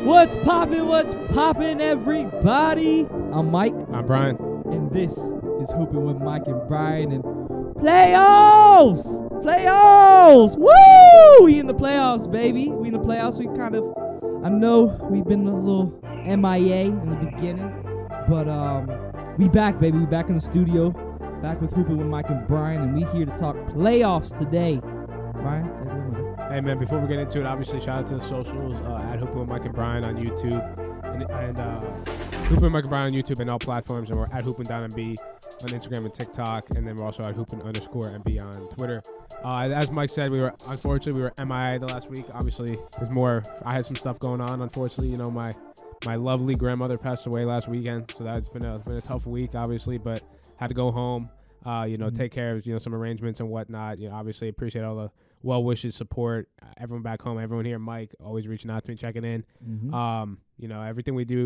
What's poppin', everybody? I'm Mike. I'm Brian. And this is Hoopin' with Mike and Brian. And playoffs! Woo! We in the playoffs, baby. We in the playoffs. I know we've been a little MIA in the beginning. But we back, baby. We back in the studio. Back with Hoopin' with Mike and Brian. And we here to talk playoffs today. Brian, take it away. Hey, man, before we get into it, obviously, shout out to the socials, at Hoopin' with Mike and Brian on YouTube, and Hoopin' with Mike and Brian on YouTube and all platforms, and we're at Hoopin.MB on Instagram and TikTok, and then we're also at Hoopin_MB on Twitter. As Mike said, we were MIA the last week. Obviously, I had some stuff going on, unfortunately. You know, my lovely grandmother passed away last weekend, so that's been a tough week, obviously, but had to go home, take care of, some arrangements and whatnot. Obviously, appreciate all the well wishes, support, everyone back home, everyone here, Mike, always reaching out to me, checking in. Mm-hmm.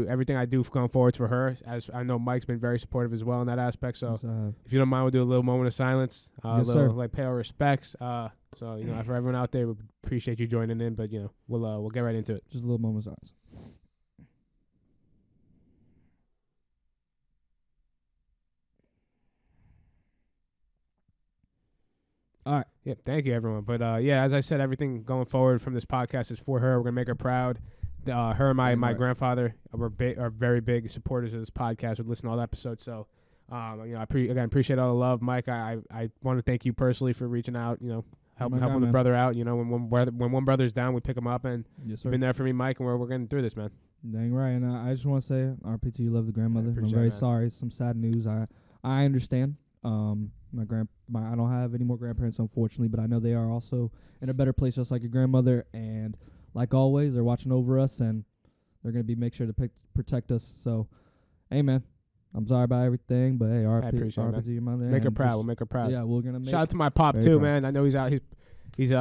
Everything I do going forward for her, as I know Mike's been very supportive as well in that aspect. So if you don't mind, we'll do a little moment of silence, pay our respects. For everyone out there, we appreciate you joining in, but we'll get right into it. Just a little moment of silence. All right. Yeah, thank you, everyone. But, as I said, everything going forward from this podcast is for her. We're going to make her proud. Her and my grandfather are very big supporters of this podcast. Would listen to all the episodes. So, I appreciate all the love. Mike, I want to thank you personally for reaching out, helping the brother out. When one brother's down, we pick him up. And you've been there for me, Mike, and we're getting through this, man. Dang right. And I just want to say, RP to you, love the grandmother. I'm very sorry. Some sad news. I understand. I don't have any more grandparents, unfortunately, but I know they are also in a better place, just like your grandmother. And like always, they're watching over us, and they're going to make sure to protect us. So, hey, man, I'm sorry about everything, but hey, RP to your mother. Make her proud. We'll make her proud. Yeah, we're gonna shout out to my pop too, man. I know he's out. He's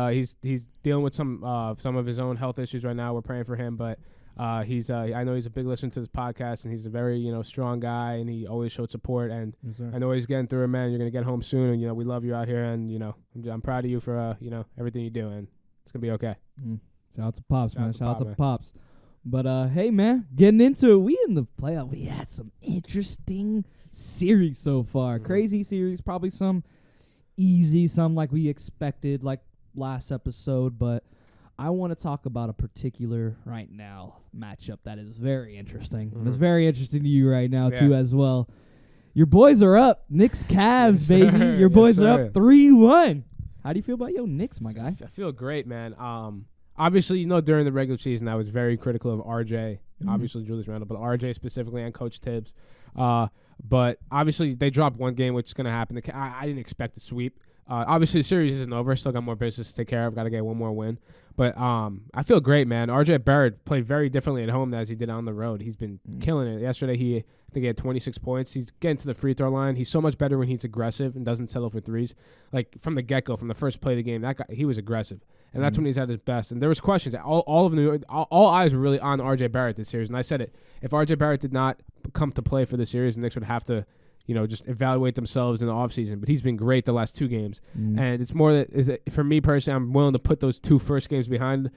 dealing with some of his own health issues right now. We're praying for him, but. I know he's a big listener to this podcast, and he's a very, strong guy, and he always showed support. And I know he's getting through it, man. You're gonna get home soon, and we love you out here, and I'm proud of you for everything you do, and it's gonna be okay. Shout out to Pops, man. Shout out to Pops. But hey, man, getting into it, we in the playoff. We had some interesting series so far. Mm-hmm. Crazy series, probably some easy, some like we expected, like last episode, but. I want to talk about a particular right now matchup that is very interesting. Mm-hmm. It's very interesting to you right now too as well. Your boys are up. Knicks Cavs, baby. Your boys are up 3-1. How do you feel about your Knicks, my guy? I feel great, man. Obviously, during the regular season, I was very critical of RJ. Obviously, Julius Randle, but RJ specifically and Coach Tibbs. But obviously, they dropped one game, which is going to happen. I didn't expect a sweep. Obviously, the series isn't over. Still got more business to take care of. Got to get one more win. But I feel great, man. RJ Barrett played very differently at home as he did on the road. He's been killing it. Yesterday, I think he had 26 points. He's getting to the free throw line. He's so much better when he's aggressive and doesn't settle for threes. Like, from the get-go, from the first play of the game, that guy, he was aggressive. And that's when he's at his best. And there was questions. All eyes were really on RJ Barrett this series. And I said it. If RJ Barrett did not come to play for the series, the Knicks would have to just evaluate themselves in the offseason. But he's been great the last two games. And it's more that for me personally, I'm willing to put those two first games behind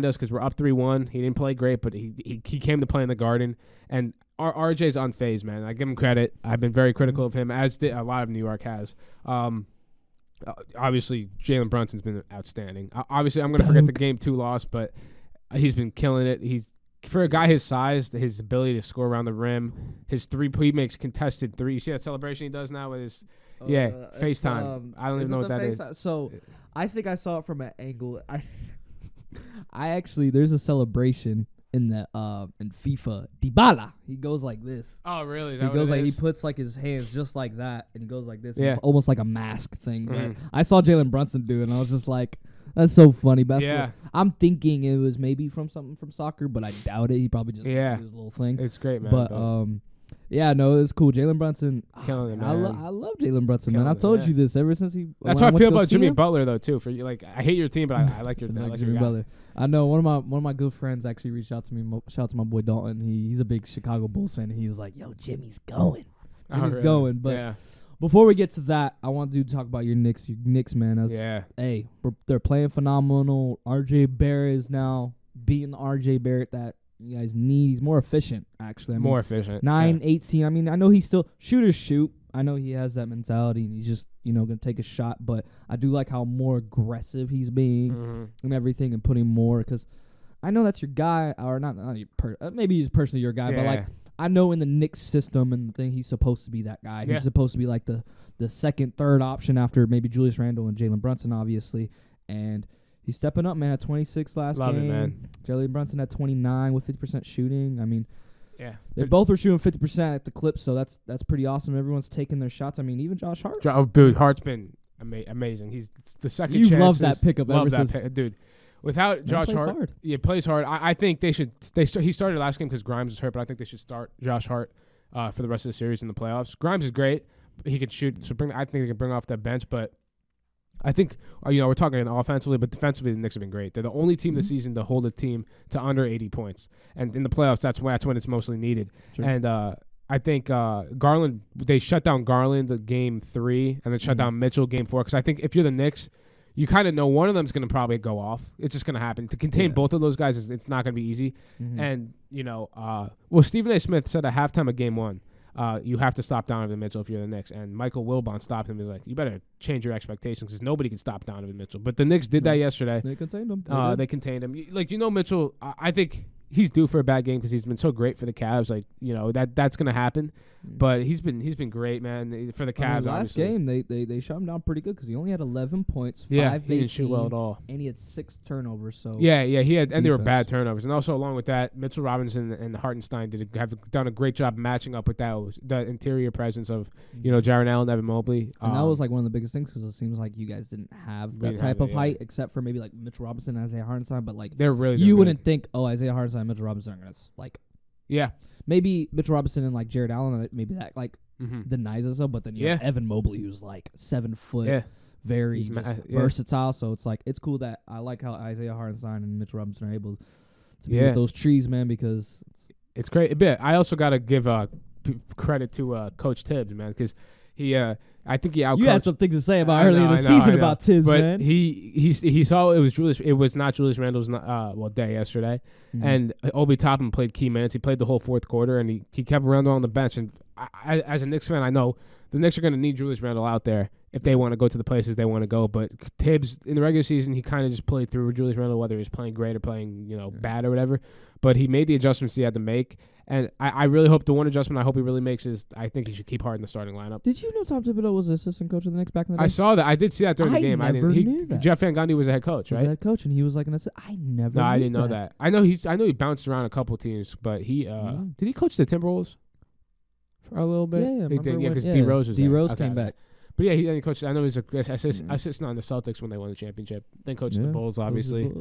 us because we're up 3-1. He didn't play great, but he came to play in the Garden. And RJ's unfazed, man. I give him credit. I've been very critical of him, as did a lot of New York has. Obviously, Jalen Brunson's been outstanding. Obviously, I'm going to forget the Game 2 loss, but he's been killing it. For a guy his size, his ability to score around the rim, he makes contested threes. You see that celebration he does now with his FaceTime. I don't even know what that is. So I think I saw it from an angle. I actually there's a celebration in FIFA. Dybala, he goes like this. Oh, really? He goes like he puts like his hands just like that, and he goes like this. Yeah. It's almost like a mask thing. But I saw Jalen Brunson do it, and I was just like. That's so funny. Basketball. Yeah. I'm thinking it was maybe from something from soccer, but I doubt it. He probably just did his little thing. It's great, man. But it's cool. Jalen Brunson. Killing it, man. I love Jalen Brunson, man. I've told you this ever since he. That's how I feel about Jimmy Butler, though, too. For you, like, I hate your team, but I like your. I like Jimmy Butler. I know one of my good friends actually reached out to me. Shout out to my boy Dalton. He's a big Chicago Bulls fan, and he was like, "Yo, Jimmy's going. Jimmy's going." But before we get to that, I want to talk about your Knicks. Your Knicks, man. Hey, they're playing phenomenal. RJ Barrett is now being the RJ Barrett that you guys need. He's more efficient, actually. I mean, More efficient. 9, 18. I mean, I know he's still shooters shoot. I know he has that mentality, and he's just going to take a shot. But I do like how more aggressive he's being and everything, and putting more, because I know that's your guy, or not maybe he's personally your guy, but like I know in the Knicks system and the thing, he's supposed to be that guy. He's supposed to be like the second, third option after maybe Julius Randle and Jalen Brunson, obviously. And he's stepping up, man. At 26 last Love game. it, man. Jalen Brunson at 29 with 50% shooting. I mean, they both were shooting 50% at the clip, so that's pretty awesome. Everyone's taking their shots. I mean, even Josh Hart. Dude, Hart's been amazing. He's the second chance. You love that pickup ever since. Dude. Without Josh Hart, plays hard. I think they should. He started last game because Grimes was hurt, but I think they should start Josh Hart for the rest of the series in the playoffs. Grimes is great; he can shoot. So I think they can bring off that bench. But I think we're talking offensively, but defensively the Knicks have been great. They're the only team this season to hold a team to under 80 points, and in the playoffs, that's when it's mostly needed. Sure. And I think Garland, they shut down Garland at game 3, and then shut down Mitchell game 4. Because I think if you're the Knicks, you kind of know one of them's going to probably go off. It's just going to happen. To contain both of those guys, it's not going to be easy. And, Stephen A. Smith said at halftime of game 1, you have to stop Donovan Mitchell if you're the Knicks. And Michael Wilbon stopped him. He's like, you better change your expectations because nobody can stop Donovan Mitchell. But the Knicks did that yesterday. They contained him. They contained him. Mitchell, I think he's due for a bad game because he's been so great for the Cavs. That's going to happen. But he's been great, man, for the Cavs. Last game, they shut him down pretty good because he only had 11 points. 5, he didn't shoot well at all, and he had 6 turnovers. So he had, and they were bad turnovers. And also along with that, Mitchell Robinson and Hartenstein have done a great job matching up with the interior presence of Jarrett Allen, Evan Mobley. And that was like one of the biggest things because it seems like you guys didn't have that type of height, except for maybe like Mitchell Robinson and Isaiah Hartenstein. But like they're really you wouldn't think, Isaiah Hartenstein and Mitchell Robinson are gonna yeah. Maybe Mitchell Robinson and like Jared Allen, maybe that denies us, but then you have Evan Mobley, who's like 7 foot, very versatile. So it's like it's cool that I like how Isaiah Hartenstein and Mitchell Robinson are able to be with those trees, man, because it's great. I also got to give credit to Coach Tibbs, man, because he I think he outcoached. You had some things to say about earlier in the season about Tibbs, but man. He saw it was Julius. It was not Julius Randle's day yesterday, and Obi Toppin played key minutes. He played the whole fourth quarter, and he kept Randle on the bench. And I, as a Knicks fan, I know the Knicks are going to need Julius Randle out there if they want to go to the places they want to go. But Tibbs in the regular season, he kind of just played through Julius Randle, whether he was playing great or playing bad or whatever. But he made the adjustments he had to make. And I really hope the one adjustment I hope he really makes is I think he should keep Hart in the starting lineup. Did you know Tom Thibodeau was the assistant coach of the Knicks back in the day? I saw that. I did see that during the game. I never knew that. Jeff Van Gundy was the head coach, right? He was the head coach, and he was like an assistant. I never. No, I didn't know that. I know he bounced around a couple teams, but he did he coach the Timberwolves for a little bit? Yeah, he did. Yeah, because D Rose was D Rose came back. But yeah, he coached. I know he's assistant on the Celtics when they won the championship. Then coached the Bulls, obviously.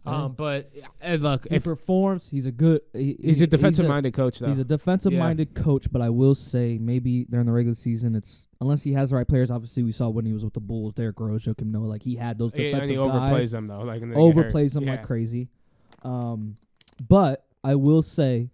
But look, he performs. He's a good. He's a defensive-minded coach, though. He's a defensive-minded coach, but I will say maybe during the regular season, it's unless he has the right players. Obviously, we saw when he was with the Bulls, Derrick Rose, Joakim Noah, like he had those defensive and he guys. overplays them though, like overplays them like crazy. But I will say,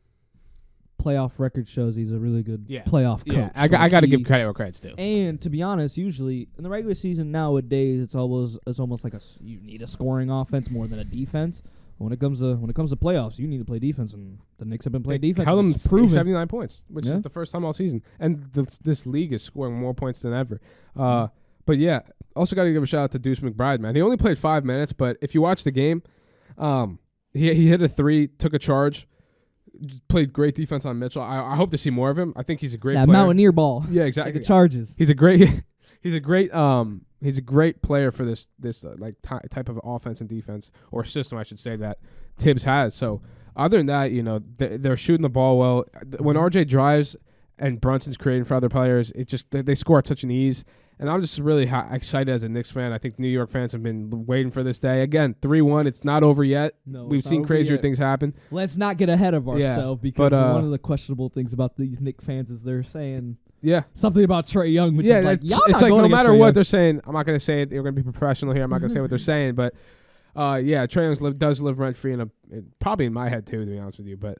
playoff record shows he's a really good playoff coach. Yeah, I got to give credit where credit's due. And to be honest, usually in the regular season nowadays, it's almost like you need a scoring offense more than a defense. When it comes to playoffs, you need to play defense, and the Knicks have been playing defense. Kellen's proven 79 points, which is the first time all season, and this league is scoring more points than ever. But yeah, also got to give a shout out to Deuce McBride, man. He only played 5 minutes, but if you watch the game, he hit a 3, took a charge. Played great defense on Mitchell. I hope to see more of him. I think he's a great player. Mountaineer ball. Yeah, exactly. Like the charges. He's a great player for this type of offense and defense, or system, I should say, that Tibbs has. So other than that, they're shooting the ball well. When RJ drives and Brunson's creating for other players, it just they score at such an ease. And I'm just really excited as a Knicks fan. I think New York fans have been waiting for this day. Again, 3-1. It's not over yet. No, we've seen crazier things happen. Let's not get ahead of ourselves because one of the questionable things about these Knicks fans is they're saying something about Trae Young, which is like, it's like no matter what they're saying, I'm not going to say it. You're going to be professional here. I'm not going to say what they're saying. But, Trae Young does live rent-free, probably in my head, too, to be honest with you. But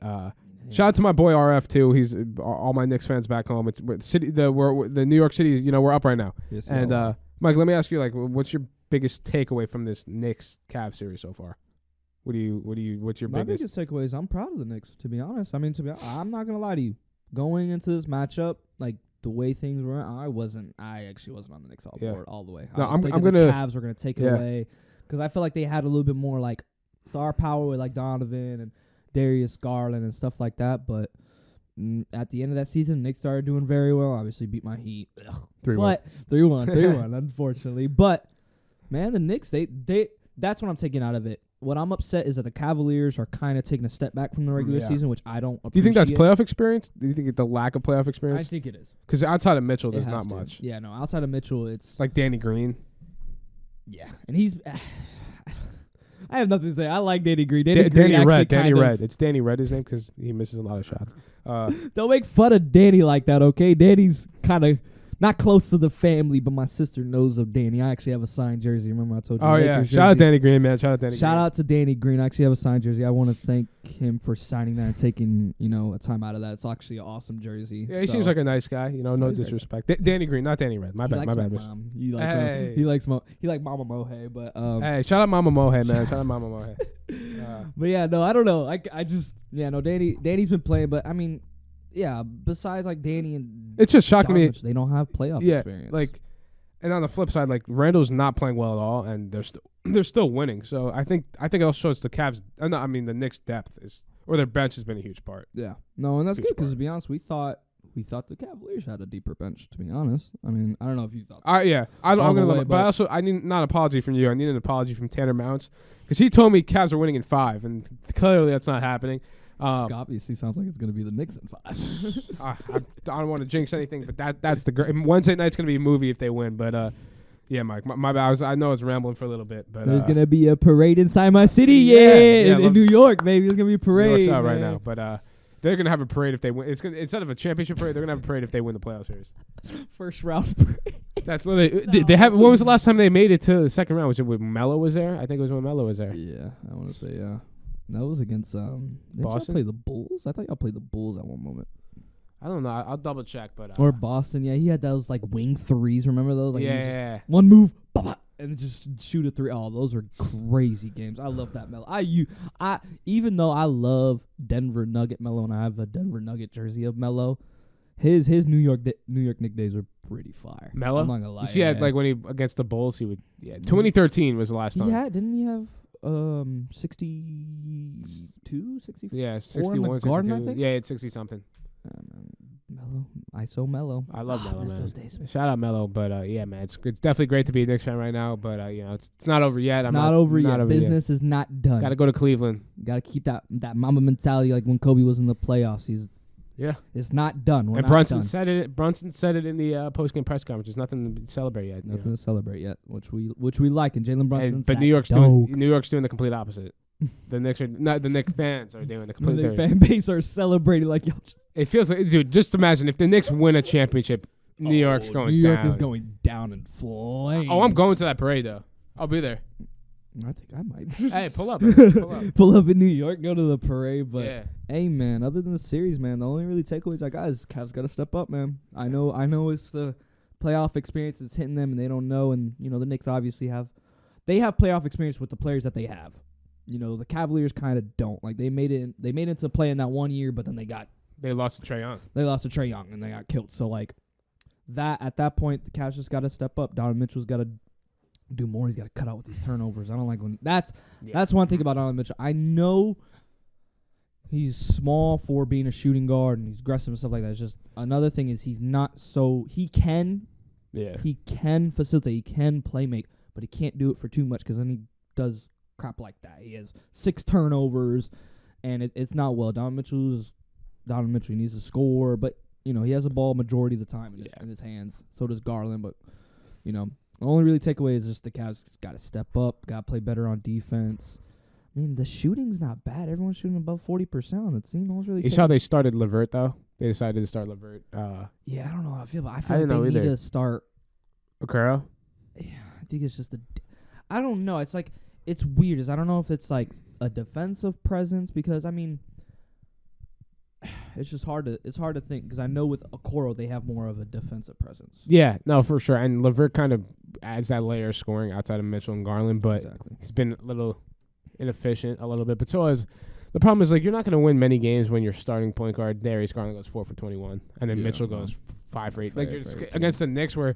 shout out to my boy RF too. He's all my Knicks fans back home. It's the New York City. We're up right now. Yes, and Mike, let me ask you, what's your biggest takeaway from this Knicks Cavs series so far? What's your My biggest? biggest takeaway is I'm proud of the Knicks, to be honest. I mean, I'm not going to lie to you. Going into this matchup, like, the way things were, I actually wasn't on the Knicks all the way. No, I was thinking the Cavs were going to take it away because I feel like they had a little bit more, like, star power with, like, Donovan and Darius Garland and stuff like that. But at the end of that season, Knicks started doing very well. Obviously beat my Heat. 3-1. 3-1, unfortunately. But, man, the Knicks, that's what I'm taking out of it. What I'm upset is that the Cavaliers are kind of taking a step back from the regular season, which I don't appreciate. Do you think that's playoff experience? Do you think it's the lack of playoff experience? I think it is. Because outside of Mitchell, there's not much. Yeah, no, outside of Mitchell, it's... Like Danny Green. Yeah, and he's... I have nothing to say. I like Danny Green. Danny Red. It's Danny Red, his name, because he misses a lot of shots. Don't make fun of Danny like that, okay? Danny's kind of not close to the family, but my sister knows of Danny. I actually have a signed jersey. Remember I told you? Oh, yeah. Shout out Danny Green, man. Shout out to Danny Green. I actually have a signed jersey. I want to thank him for signing that and taking, a time out of that. It's actually an awesome jersey. Yeah, he seems like a nice guy. No disrespect. Danny Green, not Danny Red. My bad. Mom. He likes Mama Mohe, but hey, shout out Mama Mohe, man. Shout out Mama Mohe. But yeah, no, I don't know. Danny's been playing, but I mean, yeah, besides like Danny and it's just shocking me they don't have playoff experience. Like, and on the flip side, like Randall's not playing well at all, and they're still winning. So I think it also shows the Cavs. The Knicks' depth or their bench has been a huge part. Yeah, no, and that's good because to be honest, we thought the Cavaliers had a deeper bench. To be honest, I mean, I don't know if you thought. I'm gonna. But I also I need not an apology from you. I need an apology from Tanner Mounts because he told me Cavs are winning in 5, and clearly that's not happening. Obviously sounds like it's going to be the Knicks in 5. I don't want to jinx anything, but that's the great. Wednesday night's going to be a movie if they win. But yeah, Mike, my bad. I know I was rambling for a little bit, but there's going to be a parade inside my city. In New York, baby. There's going to be a parade. New York's out right now, but they're going to have a parade if they win. Instead of a championship parade, they're going to have a parade if they win the playoff series. First round parade. That's literally they have. When was the last time they made it to the second round? Was it when Melo was there? I think it was when Melo was there. Yeah, I want to say yeah. That was against Boston. Y'all play the Bulls? I thought y'all played the Bulls at one moment. I don't know. I'll double check, but or Boston. Yeah, he had those like wing threes. Remember those? Like yeah. One move, and just shoot a three. Oh, those were crazy games. I love that Melo. I even though I love Denver Nugget Melo, and I have a Denver Nugget jersey of Melo. His New York Knicks days were pretty fire. Melo. I'm not gonna lie. You see, like when he against the Bulls, he would. Yeah, 2013 was the last time. Didn't he have? 62, 64? Yeah, 61, Garden, 62. I think? Yeah, it's 60 something. Melo, ISO Melo. I love Melo, man. Those days. Shout out Melo, but yeah, man, it's definitely great to be a Knicks fan right now. But it's not over yet. It's not over yet. Business is not done. Got to go to Cleveland. Got to keep that Mamba mentality, like when Kobe was in the playoffs. It's not done. We're and not Brunson done. said it. Brunson said it in the post-game press conference. There's nothing to celebrate yet. Nothing to celebrate yet, which we like. And Jalen Brunson. But New York's doing the complete opposite. The Knicks are not. The Knicks fans are doing the complete. The fan base are celebrating like yo. It feels like, dude. Just imagine if the Knicks win a championship, New York's going. New York down. is going down in flames. Oh, I'm going to that parade though. I'll be there. I think I might. Hey, pull up. Pull up. Pull up in New York, go to the parade. But yeah. Hey, man, other than the series, man, the only really takeaways I got is Cavs got to step up, man. I know it's the playoff experience that's hitting them, and they don't know. And the Knicks obviously have playoff experience with the players that they have. The Cavaliers kind of don't. Like they made it into the play in that one year, but then they lost to Trae Young. They lost to Trae Young and they got killed. So like that at that point, the Cavs just got to step up. Donovan Mitchell's got to do more. He's got to cut out with these turnovers. I don't like when that's one thing about Donovan Mitchell. I know he's small for being a shooting guard and he's aggressive and stuff like that. It's just another thing is he can facilitate, he can play make, but he can't do it for too much because then he does crap like that. He has 6 turnovers and it's not well. Donovan Mitchell, he needs to score, but he has a ball majority of the time in his hands. So does Garland, but the only really takeaway is just the Cavs got to step up, got to play better on defense. I mean, the shooting's not bad. Everyone's shooting above 40% on the team. No one's really. You saw they started LeVert though. They decided to start LeVert. Yeah, I don't know how I feel, but I feel like they need to start Okoro. Yeah, I think it's just I don't know. It's like it's weird. I don't know if it's like a defensive presence because I mean, it's just hard to think because I know with Okoro they have more of a defensive presence. Yeah, no, for sure. And LeVert kind of adds that layer of scoring outside of Mitchell and Garland, but he's been a little inefficient a little bit, but so is the problem is like you're not going to win many games when your starting point guard Darius Garland goes 4 for 21, and then Mitchell goes 5 for 8. Like you're against the Knicks where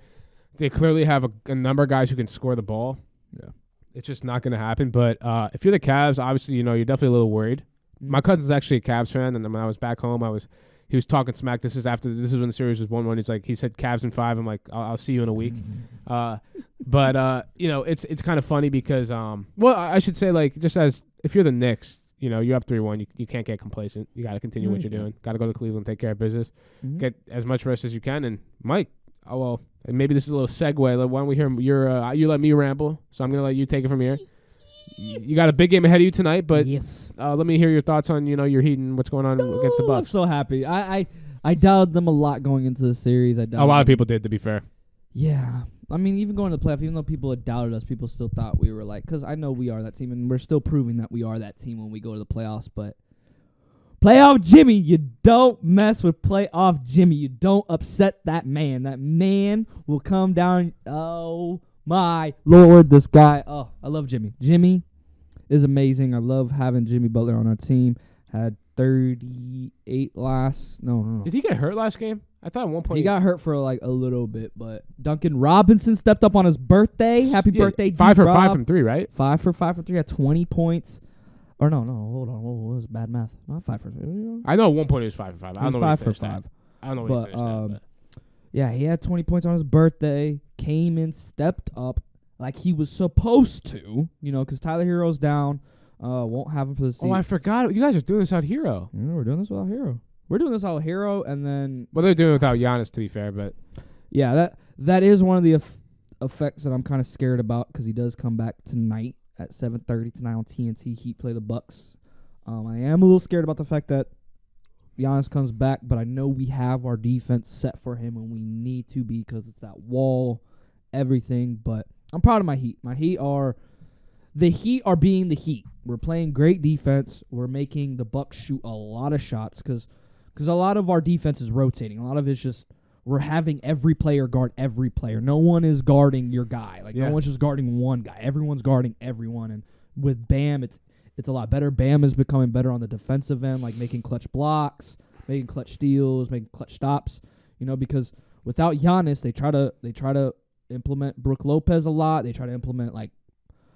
they clearly have a number of guys who can score the ball. Yeah, it's just not going to happen. But if you're the Cavs, obviously you're definitely a little worried. My cousin's actually a Cavs fan, and then when I was back home, he was talking smack. This is when the series was 1-1. He said Cavs in 5. I'm like, I'll see you in a week. But it's kind of funny because I should say like just as if you're the Knicks. You're up 3-1. You can't get complacent. You got to continue what you're doing. Got to go to Cleveland, take care of business, get as much rest as you can. And Mike, and maybe this is a little segue. Why don't we hear you let me ramble? So I'm gonna let you take it from here. You got a big game ahead of you tonight, but yes. Let me hear your thoughts on your Heat and what's going on against the Bucks. I'm so happy. I doubted them a lot going into the series. A lot of people did, to be fair. Yeah. I mean, even going to the playoff, even though people had doubted us, people still thought we were because I know we are that team, and we're still proving that we are that team when we go to the playoffs. But playoff Jimmy, you don't mess with playoff Jimmy. You don't upset that man. That man will come down. Oh, my Lord, this guy. Oh, I love Jimmy. Jimmy is amazing. I love having Jimmy Butler on our team. Had 38 last. No. Did he get hurt last game? I thought at one point he got hurt for a little bit, but Duncan Robinson stepped up on his birthday. Happy birthday, 5 for 5 Rob. from 3, right? 5 for 5 from 3 at 20 points. Or no, hold on. What was bad math? Not 5 for 3. I know at one point he was 5 for 5. I don't know 5 when he for 5. I don't know when he finished that. Yeah, he had 20 points on his birthday. Came in, stepped up like he was supposed to. Because Tyler Hero's down. Won't have him for the season. Oh, I forgot. You guys are doing this without Hero. Yeah, we're doing this without Hero. We're doing this without Hero, and then... Well, they're doing it without Giannis, to be fair, but... Yeah, that is one of the effects that I'm kind of scared about because he does come back tonight at 7:30 tonight on TNT. Heat play the Bucks. I am a little scared about the fact that Giannis comes back, but I know we have our defense set for him when we need to be because it's that wall, everything. But I'm proud of my Heat. The Heat are being the Heat. We're playing great defense. We're making the Bucks shoot a lot of shots because a lot of our defense is rotating. A lot of it's just we're having every player guard every player. No one is guarding your guy. No one's just guarding one guy. Everyone's guarding everyone. And with Bam, it's a lot better. Bam is becoming better on the defensive end, making clutch blocks, making clutch steals, making clutch stops. Because without Giannis, they try to implement Brook Lopez a lot. They try to implement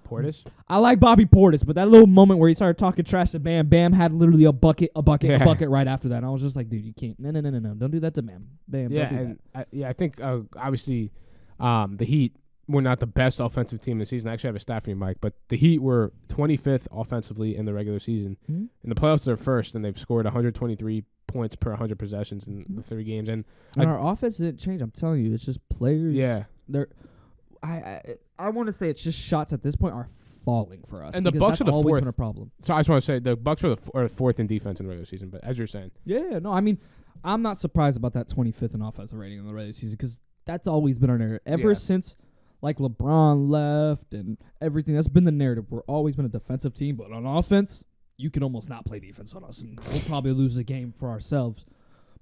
Portis? I like Bobby Portis, but that little moment where he started talking trash to Bam, Bam had literally a bucket right after that. And I was just like, dude, you can't. No. Don't do that to Bam. Bam, yeah, don't do that. I think, obviously, the Heat were not the best offensive team this season. I actually have a stat for you, Mike, but the Heat were 25th offensively in the regular season. Mm-hmm. In the playoffs, they're first, and they've scored 123 points per 100 possessions in the 3 games. And our offense didn't change. I'm telling you, it's just players. Yeah. I want to say it's just shots at this point are falling for us. And the Bucks are the always fourth. Been a problem. So I just want to say the Bucks are the fourth in defense in the regular season. But as you're saying, yeah, no, I mean, I'm not surprised about that 25th in offensive rating in the regular season because that's always been our narrative ever since LeBron left and everything. That's been the narrative. We're always been a defensive team, but on offense, you can almost not play defense on us, and we'll probably lose the game for ourselves.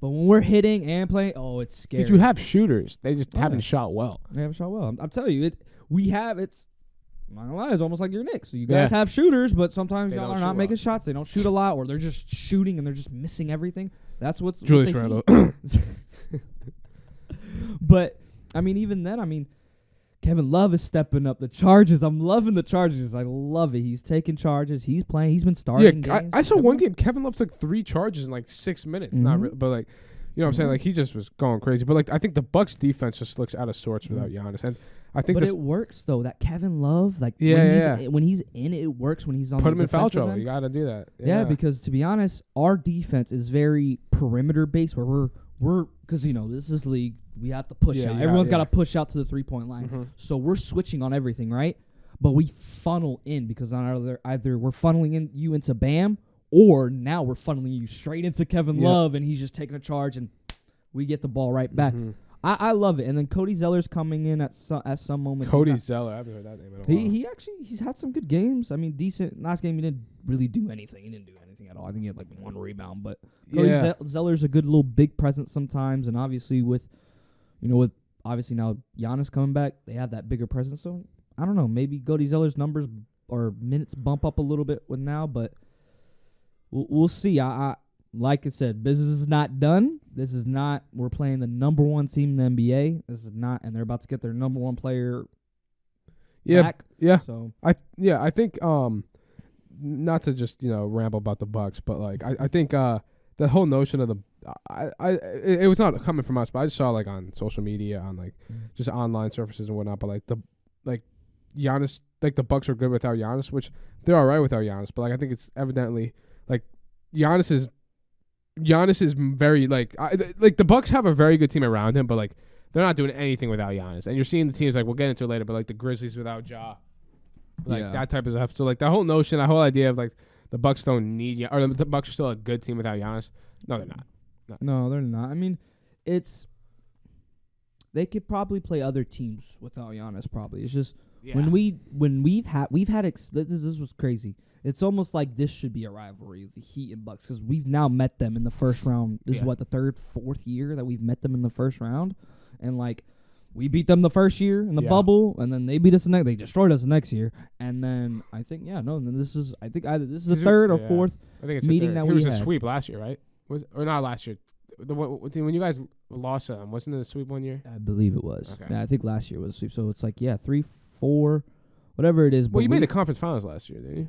But when we're hitting and playing, it's scary. Because you have shooters. They just haven't shot well. They haven't shot well. I'm telling you, it's I'm not gonna lie, it's almost like your Knicks. So you guys have shooters, but sometimes y'all are not making shots. They don't shoot a lot, or they're just shooting and they're just missing everything. That's what's Julius Randle. But I mean, even then, Kevin Love is stepping up the charges. I'm loving the charges. I love it. He's taking charges. He's playing. He's been starting. Yeah, I saw one game. Kevin Love took 3 charges in 6 minutes. Mm-hmm. Not really, but you know what I'm saying? He just was going crazy. But I think the Bucks defense just looks out of sorts without Giannis. And I think it works though. That Kevin Love, when he's in, it works. When he's on, put him in foul trouble. You got to do that. Yeah, because to be honest, our defense is very perimeter based. Where we're because this is league. We have to push out. Everyone's got to push out to the 3-point line. Mm-hmm. So we're switching on everything, right? But we funnel in because on either we're funneling you into Bam, or now we're funneling you straight into Kevin Love, and he's just taking a charge, and we get the ball right back. Mm-hmm. I love it. And then Cody Zeller's coming in at some moment. Cody Zeller, I haven't heard that name in a while. He's had some good games. Decent. Last game he didn't really do anything. He didn't do anything at all. I think he had 1 rebound. But Cody Zeller's a good little big presence sometimes. And obviously with obviously now Giannis coming back, they have that bigger presence. So I don't know. Maybe Cody Zeller's numbers or minutes bump up a little bit with now, but we'll see. I like I said, business is not done. This is not. We're playing the number 1 team in the NBA. This is not, and they're about to get their number 1 player. Back. Yeah. So I think not to just ramble about the Bucks, but like I think the whole notion of the it was not coming from us, but I just saw like on social media, on like just online surfaces and whatnot. But like Giannis, like the Bucks are good without Giannis, which they're all right without Giannis. But like I think it's evidently like Giannis is very like the Bucks have a very good team around him, but like they're not doing anything without Giannis. And you're seeing the teams like we'll get into it later, but like the Grizzlies without Ja, like that type of stuff. So like that whole notion, that whole idea of like the Bucks don't need or the Bucks are still a good team without Giannis. No, they're not. No, they're not. I mean, they could probably play other teams without Giannis. Probably it's just when we've had this was crazy. It's almost like this should be a rivalry, the Heat and Bucks, because we've now met them in the first round. This is what, the 3rd, 4th year that we've met them in the first round, and like we beat them the first year in the bubble, and then they beat us they destroyed us the next year, and then I think then this is either this is the 3rd or 4th I think it's meeting that we had. It was a sweep last year, right? Or not last year. When you guys lost to them, wasn't it a sweep one year? I believe it was. Okay. Yeah, I think last year was a sweep. So it's like 3, 4, whatever it is. Well, you made the conference finals last year, didn't you?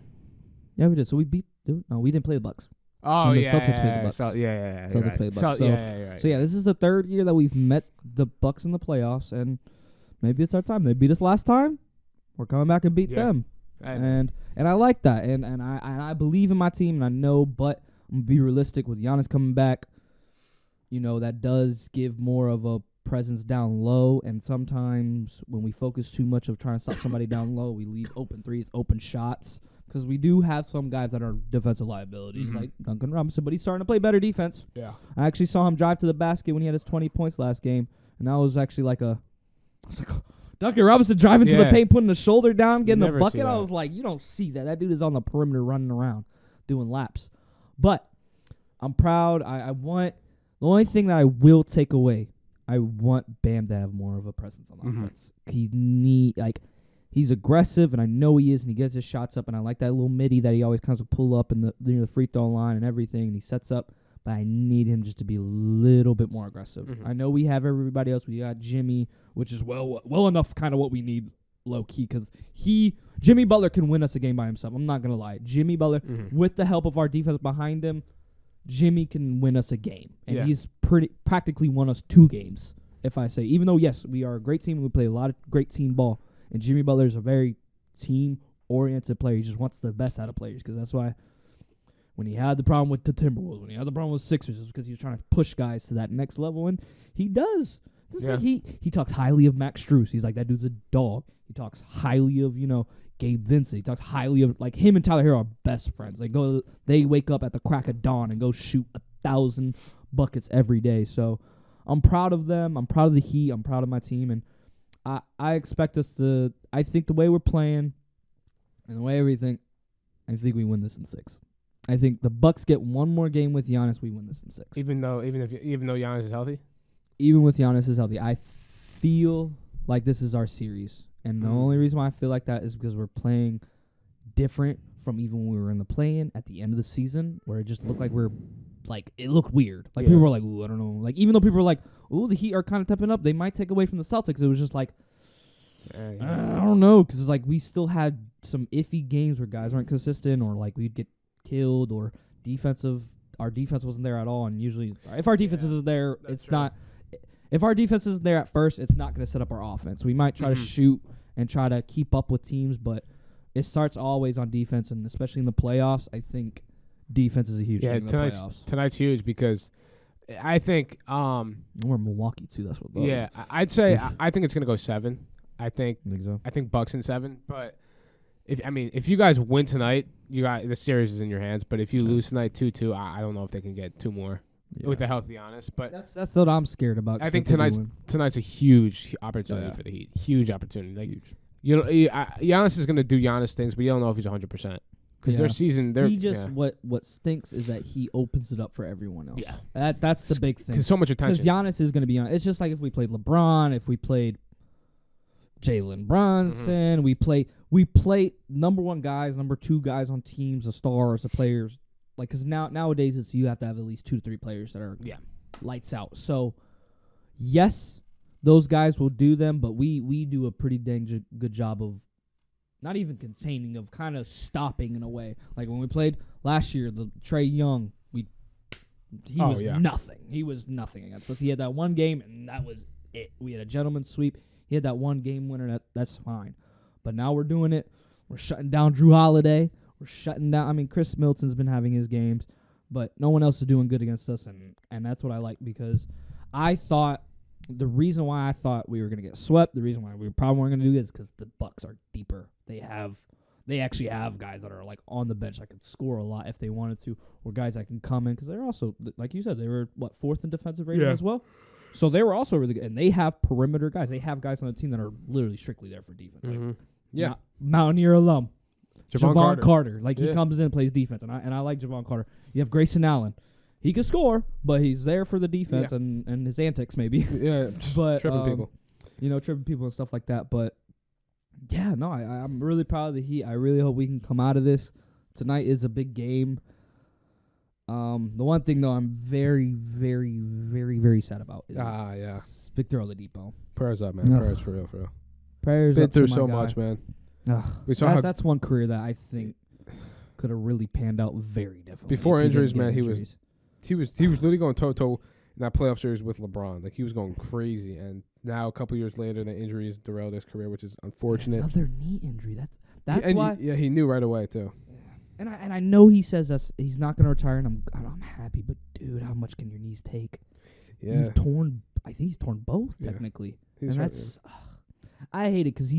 Yeah, we did. So we didn't play the Bucks. Oh, and the yeah. Celtics played the Bucks. Celtics played the Bucks. You're right. So this is the 3rd year that we've met the Bucks in the playoffs, and maybe it's our time. They beat us last time. We're coming back and beat them. And I like that. And I believe in my team, and I know, but I'm gonna be realistic with Giannis coming back. That does give more of a presence down low, and sometimes when we focus too much of trying to stop somebody down low, we leave open threes, open shots, because we do have some guys that are defensive liabilities, like Duncan Robinson, but he's starting to play better defense. Yeah. I actually saw him drive to the basket when he had his 20 points last game, and that was actually Duncan Robinson driving to the paint, putting the shoulder down, getting a bucket. I was like, you don't see that. That dude is on the perimeter running around doing laps. But I'm proud. I want – the only thing that I will take away, I want Bam to have more of a presence on offense. He's aggressive, and I know he is, and he gets his shots up, and I like that little midi that he always comes to pull up in the free throw line and everything, and he sets up. But I need him just to be a little bit more aggressive. I know we have everybody else. We got Jimmy, which is well enough kind of what we need low key, because Jimmy Butler can win us a game by himself. I'm not going to lie. Jimmy Butler, with the help of our defense behind him, Jimmy can win us a game. And he's practically won us 2 games, if I say. Even though, yes, we are a great team and we play a lot of great team ball. And Jimmy Butler is a very team-oriented player. He just wants the best out of players, because that's why when he had the problem with the Timberwolves, when he had the problem with Sixers, it's because he was trying to push guys to that next level, and he does. Like he talks highly of Max Strus. He's like, that dude's a dog. He talks highly of, Gabe Vincent. He talks highly of, like, him and Tyler Hero are best friends. They wake up at the crack of dawn and go shoot 1,000 buckets every day. So I'm proud of them. I'm proud of the Heat. I'm proud of my team, and I expect us to. I think the way we're playing and the way everything, I think we win this in 6. I think the Bucks get one more game with Giannis. We win this in 6. Even though Giannis is healthy. Even with Giannis is healthy, I feel like this is our series, and the only reason why I feel like that is because we're playing different from even when we were in the play-in at the end of the season, where it just looked like it looked weird. Like people were like, "Ooh, I don't know." Like even though people were like, "Ooh, the Heat are kind of stepping up," they might take away from the Celtics. It was just like, I don't know, because like we still had some iffy games where guys weren't consistent, or like we'd get killed, or our defense wasn't there at all. And usually, if our defense isn't there, it's not. If our defense isn't there at first, it's not going to set up our offense. We might try to shoot and try to keep up with teams, but it starts always on defense, and especially in the playoffs, I think defense is a huge thing in the playoffs. Tonight's huge because I think we're Milwaukee too. That's what. Yeah, I'd say I think it's going to go 7. I think so. I think Bucks in 7, but if you guys win tonight, you got the series is in your hands. But if you lose tonight 2-2, I don't know if they can get 2 more. Yeah. With a healthy Giannis, but that's what I'm scared about. I think tonight's a huge opportunity for the Heat. Huge opportunity. Like, huge. Giannis is going to do Giannis things, but you don't know if he's 100% because their season. What stinks is that he opens it up for everyone else. Yeah, that's the big thing. Because so much attention. Because Giannis is going to be on. It's just like if we played LeBron, if we played Jalen Brunson. We play number 1 guys, number 2 guys on teams, the stars, the players. Like, because nowadays it's you have to have at least 2 to 3 players that are lights out. So, yes, those guys will do them, but we do a pretty dang good job of not even containing, of kind of stopping in a way. Like when we played last year, the Trae Young, he was nothing. He was nothing against us. He had that one game, and that was it. We had a gentleman's sweep. He had that one game winner. That's fine. But now we're doing it. We're shutting down Drew Holiday. We're shutting down. I mean, Chris Middleton's been having his games, but no one else is doing good against us, and that's what I like, because I thought the reason why I thought we were going to get swept, the reason why we probably weren't going to do this, is because the Bucks are deeper. They actually have guys that are like on the bench that can score a lot if they wanted to, or guys that can come in, because they're also, like you said, they were 4th in defensive rating as well. So they were also really good, and they have perimeter guys. They have guys on the team that are literally strictly there for defense. Like, Mountaineer alum, Javon Carter. Like he comes in and plays defense, and I like Javon Carter. You have Grayson Allen. He can score, but he's there for the defense and his antics maybe. But tripping people. Tripping people and stuff like that. But yeah, no, I'm really proud of the Heat. I really hope we can come out of this. Tonight is a big game. The one thing though I'm very, very, very, very sad about is Victor Oladipo. Prayers up, man. Prayers for real. Prayers been up through to my so guy. much, man. We saw that's one career that I think could have really panned out very differently. Before injuries, man, he was literally going toe-to-toe in that playoff series with LeBron. Like, he was going crazy. And now, a couple years later, the injuries derailed his career, which is unfortunate. Another knee injury. That's why. He knew right away, too. And I know he says he's not going to retire, and I'm happy. But, dude, how much can your knees take? Yeah. I think he's torn both, technically. And that's... I hate it because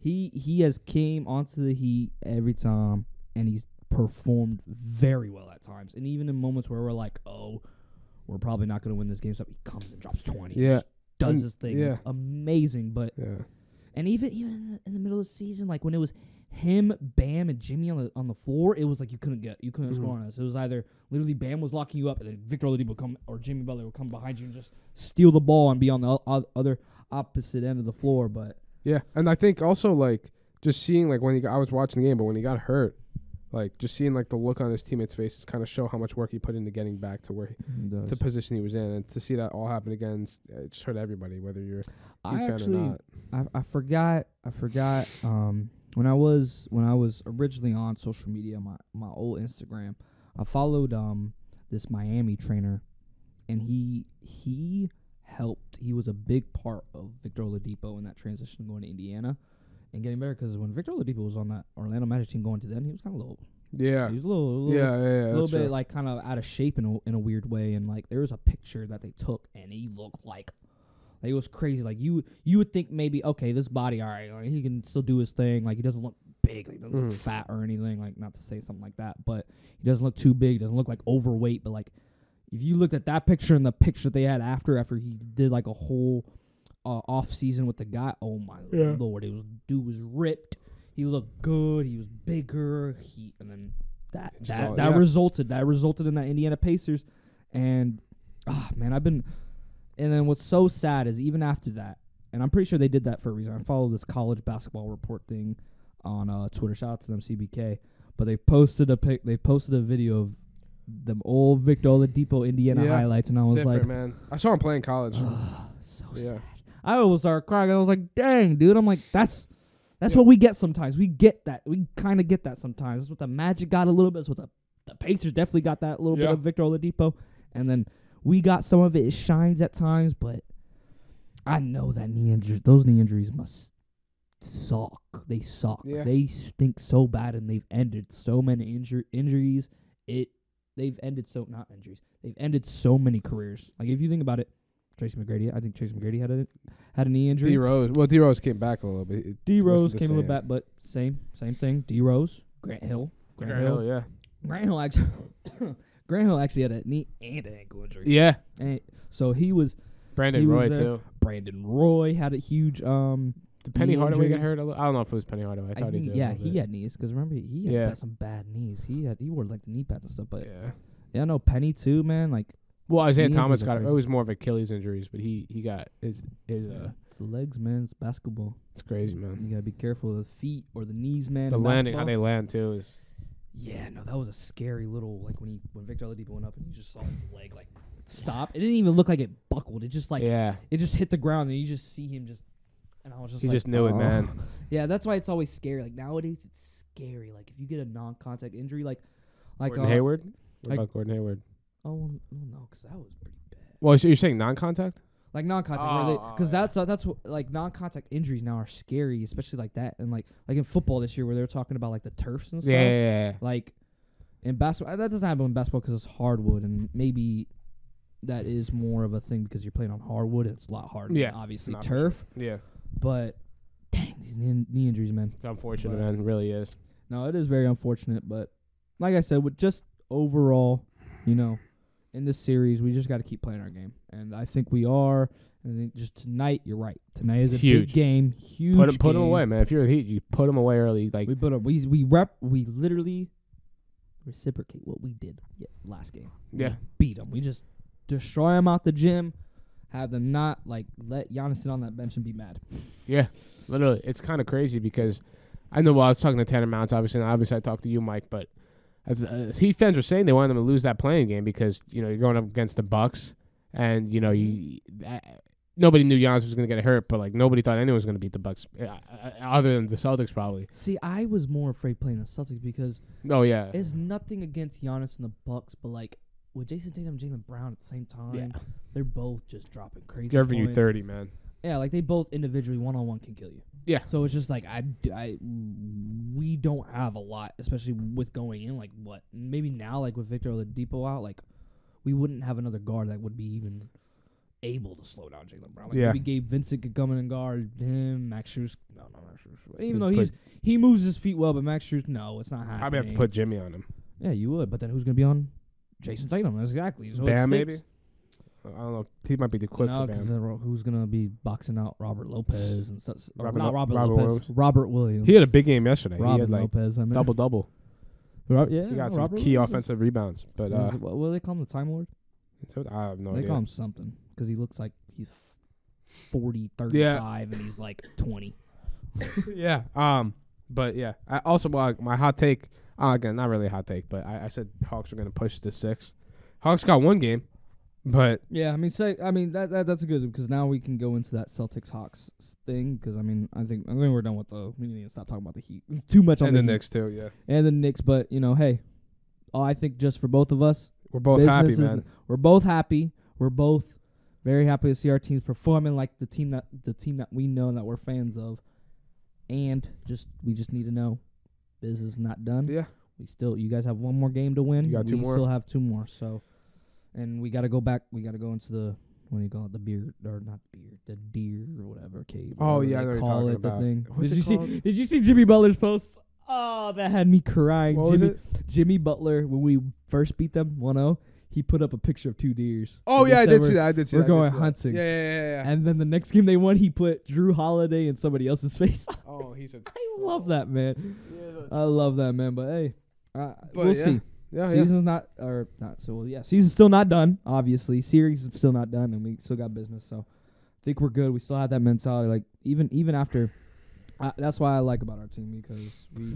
he has came onto the Heat every time, and he's performed very well at times. And even in moments where we're like, oh, we're probably not going to win this game, so he comes and drops 20. Yeah. Just does his thing. Yeah. It's amazing. But and even in the middle of the season, like when it was him, Bam, and Jimmy on the floor, it was like you couldn't score on us. It was either literally Bam was locking you up, and then Victor Oladipo would come, or Jimmy Butler would come behind you and just steal the ball and be on the other opposite end of the floor. But yeah, and I think also like just seeing like I was watching the game, but when he got hurt, like just seeing like the look on his teammates' faces kind of show how much work he put into getting back to where the position he was in, and to see that all happen again, it just hurt everybody, whether you're a fan or not. I forgot. When I was originally on social media, my old Instagram, I followed this Miami trainer, and he helped. He was a big part of Victor Oladipo in that transition going to Indiana and getting better. Because when Victor Oladipo was on that Orlando Magic team going to them, he was kind of low. Yeah, he was a little bit like kind of out of shape in a weird way. And like there was a picture that they took, and he looked like it was crazy. Like you would think maybe, okay, this body, all right, like he can still do his thing. Like he doesn't look big, like he doesn't look fat or anything. Like not to say something like that, but he doesn't look too big. He doesn't look like overweight. But like if you looked at that picture and the picture they had after he did like a whole off season with the guy, oh my lord, dude was ripped. He looked good. He was bigger. And then that resulted in that Indiana Pacers. And man, and then what's so sad is even after that, and I'm pretty sure they did that for a reason. I follow this college basketball report thing on Twitter. Shout out to them, CBK. But they posted a video of them old Victor Oladipo Indiana highlights, and I was like, man, I saw him play in college. So sad. I almost started crying. I was like, dang, dude. I'm like, that's what we get sometimes. We get that. We kind of get that sometimes. That's what the Magic got a little bit. That's what the Pacers definitely got that little bit of Victor Oladipo, and then we got some of it. It shines at times, but I know that those knee injuries must suck. They suck. Yeah. They stink so bad, and they've ended so many injuries. They've ended so many careers. Like if you think about it, Tracy McGrady. I think Tracy McGrady had a knee injury. D Rose came back a little bit. D Rose came a little back, but same thing. D Rose, Grant Hill, yeah. Grant Hill actually. Grant Hill actually had a knee and an ankle injury. Yeah. And so he was... Brandon Roy, too. Brandon Roy had a huge... Did Penny Hardaway get hurt? I don't know if it was Penny Hardaway. I thought he did. Yeah, he had knees. Because remember, he had some bad knees. He wore like the knee pads and stuff. But yeah, no, Penny too, man. Like... Well, Isaiah Thomas got it. It was more of Achilles injuries, but he got his It's the legs, man. It's basketball. It's crazy, man. You gotta be careful of the feet or the knees, man. The in landing, how basketball. they land too, is Yeah, no, that was a scary little when Victor Oladipo went up and you just saw his leg like stop. It didn't even look like it buckled. It just it just hit the ground and you just see him just. And I was just he like, just knew it, man. Yeah, that's why it's always scary. Like nowadays, it's scary. Like if you get a non-contact injury, like Gordon Hayward. What like- about Gordon Hayward? oh well, no, because that was pretty bad. Well, you're saying non-contact? Like non-contact, because that's what like non-contact injuries now are scary, especially like that, and like in football this year where they're talking about like the turfs and stuff. Yeah. Like in basketball, that doesn't happen in basketball because it's hardwood, and maybe that is more of a thing because you're playing on hardwood. It's a lot harder. Yeah, than obviously not for turf. Yeah. But dang, these knee injuries, man. It's unfortunate, But- man. It really is. No, it is very unfortunate, but like I said, with just overall, in this series, we just got to keep playing our game, and I think we are. And I think just tonight, you're right. Tonight is a Huge. big game, huge. Put him game. away, man. If you're the Heat, you put him away early. Like We put him. We literally reciprocate what we did last game. Yeah. We beat them. We just destroy them out the gym. Have them not let Giannis sit on that bench and be mad. Yeah, literally. It's kind of crazy because I know. Well, I was talking to Tanner Mounts, obviously, and obviously I talked to you, Mike. But as Heat fans were saying, they wanted them to lose that playing game because you're going up against the Bucks, and nobody knew Giannis was going to get hurt, but nobody thought anyone was going to beat the Bucks, other than the Celtics probably. See, I was more afraid playing the Celtics because Oh yeah, it's nothing against Giannis and the Bucks, but with Jason Tatum and Jaylen Brown at the same time, they're both just dropping crazy. giving you points. 30, man. Yeah, they both individually one-on-one can kill you. Yeah. So it's just we don't have a lot, especially with going in. Maybe now with Victor Oladipo out, we wouldn't have another guard that would be even able to slow down Jaylen Brown. Maybe Gabe Vincent could come in and guard him. Max Strus, no, Max Strus. Even though he moves his feet well, but Max Strus, no, it's not happening. Probably have to put Jimmy on him. Yeah, you would, but then who's gonna be on Jason Tatum? That's exactly. So Bam, maybe. I don't know. He might be too quick for Bam. Who's gonna be boxing out Robert Lopez and stuff? Robert Lopez. Williams. Robert Williams. He had a big game yesterday. Robert he had Lopez. I mean, double. Yeah, He got some Robert key Williams offensive rebounds. But what do they call him? The Time Lord? I have no They idea. call him something because he looks like he's 40, 35, and he's 20. Yeah. But yeah. I also my hot take. Again, not really a hot take, but I said Hawks are going to push to 6. Hawks got one game, but Yeah, that's good because now we can go into that Celtics Hawks thing because I think we're done with we need to stop talking about the Heat. It's too much on and the Heat. Knicks too. Yeah. And the Knicks, but hey, I think just for both of us, We're both happy, business man. We're both happy. We're both very happy to see our teams performing like the team that we know and that we're fans of. And we just need to know business is not done. Yeah. You guys have one more game to win. You got two more. We still have 2 more. So, and we got to go back. We got to go into the what do you call it? The deer or whatever cave. Oh, whatever yeah, I they know what you're call talking it. about. The thing. What's Did it you called? see? Did you see Jimmy Butler's post? Oh, that had me crying. What was it? Jimmy Butler when we first beat them 1-0. He put up a picture of 2 deers. Oh And he yeah, I said did we're- see that. I did see We're that. going hunting. Yeah. And then the next game they won, he put Drew Holiday in somebody else's face. Oh, he said. I love that, man. Yeah, I love that, man. But hey, we'll yeah. see. Yeah. Season's not so yeah. Season's still not done. Obviously, series is still not done, and we still got business. So I think we're good. We still have that mentality. Even after. That's why I like about our team because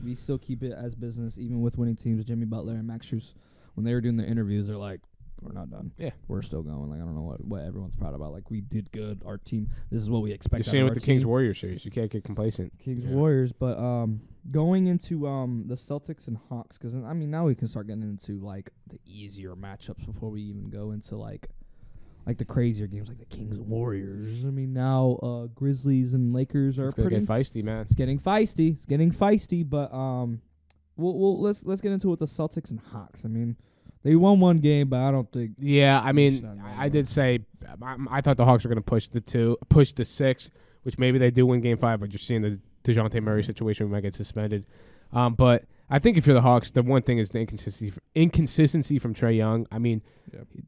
we still keep it as business, even with winning teams. Jimmy Butler and Max Strus, when they were doing the interviews, they're like, "We're not done. Yeah, we're still going." I don't know what everyone's proud about. We did good. Our team. This is what we expect. You're seeing with the Kings Warriors series. You can't get complacent. Kings Warriors, but going into the Celtics and Hawks, because now we can start getting into the easier matchups before we even go into the crazier games like the Kings and Warriors. Now Grizzlies and Lakers are It's gonna pretty get feisty, man. It's getting feisty, but let's get into it with the Celtics and Hawks. They won one game, but I don't think. Yeah, I did say I thought the Hawks were going to push the 6, which maybe they do win Game 5, but you're seeing the DeJounte Murray situation, we might get suspended. But I think if you're the Hawks, the one thing is the inconsistency from Trae Young.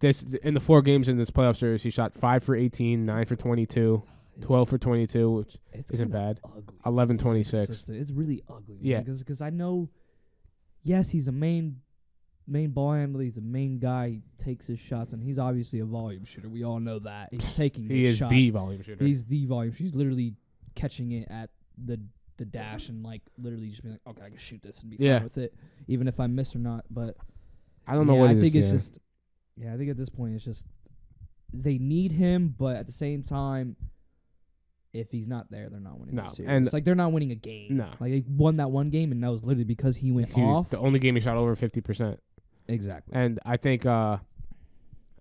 This in the 4 games in this playoff series, he shot 5 for 18, 9 for 22, 12 for 22, which isn't bad. Ugly. 11-26. It's really ugly. Yeah, because I know, yes, he's a main main ball handler. He's a main guy. He takes his shots, and he's obviously a volume shooter. We all know that. He's taking his shots. He is the volume shooter. He's the volume. She's literally catching it at the dash and like literally just being like, okay, I can shoot this and be fine with it, even if I miss or not. But I don't know what it is. I think it's just. Yeah, I think at this point it's just they need him, but at the same time, if he's not there, they're not winning. No, the series. and It's like they're not winning a game. No, like they won that one game, and that was literally because he went off. The only game he shot over 50%. Exactly. And I think, I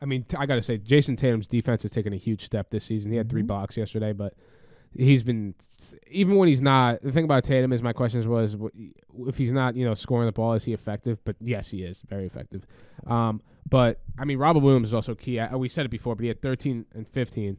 gotta say, Jason Tatum's defense has taken a huge step this season. He had 3 blocks yesterday, but he's been, even when he's not. The thing about Tatum is, my question was, if he's not, scoring the ball, is he effective? But yes, he is very effective. But I mean, Robert Williams is also key. We said it before, but he had 13 and 15.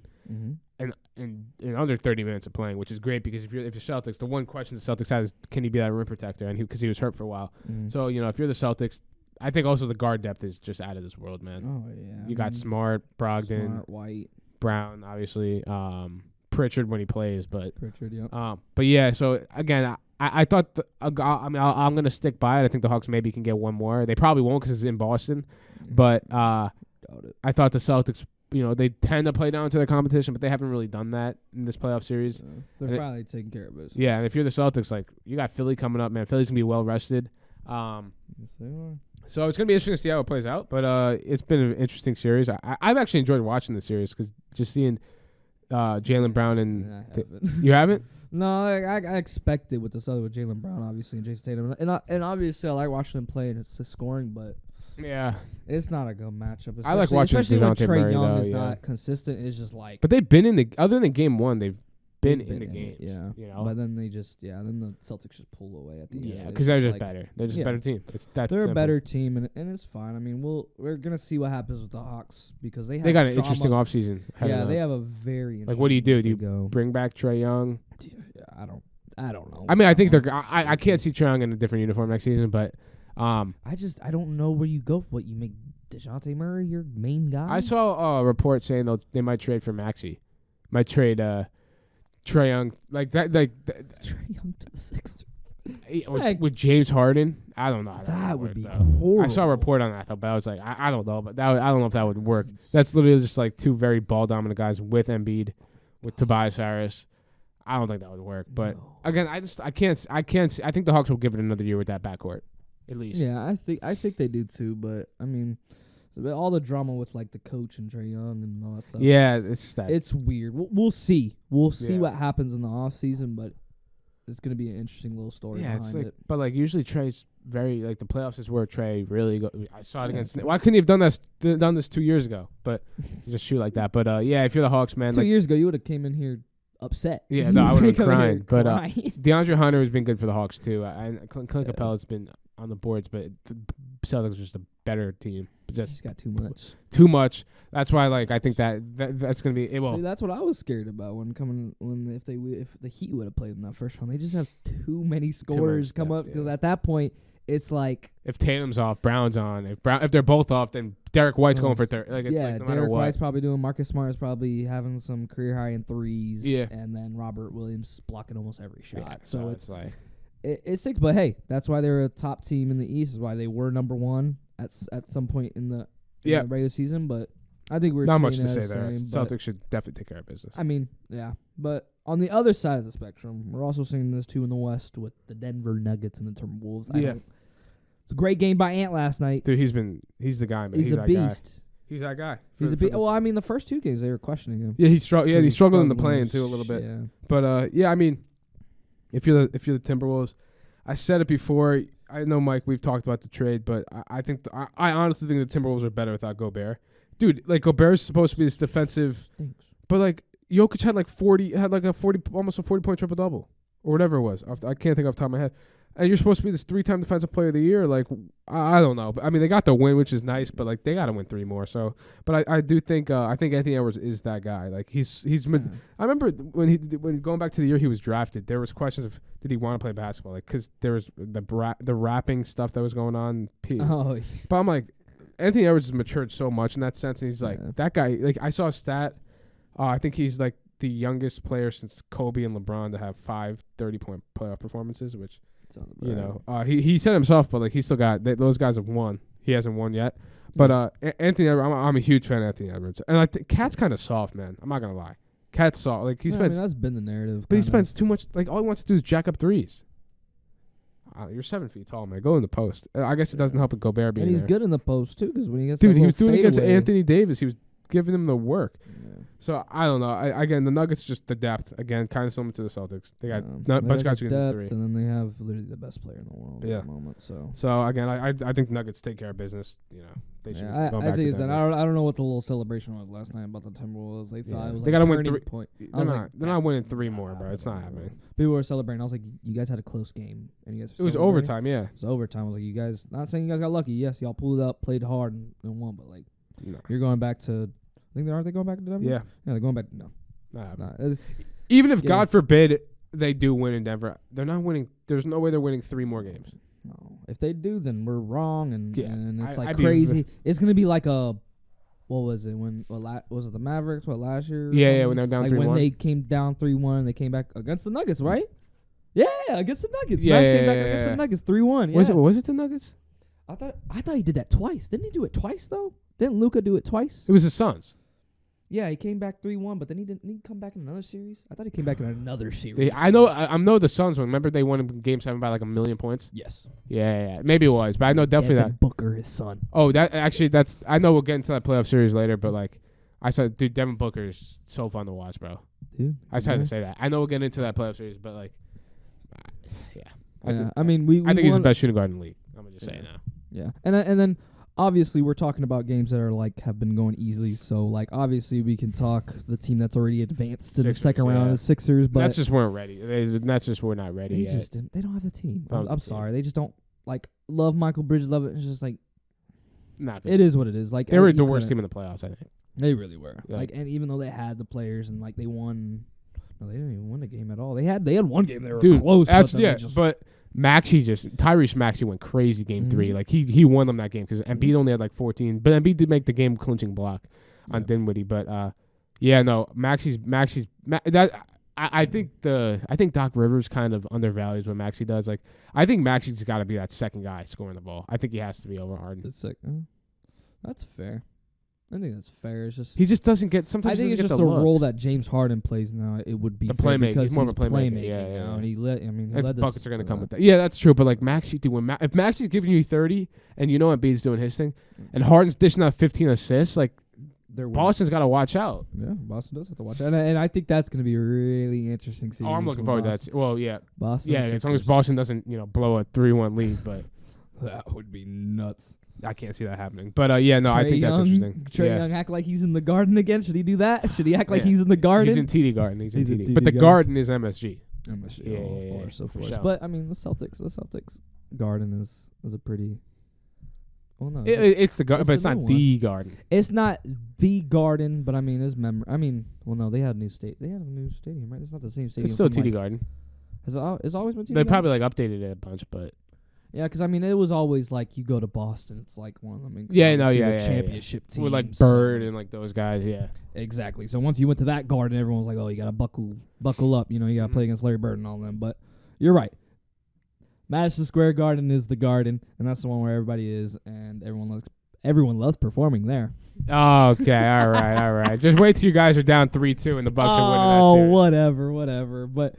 And in under 30 minutes of playing, which is great because if you're Celtics, the one question the Celtics had is, can he be that rim protector? And because he was hurt for a while, so if you're the Celtics, I think also the guard depth is just out of this world, man. Oh yeah, you got Smart, Brogdon, White, Brown, obviously, Pritchard when he plays, but Pritchard, but yeah. So again, I thought I'm gonna stick by it. I think the Hawks maybe can get one more. They probably won't because it's in Boston, but doubt it. I thought the Celtics. They tend to play down to their competition, but they haven't really done that in this playoff series. They're finally taking care of business. Yeah, and if you're the Celtics, like, you got Philly coming up, man. Philly's going to be well-rested. Yes, they are. So it's going to be interesting to see how it plays out, but it's been an interesting series. I've actually enjoyed watching the series because just seeing Jaylen Brown and... I haven't. You haven't? No, I expected with this other with Jaylen Brown, obviously, and Jason Tatum. And obviously, I like watching them play, and it's the scoring, but... Yeah. It's not a good matchup. I like watching especially when DeJounte Trae Murray, Young though, is not consistent. It's just like... But they've been in the... Other than game one, they've been in the games. Yeah. But then they just... Yeah, then the Celtics just pull away at the end. Yeah, because they're just better. They're just a better team. It's that they're simple. a better team, and it's fine. I mean, we're going to see what happens with the Hawks because they got an interesting offseason. Yeah, they have a very interesting... Like, what do you do? Do you bring back Trae Young? I don't know. I mean, I think they're... I can't see Trae Young in a different uniform next season, but... I don't know where you go for what you make DeJounte Murray your main guy. I saw a report saying they might trade for Maxey, might trade Trae Young like that, Trae Young to the Sixers with James Harden. I don't know. That would be horrible. I saw a report on that though, but I was like, I don't know, but I don't know if that would work. That's literally just like 2 very ball dominant guys with Embiid, with Tobias Harris. I don't think that would work. But again, I can't. I think the Hawks will give it another year with that backcourt. At least. Yeah, I think they do too, but I mean, all the drama with like the coach and Trae Young and all that stuff. Yeah, it's weird. We'll see. We'll see what happens in the off season, but it's gonna be an interesting little story behind it. But like usually Trae's very like the playoffs is where Trae really I saw it against. Why couldn't he have done this 2 years ago? But just shoot like that. But yeah, if you're the Hawks, man, 2 years ago you would have came in here upset. Yeah, no, I would have been crying. But DeAndre Hunter has been good for the Hawks too. And Clint Capella's been on the boards, but the Celtics are just a better team. Just got too much. Too much. That's why, like, I think that's gonna be. See, that's what I was scared about if the Heat would have played in that first round. They just have too many scorers come up because at that point it's like if Tatum's off, Brown's on. If they're both off, then Derek White's going for third. Like, it's like no matter Derek what. White's probably doing. Marcus Smart is probably having some career high in threes. Yeah, and then Robert Williams blocking almost every shot. Yeah, so it's like. It stinks, but hey, that's why they're a top team in the East. Is why they were number one at some point in the regular season. But I think we're not much to say there. Celtics should definitely take care of business. I mean, yeah, but on the other side of the spectrum, we're also seeing this too in the West with the Denver Nuggets and the Timberwolves. It's a great game by Ant last night. Dude, he's the guy, man. He's a beast. He's that guy. He's a beast. Well, I mean, the first 2 games they were questioning him. Yeah, he struggled in the play-in too a little bit. Yeah. But yeah, I mean. If you're the Timberwolves, I said it before. I know, Mike, we've talked about the trade, but I think I honestly think the Timberwolves are better without Gobert. Dude, like Gobert's supposed to be this defensive, but like Jokic had almost a 40-point triple double or whatever it was. I can't think off the top of my head. And you're supposed to be this 3-time defensive player of the year. Like, I don't know. I mean, they got the win, which is nice, but like they got to win 3 more. So, but I do think Anthony Edwards is that guy. Like he's been. I remember when going back to the year he was drafted, there was questions of did he want to play basketball? Like because there was the rapping stuff that was going on. But I'm like, Anthony Edwards has matured so much in that sense, and he's like that guy. Like I saw a stat. I think he's like the youngest player since Kobe and LeBron to have 5 30-point playoff performances, which. You know, he said himself, but like he still got those guys have won. he hasn't won yet. But Anthony Edwards, I'm a huge fan of Anthony Edwards. And I think Cat's kind of soft, man. I'm not going to lie. Cat's soft. Like, he spends. that's been the narrative. But he spends too much. Like, all he wants to do is jack up threes. You're 7 feet tall, man. Go in the post. I guess it doesn't help with Gobert being And he's there. good in the post, too, because when he gets Dude, he was doing against Anthony Davis. He was giving him the work. Yeah. So, I don't know. Again, the Nuggets, just the depth. Again, kind of similar to the Celtics. They got a bunch of guys who can hit three. And then they have literally the best player in the world at the moment. So again, I think Nuggets take care of business. You know, they should go back I think to it's that. Denver. I don't know what the little celebration was last night about the Timberwolves. They thought it was They like gotta a win turning 3. point. They're not winning 3 more, bro. It's not happening. People were celebrating. I was like, you guys had a close game, and you guys. It was celebrating? overtime, yeah. It was overtime. I was like, you guys. Not saying you guys got lucky. Yes, y'all pulled it up, played hard, and won. But like, you're going back to. I think aren't they going back to Denver? Yeah, they're going back. No, it's not. Even if God forbid they do win in Denver, they're not winning. There's no way they're winning 3 more games. No, if they do, then we're wrong, and it's like I'd crazy. It's gonna be like a. What was it when? Was it the Mavericks? What last year? Yeah, when they were down 3-1. When they came down 3-1, they came back against the Nuggets, right? Yeah, against the Nuggets. Yeah, Mavs came back against the Nuggets 3-1. Yeah. Was it the Nuggets? I thought he did that twice. Didn't he do it twice though? Didn't Luka do it twice? It was the Suns. Yeah, he came back 3-1, but then he didn't. He come back in another series. I thought he came back in another series. I know the Suns one. Remember they won in Game 7 by like 1,000,000 points. Yes. Yeah. Maybe it was, but I know definitely Devin that. Booker, his son. Oh, that's. I know we'll get into that playoff series later, but like, I said, dude, Devin Booker is so fun to watch, bro. Dude, I just had to say that. I know we'll get into that playoff series, but like, I mean, we I think he's the best shooting guard in the league. I'm gonna just say it now. Yeah, and then obviously we're talking about games that are like have been going easily. So like obviously we can talk the team that's already advanced to the second round, the Sixers. But that's just weren't ready. That's just we're not ready. They yet. just didn't. They don't have the team. Oh, I'm sorry. They just don't like love Michael Bridges. Love it. It's just like not. It is what it is. Like they were the worst team in the playoffs. I think they really were. Yeah. Like, and even though they had the players and like they won. No, they didn't even win the game at all. They had one game they were close. That's but but Tyrese Maxey went crazy game 3. Like he won them that game because Embiid only had like 14, but Embiid did make the game clinching block on Dinwiddie. But I think Doc Rivers kind of undervalues what Maxey does. Like I think Maxey's got to be that second guy scoring the ball. I think he has to be over Harden. That's fair. I think that's fair. It's just he just doesn't get. Sometimes I think it's just the role that James Harden plays now. It would be the playmaker. Because he's more of a playmaker. Yeah. Now, and he buckets are going to come with that. Yeah, that's true. But like Maxey, if Maxey's giving you 30, and you know Embiid's doing his thing, and Harden's dishing out 15 assists, like Boston's got to watch out. Yeah, Boston does have to watch out, and I think that's going to be a really interesting series. Oh, I'm looking forward to that. Well, yeah, Boston. Yeah, as long as Boston doesn't blow a 3-1 lead, but that would be nuts. I can't see that happening. But I think that's interesting. Trae Young act like he's in the Garden again. Should he do that? Should he act like he's in the Garden? He's in TD Garden. He's in TD. But the Garden. Garden is MSG. Of course. Sure. But I mean, the Celtics Garden is a pretty. Well, no, it's the Garden, but it's not the Garden. It's not the Garden, but I mean, it's well, no, they had a new stadium, right? It's not the same stadium. It's still TD Garden. It's always been TD. They probably like updated it a bunch, but. Yeah, because I mean, it was always like you go to Boston, it's like one of them. Championship team with like Bird and like those guys. Yeah, exactly. So once you went to that Garden, everyone was like, "Oh, you gotta buckle up." You gotta play against Larry Bird and all them. But you're right. Madison Square Garden is the Garden, and that's the one where everybody is, and everyone loves performing there. Okay, all right. Just wait till you guys are down 3-2 and the Bucks are winning that series. Whatever. But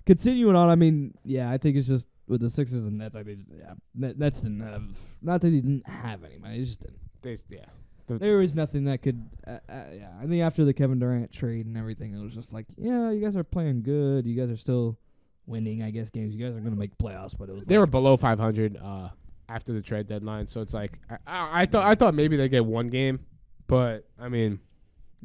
continuing on, I mean, yeah, I think it's just. With the Sixers and Nets, Nets didn't have. Not that they didn't have anybody, they just didn't. There was nothing that could. I think after the Kevin Durant trade and everything, it was just like, yeah, you guys are playing good. You guys are still winning, I guess, games. You guys are going to make playoffs, but it was. They were below 500 after the trade deadline, so it's like I thought maybe they get one game, but I mean,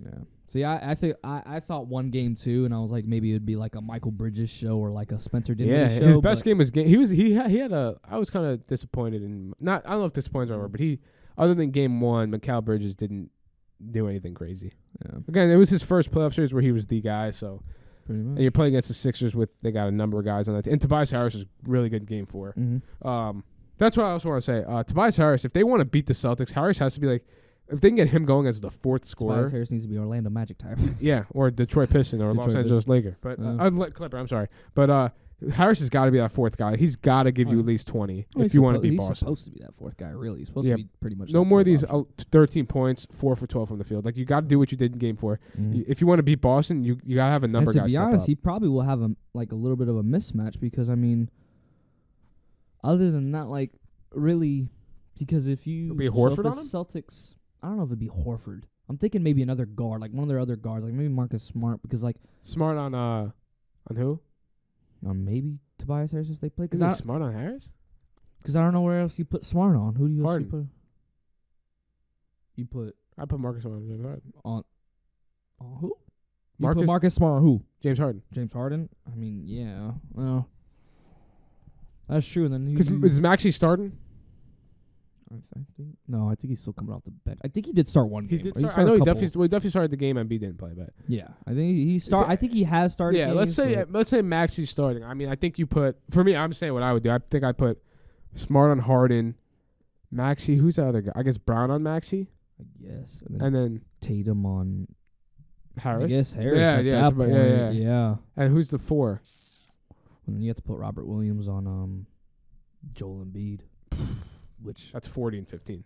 yeah. See, I think I thought one game too, and I was like maybe it would be like a Michael Bridges show or like a Spencer Dinwiddie show. Yeah, his best game was game. He had a. I was kind of disappointed in I don't know if disappointed or whatever, but other than game 1, Mikal Bridges didn't do anything crazy. Yeah. Again, it was his first playoff series where he was the guy. So, pretty much. And you're playing against the Sixers they got a number of guys on that. And Tobias Harris was really good game 4. Mm-hmm. That's what I also want to say. Tobias Harris, if they want to beat the Celtics, Harris has to be like. If they can get him going as the 4th scorer. Tobias Harris needs to be Orlando Magic type. Yeah, or Detroit Piston or Los Angeles Laker. But Clipper, I'm sorry. But Harris has got to be that fourth guy. He's got to give you at least 20 if you want to be Boston. He's supposed to be that fourth guy, really. He's supposed to be pretty much no more of these 13 points, 4 for 12 from the field. Like, you got to do what you did in Game 4. If you want to beat Boston, you got to have a number guy step up. To be honest, he probably will have a little bit of a mismatch because, I mean, other than that, like, really, because if you... It'll be Horford on him? Celtics, I don't know if it'd be Horford. I'm thinking maybe another guard, like one of their other guards, like maybe Marcus Smart, because, like... Smart on who? Maybe Tobias Harris if they play. Is Smart on Harris? Because I don't know where else you put Smart on. Who do you Harden. put? You put... I put Marcus Smart on James Harden. On who? You put Marcus Smart on who? James Harden. James Harden? I mean, yeah. Well, that's true. And then because is Maxey starting? I think he's still coming off the bench. I think he did start one game. He did start. I know he definitely started the game and B didn't play, but yeah, I think he started. I think he has started. Yeah, games, let's say Maxey's starting. I mean, I think you put for me. I'm saying what I would do. I think I put Smart on Harden, Maxey. Who's the other guy? I guess Brown on Maxey. I guess, and then Tatum on Harris. I guess Harris. Yeah. And who's the 4? And then you have to put Robert Williams on Joel Embiid. Which that's 40 and 15.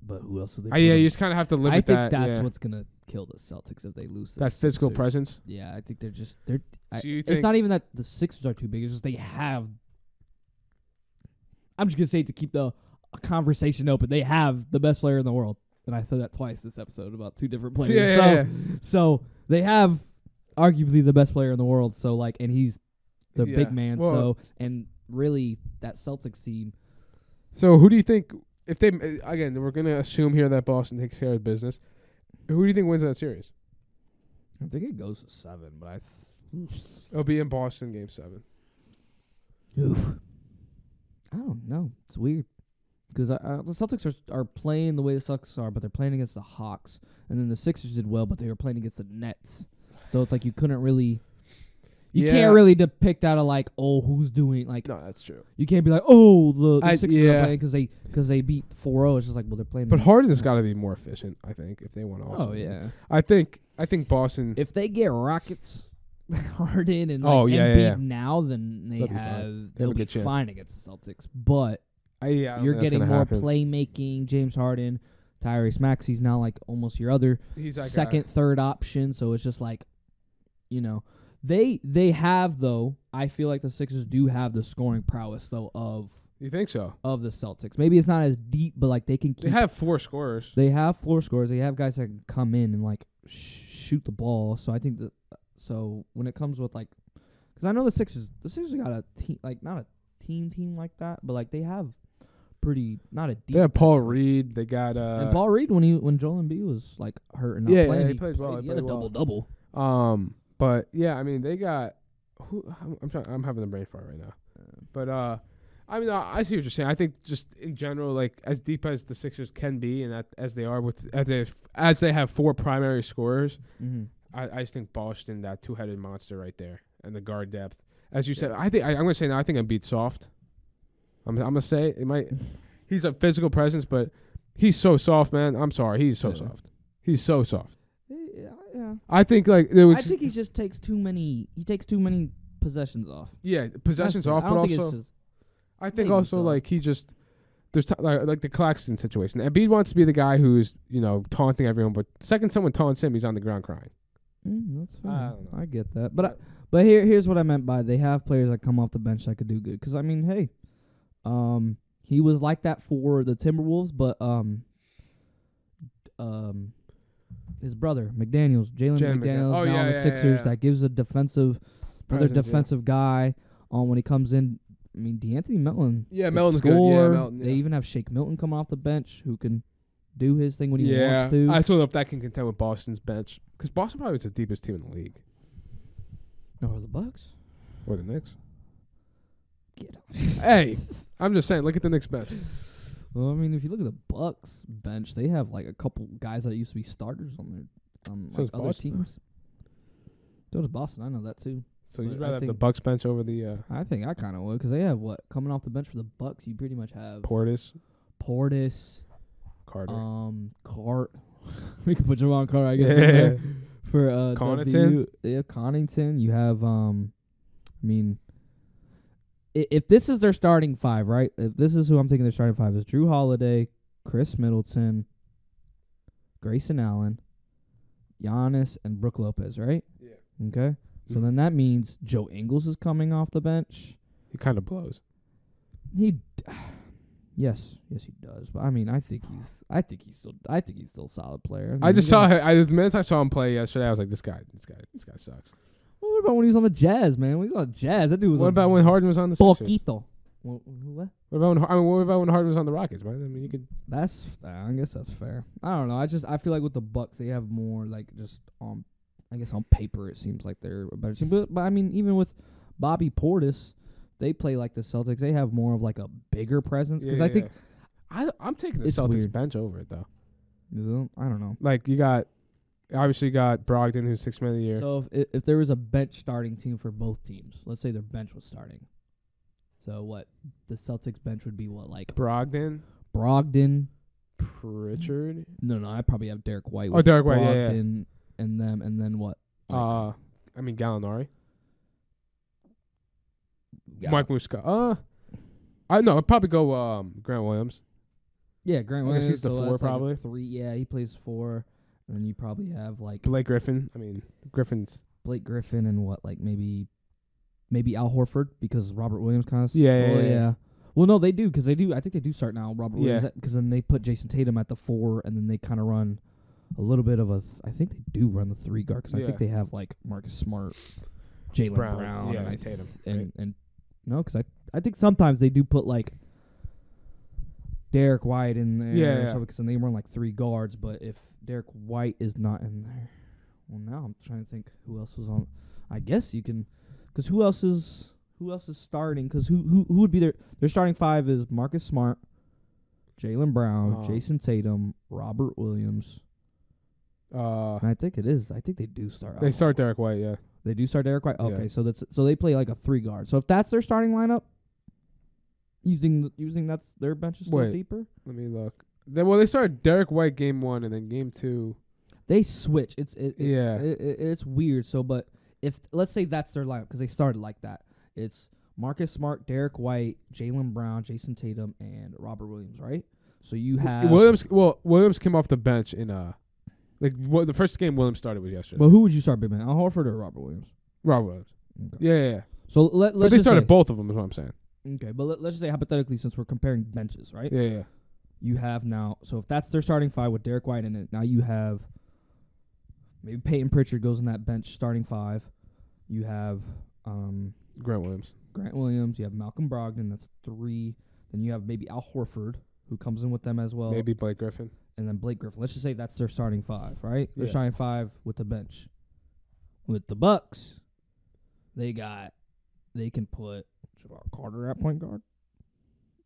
But who else? You just kind of have to live with that. I think that's what's gonna kill the Celtics if they lose. That physical presence. Yeah, I think they're. It's not even that the Sixers are too big. It's just they have. I'm just gonna say to keep the conversation open, they have the best player in the world, and I said that twice this episode about 2 different players. So they have arguably the best player in the world. So like, and he's the big man. Well, so and really that Celtics team. So who do you think, if they, again, we're going to assume here that Boston takes care of business. Who do you think wins that series? I think it goes to 7, but it'll be in Boston game 7. Oof. I don't know. It's weird. Because the Celtics are playing the way the Celtics are, but they're playing against the Hawks. And then the Sixers did well, but they were playing against the Nets. So it's like you couldn't really... You can't really depict out of like, oh, who's doing like. No, that's true. You can't be like, oh, the Sixers are playing because they beat 4-0. It's just like, well, they're playing. But Harden's got to be more efficient, I think, if they want to. Also I think Boston. If they get Rockets, Harden and Embiid now, then they'll be fine against the Celtics. But you're getting more playmaking. James Harden, Tyrese Maxey's now like almost your other second, third option. So it's just like, you know. They have, though, I feel like the Sixers do have the scoring prowess, though, of... You think so? Of the Celtics. Maybe it's not as deep, but, like, they can keep... They have 4 scorers. They have 4 scorers. They have guys that can come in and, like, shoot the ball. So I think that... So when it comes with, like... Because I know the Sixers got a team... Like, not a team like that, but, like, they have pretty... Not a deep... They have Paul Reed. They got... And Paul Reed, when Joel Embiid was, like, hurt and not playing, he plays well. He had a double-double. But yeah, I mean, they got. I'm having a brain fart right now. But I mean, I see what you're saying. I think just in general, like as deep as the Sixers can be, and as they are as they have 4 primary scorers, I just think Boston, that 2-headed monster right there, and the guard depth. As you said, I think I'm gonna say now. I think Embiid's soft. I'm gonna say it might. He's a physical presence, but he's so soft, man. I'm sorry, he's so soft. He's so soft. Yeah. I think like I think he just takes too many. He takes too many possessions off. Yeah, possessions off, but also I think also like he just there's like the Claxton situation. Embiid wants to be the guy who's taunting everyone, but the second someone taunts him, he's on the ground crying. That's fine. I get that, but here's what I meant by they have players that come off the bench that could do good. Because I mean, hey, he was like that for the Timberwolves, but his brother, Jalen McDaniels, now on the Sixers. That gives a defensive guy on when he comes in. I mean, DeAnthony Melton. Yeah, Melton's good. Yeah, Melton. They even have Shake Milton come off the bench who can do his thing when he wants to. I don't know if that can contend with Boston's bench because Boston probably is the deepest team in the league. Or the Bucks. Or the Knicks. Get out. Hey, I'm just saying. Look at the Knicks bench. Well, I mean, if you look at the Bucks bench, they have like a couple guys that used to be starters on like other teams. So does Boston. I know that too. So you'd rather have the Bucks bench over the? I think I kind of would because they have what coming off the bench for the Bucks. You pretty much have Portis, Carter, Cart. We could put Javon Carter, I guess, in there for Connaughton. Connaughton. You have I mean, if this is their starting five, right? If this is who I'm thinking their starting five is Drew Holiday, Chris Middleton, Grayson Allen, Giannis, and Brook Lopez, right? Yeah. Okay. So then that means Joe Ingles is coming off the bench. He kind of blows. Yes, he does. But I mean, I think he's still a solid player. I just saw him. The minute I saw him play yesterday, I was like, this guy sucks. What about when he was on the Jazz, man? When he was on the Jazz, that dude was. What about when Harden was on the Sixers? Poquito. What? What about when Harden was on the Rockets, man? I mean, you could. I guess that's fair. I don't know. I feel like with the Bucks, they have more like just on. I guess on paper, it seems like they're a better team. But I mean, even with Bobby Portis, they play like the Celtics. They have more of like a bigger presence. Because I think I'm taking the it's Celtics weird. bench over it though. I don't know. Like you got, obviously you got Brogdon, who's 6th man of the year. So if there was a bench starting team for both teams, let's say their bench was starting. So what the Celtics bench would be what like Brogdon, Pritchard. No, I probably have Derek White. Oh, Derek White, Brogdon and them, and then what? I mean Gallinari. Yeah. Mike Muscala. I know. I'd probably go Grant Williams. Yeah, Grant I guess Williams. he's the so 4 that's like a probably. 3. Yeah, he plays 4. And then you probably have like Blake Griffin. I mean, Griffin's. Blake Griffin and what, like maybe Al Horford because Robert Williams kind of. Yeah. Well, no, they do because they do. I think they do start now. Robert Williams Yeah. because then they put Jason Tatum at the 4, and then they kind of run a little bit of a. I think they do run the 3 guard because I think they have like Marcus Smart, Jaylen Brown, yeah, and Tatum, and no, because I think sometimes they do put like Derek White in there. Yeah. Because then they run like 3 guards, but if Derek White is not in there, well, now I'm trying to think who else was on. I guess you can, because who else is starting? Because who would be their starting 5 is Marcus Smart, Jaylen Brown, Jason Tatum, Robert Williams. I think it is. I think they do start. They start Derek White, yeah. They do start Derek White. Okay, Yeah. so they play like a 3 guard. So if that's their starting lineup, you think that's their bench is still deeper? Let me look. They started Derek White game 1 and then game 2. They switch. It's weird. So, but if let's say that's their lineup because they started like that, it's Marcus Smart, Derek White, Jaylen Brown, Jason Tatum, and Robert Williams, right? So you have Williams. Well, Williams came off the bench in the first game Williams started was yesterday. But who would you start, big man? Al Horford or Robert Williams? Robert Williams. Okay. Yeah. So let's But they just started say, both of them, is what I'm saying. Okay, but let's just say hypothetically, since we're comparing benches, right? Yeah. You have now. So if that's their starting 5 with Derek White in it, now you have maybe Peyton Pritchard goes in that bench starting 5. You have Grant Williams. You have Malcolm Brogdon. That's 3. Then you have maybe Al Horford who comes in with them as well. Maybe Blake Griffin. And then Blake Griffin. Let's just say that's their starting 5, right? Their Yeah. starting 5 with the bench. With the Bucks, they can put Javon Carter at point guard.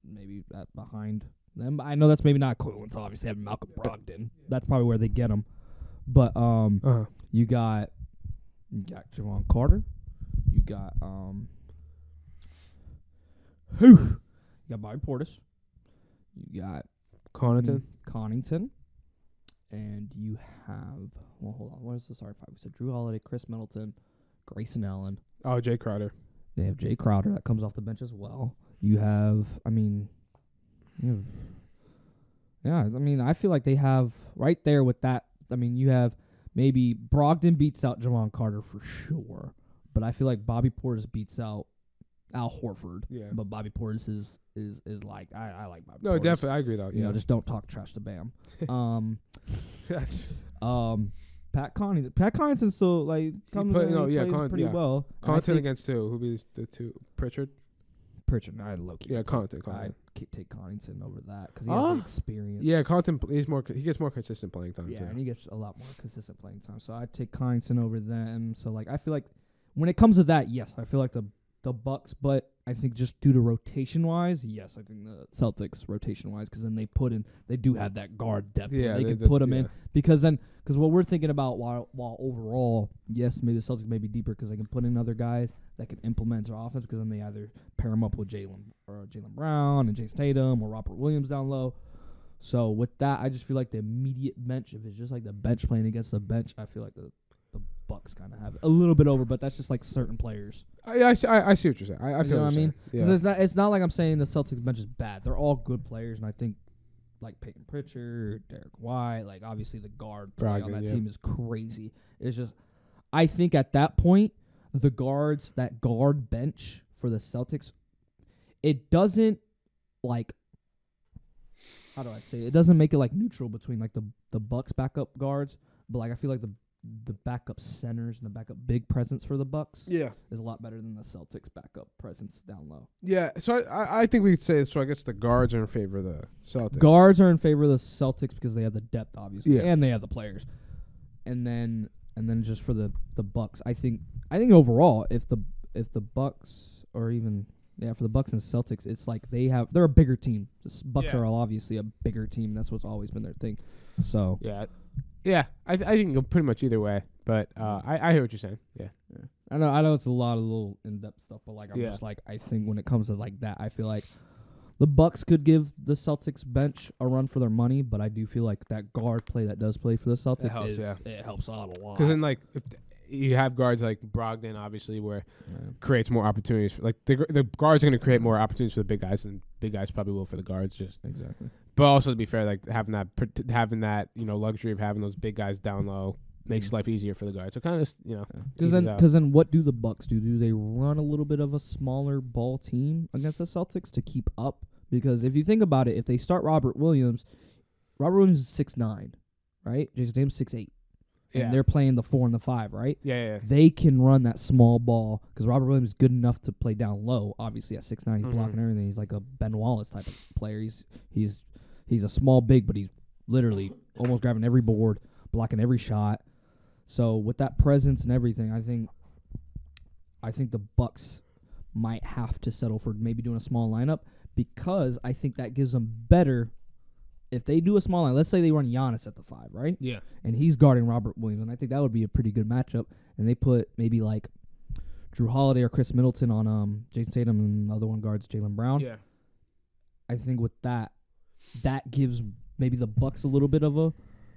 Maybe that behind them. I know that's maybe not equivalent to obviously having Malcolm Brogdon. That's probably where they get him. But you got Javon Carter. You got you got Bobby Portis. You got Connaughton. And you have hold on. What is the starting 5? We said Drew Holiday, Chris Middleton, Grayson Allen. Oh, Jay Crowder. They have Jay Crowder that comes off the bench as well. You have, I feel like they have right there with that. I mean, you have maybe Brogdon beats out Javon Carter for sure, but I feel like Bobby Portis beats out Al Horford. Yeah. But Bobby Portis is like I like Bobby. No, Portis. definitely, I agree though. You know, just don't talk trash to Bam. Pat Connaughton still like comes plays pretty well. Connaughton against 2. Who'd be the 2? Pritchard. I low-key. Yeah, Connaughton. I'd take Connaughton over that because he has the experience. Yeah, Connaughton. He gets more consistent playing time. Yeah, and he gets a lot more consistent playing time. So I'd take Connaughton over them. So like I feel like when it comes to that, yes, I feel like the Bucks, but I think just due to rotation wise, yes, I think the Celtics rotation wise because then they do have that guard depth. Yeah, they can put them in because what we're thinking about while overall, yes, maybe the Celtics may be deeper because they can put in other guys that can implement their offense because then they either pair them up with Jaylen Brown and Jason Tatum or Robert Williams down low. So with that, I just feel like the immediate bench, if it's just like the bench playing against the bench, I feel like the Bucks kind of have it a little bit over, but that's just like certain players. I see what you're saying. I feel what I mean. Yeah. It's not like I'm saying the Celtics bench is bad. They're all good players, and I think like Peyton Pritchard, Derek White, like obviously the guard play on that team is crazy. It's just I think at that point that guard bench for the Celtics, it doesn't like. How do I say it? It doesn't make it like neutral between like the Bucks backup guards, but like I feel like the backup centers and the backup big presence for the Bucks is a lot better than the Celtics backup presence down low. Yeah, so I think we could say so. I guess the guards are in favor of the Celtics. Guards are in favor of the Celtics because they have the depth, obviously, and they have the players. And then just for the Bucks, I think overall, if the Bucks or even for the Bucks and Celtics, it's like they're a bigger team. The Bucks are obviously a bigger team. That's what's always been their thing. So I think go pretty much either way. But I hear what you're saying. Yeah. I know it's a lot of little in-depth stuff, but like I'm just like I think when it comes to like that, I feel like the Bucks could give the Celtics bench a run for their money, but I do feel like that guard play that does play for the Celtics it helps out a lot. Because then like if you have guards like Brogdon, obviously, where creates more opportunities. Like the guards are going to create more opportunities for the big guys, and big guys probably will for the guards. Just exactly. But also to be fair, like having that luxury of having those big guys down low makes life easier for the guards. So kind of because then what do the Bucks do? Do they run a little bit of a smaller ball team against the Celtics to keep up? Because if you think about it, if they start Robert Williams is 6'9", right? Jason Tatum's 6'8". And they're playing the 4 and the 5, right? Yeah. They can run that small ball because Robert Williams is good enough to play down low. Obviously, at 6'9", he's blocking everything. He's like a Ben Wallace type of player. He's a small big, but he's literally almost grabbing every board, blocking every shot. So with that presence and everything, I think the Bucks might have to settle for maybe doing a small lineup because I think that gives them better. If they do a small line, let's say they run Giannis at the 5, right? Yeah. And he's guarding Robert Williams, and I think that would be a pretty good matchup. And they put maybe like Drew Holiday or Chris Middleton on Jason Tatum, and the other one guards Jaylen Brown. Yeah. I think with that gives maybe the Bucks a little bit of a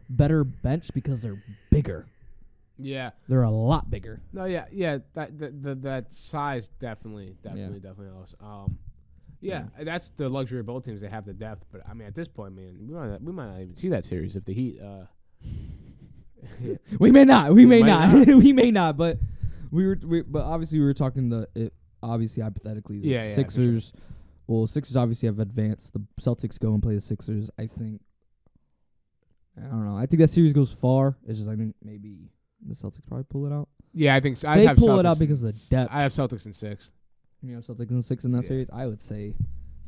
better bench because they're bigger. Yeah. They're a lot bigger. No, yeah. That size definitely helps. Yeah, that's the luxury of both teams. They have the depth, but I mean, at this point, man, we might not even see that series if the Heat. We may not. We may not. But but obviously we were talking obviously hypothetically the Sixers. Sure. Well, Sixers obviously have advanced. The Celtics go and play the Sixers. I don't know. I think that series goes far. It's just I think maybe the Celtics probably pull it out. Yeah, I think so. They pull it out because of the depth. I have Celtics in 6. Celtics in 6 in that series. I would say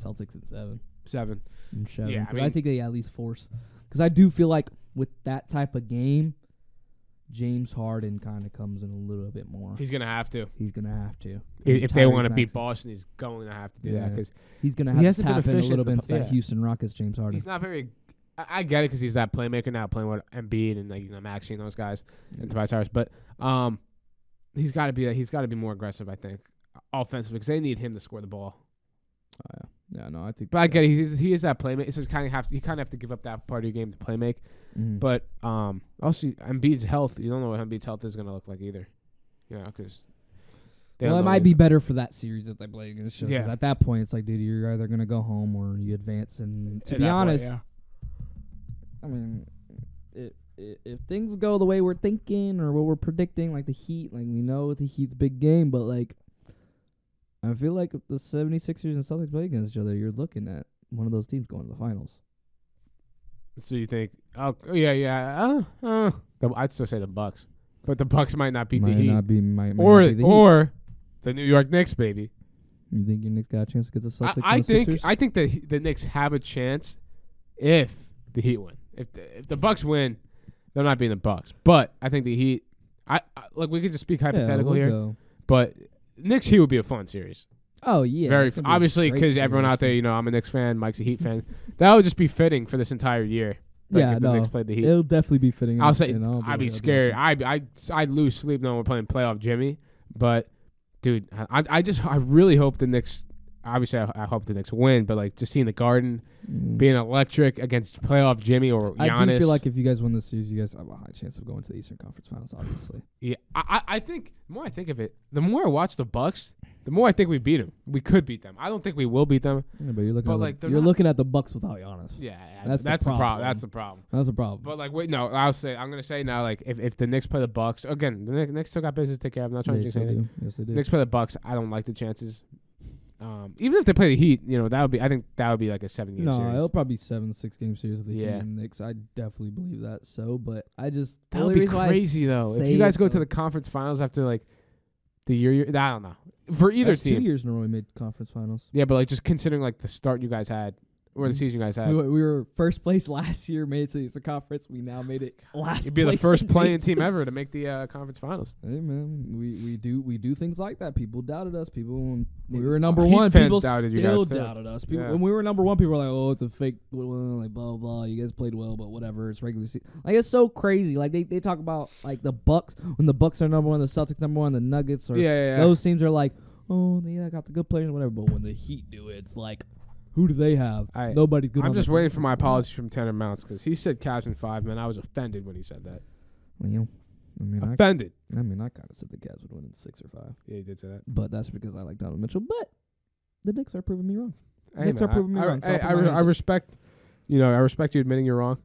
Celtics in 7. 7. And 7. Yeah, I think they at least force. Because I do feel like with that type of game, James Harden kind of comes in a little bit more. He's going to have to. If they want to beat Boston, he's going to have to do that. Cause he's going to have to tap in a little bit into that Houston Rockets James Harden. He's not very... I get it because he's that playmaker now, playing with Embiid and Maxey and those guys and Tobias Harris. But he's got to be more aggressive, I think. Offensively, because they need him to score the ball. I think. But I get it. He is that playmaker, so you kind of have to give up that part of your game to play make. But also Embiid's health. You don't know what Embiid's health is going to look like either. Because it might be better for that series that they play against. Because at that point, it's like, dude, you're either going to go home or you advance. And to be honest, I mean, if things go the way we're thinking or what we're predicting, like the Heat, like we know the Heat's big game, but like. I feel like if the 76ers and Celtics play against each other, you're looking at one of those teams going to the finals. So you think, I'd still say the Bucks, but the Bucks might not beat the Heat, or the New York Knicks, baby. You think your Knicks got a chance to get the Celtics? I think the Knicks have a chance if the Heat win. If the Bucks win, they're not being the Bucks. But I think the Heat. We could just speak hypothetical here, but. Knicks Heat would be a fun series. Oh yeah, very obviously because everyone out there, I'm a Knicks fan. Mike's a Heat fan. That would just be fitting for this entire year. If the Knicks played the Heat, it'll definitely be fitting. I'll say I'd be scared. I'd lose sleep knowing we're playing playoff Jimmy. But dude, I really hope the Knicks. obviously I hope the Knicks win, but like just seeing the Garden being electric against playoff Jimmy or Giannis. I do feel like if you guys win this series, you guys have a high chance of going to the Eastern Conference Finals. Obviously. Yeah, I think the more I think of it, the more I watch the Bucks, the more I think we beat them. We could beat them. I don't think we will beat them. Yeah, but you're looking at the Bucks without Giannis. Yeah, that's the problem. That's the problem. That's the problem. But like, wait, no, I'm gonna say now, like, if the Knicks play the Bucks again, the Knicks still got business to take care of. I'm not trying to say anything. Yes, they do. Knicks play the Bucks. I don't like the chances. Even if they play the Heat, I think that would be like a 7-game series. No, it'll probably be 7-6 game series with the Heat Yeah. and Knicks. I definitely believe that. So, but I just That would be crazy though. If you guys go to the conference finals after like the year, I don't know. For either That's team, 2 years in a row we made conference finals. yeah, but like just considering like the start you guys had or the season you guys had, We were first place last year, made it to the Eastern Conference. We now made it last. you'd be the place first and playing made it team ever to make the conference finals. Hey man, we do things like that. People doubted us. People when we were number Heat one, fans people doubted you still guys, too. doubted us. People Yeah. when we were number one, people were like, "Oh, it's a fake," like blah blah blah. You guys played well, but whatever. It's regular season. Like it's so crazy. Like they talk about like the Bucks when the Bucks are number one, the Celtics number one, the Nuggets or Yeah. those teams are like, oh yeah, I got the good players and whatever. But when the Heat do it, it's like, who do they have? Nobody's good. I'm on just the waiting team. for my apologies from Tanner Mounts because he said Cavs in 5. Man, I was offended when he said that. Well, I mean, Offended. I kind of said the Cavs would win in 6 or 5. Yeah, he did say that. But that's because I like Donovan Mitchell. But the Knicks are proving me wrong. Hey, Knicks man, are proving me wrong. So I'll put my hands I up. respect, I respect you admitting you're wrong.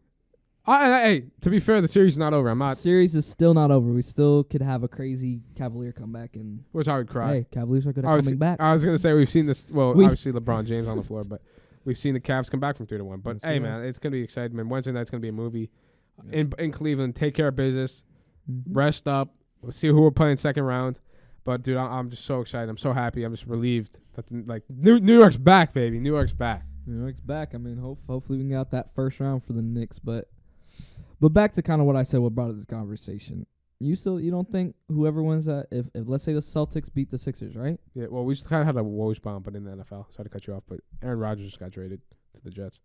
Hey, to be fair, the series is not over. I'm not. Series is still not over. We still could have a crazy Cavalier comeback, and Which I would cry. hey, Cavaliers are good at coming back. I was gonna say we've seen this. Well, We- obviously LeBron James on the floor, but we've seen the Cavs come back from 3-1. But Yes, hey, we man, it's gonna be exciting. Man, Wednesday night's gonna be a movie Yeah. in Cleveland. Take care of business. Mhm. Rest up. We'll see who we're playing second round. But dude, I'm just so excited. I'm so happy. I'm just relieved that New York's back, baby. New York's back. New York's back. I mean, hopefully we can get out that first round for the Knicks. But back to kind of what I said, what brought up this conversation. You don't think whoever wins that, if let's say the Celtics beat the Sixers, right? Yeah. Well, we just kind of had a Woj bomb, but in the NFL. Sorry to cut you off, but Aaron Rodgers just got traded to the Jets.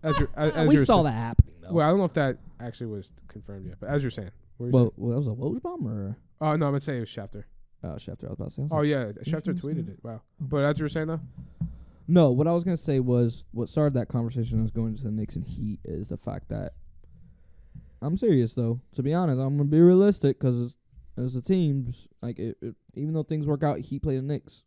as We you were saw saying- that happening, though. Well, I don't know if that actually was confirmed yet, but as you're saying. What were you Well, saying? that was a Woj bomb or Oh, no, I'm going to say it was Schefter. Schefter. I was about to say. I was Oh, like, yeah. Schefter was tweeted saying? it. Wow. But as you were saying, though? No, what I was gonna say was what started that conversation. I was going to the Knicks and Heat is the fact that I'm serious though. To be honest, I'm gonna be realistic because as the teams, like even though things work out, Heat play the Knicks.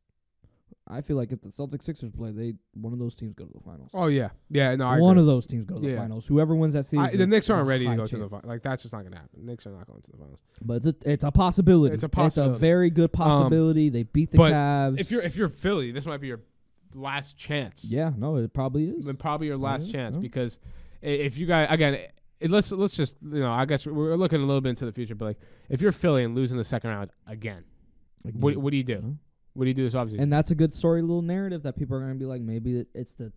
I feel like if the Celtics Sixers play, one of those teams go to the finals. Oh, yeah. Yeah, no, I One agree. of those teams go to the Yeah. finals. Whoever wins that series, The Knicks aren't is a ready to high go to the chance. finals. Like, that's just not going to happen. The Knicks are not going to the finals. But it's a possibility. It's a possibility. It's a very good possibility. They beat the but Cavs. If you're Philly, this might be your last chance. Yeah, no, it probably is. Then probably your last Yeah, chance yeah. because if you guys again, let's just I guess we're looking a little bit into the future, but like if you're Philly and losing the second round again, what do you do? Huh? What do you do this offseason? And that's a good story, little narrative that people are going to be like, maybe it's the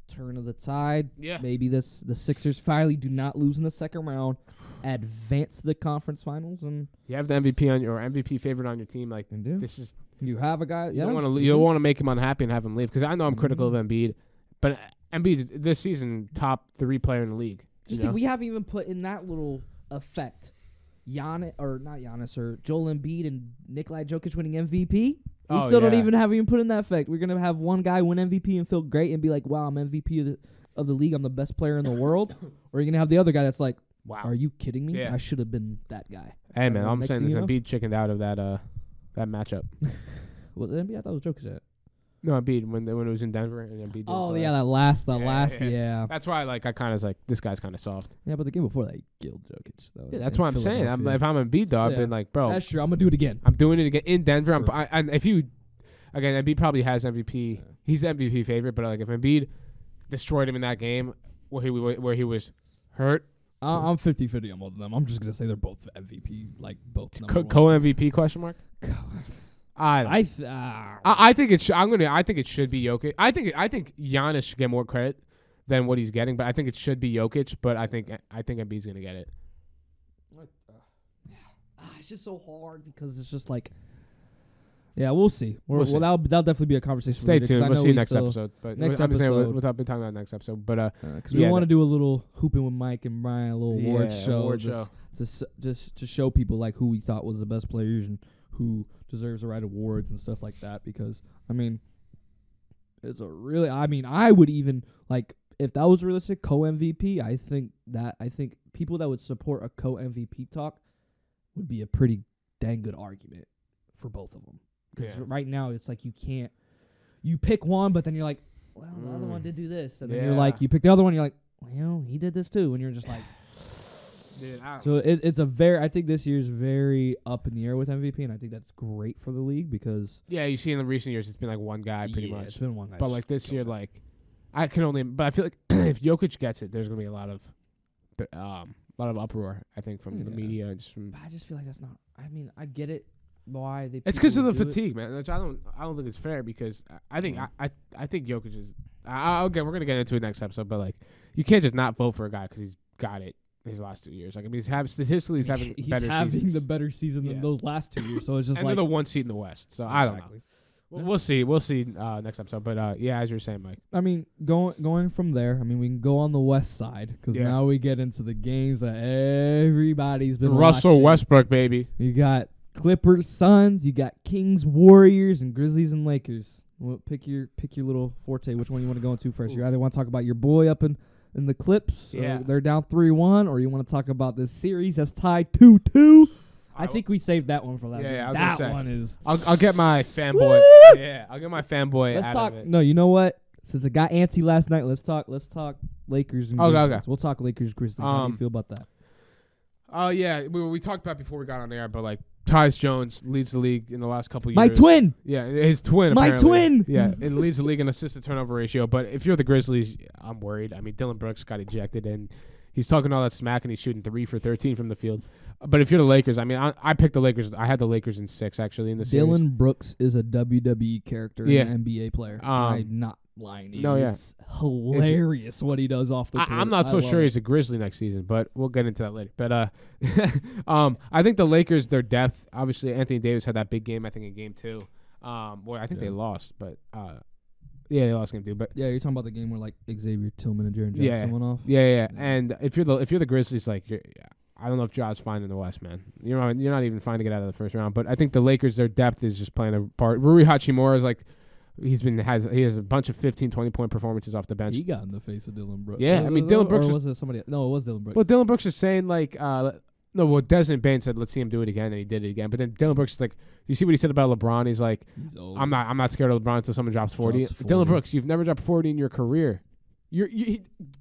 turn of the tide. Yeah. Maybe the Sixers finally do not lose in the second round, advance to the conference finals, and You have the MVP on your MVP favorite on your team. Like do. this is You have a guy. you Yeah, don't want to make him unhappy and have him leave because I know I'm critical Mhm. of Embiid, but Embiid this season top 3 player in the league. Just think we haven't even put in that little effect. Not Giannis or Joel Embiid and Nikolai Jokic winning MVP. We still don't even put in that effect. We're gonna have one guy win MVP and feel great and be like, "Wow, I'm MVP of the league. I'm the best player in the world." Or you're gonna have the other guy that's like, Wow. "Are you kidding me? Yeah. I should have been that guy." Hey man, And I'm next saying thing this you know- Embiid chickened out of that matchup. Was it NBA? I thought it was Jokic. At. No, Embiid when it was in Denver and Embiid. didn't Oh play. yeah, that last, Yeah. yeah. That's why I kind of was like this guy's kind of soft. Yeah, but the game before that, he killed Jokic. Though, Yeah, that's in what I'm saying. Philadelphia. If I'm Embiid though, I've Yeah. been like, bro, That's true. I'm gonna do it again. I'm doing it again in Denver. True. And if you, again, Embiid probably has MVP. Yeah. He's the MVP favorite, but like if Embiid destroyed him in that game where he was hurt, I'm 50-50 on both of them. I'm just gonna say they're both MVP, like both number one. co MVP question mark. I don't. I think it should. I think it should be Jokic. I think Giannis should get more credit than what he's getting, but I think it should be Jokic. But I think Embiid's gonna get it. It's just so hard because it's just like, yeah, we'll see. We'll see. That'll definitely be a conversation. Stay later, 'cause tuned. I We'll know see you we next still- episode. But next I'm saying episode. we'll be talking about next episode. But Because we want to do a little hooping with Mike and Brian, a little award show, award just to show people like who we thought was the best players and who deserves the right awards and stuff like that. Because I mean, it's a really. I mean, I would even like if that was realistic co-MVP. I think people that would support a co-MVP talk would be a pretty dang good argument for both of them. Because right now it's like you pick one, but then you're like, well, the other one did do this, and then you're like, you pick the other one, you're like, well, he did this too, and you're just like, dude. So it's a very. I think this year's very up in the air with MVP, and I think that's great for the league because you see in the recent years it's been like one guy pretty much. It's been one guy. But like this year, like I can only. But I feel like if Jokic gets it, there's gonna be a lot of uproar. I think from the media and just from. But I just feel like that's not. I mean, I get it. Why they? It's because of the fatigue, man. Which I don't think it's fair because I think I think Jokic is. Okay, we're gonna get into it next episode, but like you can't just not vote for a guy because he's got it his last 2 years. Like I mean, he's having better seasons. The better season than those last 2 years. So it's just and like they're the one seed in the West. So I don't know. We'll see next episode. But as you were saying, Mike. I mean, going from there. I mean, we can go on the West side because now we get into the games that everybody's been Russell watching. Westbrook, baby. You got Clippers, Suns. You got Kings, Warriors, and Grizzlies and Lakers. Well, pick your little forte. Which one you want to go into first? You either want to talk about your boy up in the Clips. They're down 3-1, or you want to talk about this series that's tied 2-2. I think we saved that one for that. Yeah, that one is. I'll get my fanboy. I'll get my fanboy. Let's out talk. of it. No, you know what? Since it got antsy last night, let's talk Lakers and Grizzlies. Okay. We'll talk Lakers Grizzlies. How do you feel about that? Oh yeah, we talked about before we got on air, but like Tyus Jones leads the league in the last couple of years. My twin. Yeah, his twin. My apparently. twin. Yeah, it leads the league in assist to turnover ratio. But if you're the Grizzlies, I'm worried. I mean, Dylan Brooks got ejected, and he's talking all that smack, and he's shooting 3 for 13 from the field. But if you're the Lakers, I mean, I picked the Lakers. I had the Lakers in 6 actually in the series. Dylan Brooks is a WWE character and an NBA player. I'm not lying to you. It's hilarious what he does off the court. I'm not so sure he's a Grizzly next season, but we'll get into that later. But I think the Lakers, their depth, obviously Anthony Davis had that big game, I think, in game 2. Well, I think they lost, but they lost game 2. But you're talking about the game where like Xavier Tillman and Jaren Jackson went off. Yeah. And if you're the Grizzlies, like I don't know if Ja's fine in the West, man. You're not even fine to get out of the first round. But I think the Lakers, their depth is just playing a part. Rui Hachimura is like he has a bunch of 15, 20-point performances off the bench. He got in the face of Dylan Brooks. Yeah, I mean Dylan Brooks. Or was it somebody? No, it was Dylan Brooks. But Dylan Brooks is saying like, Desmond Bain said, let's see him do it again, and he did it again. But then Dylan Brooks is like, you see what he said about LeBron? He's like, I'm not scared of LeBron until someone drops 40. Dylan Brooks, you've never dropped 40 in your career.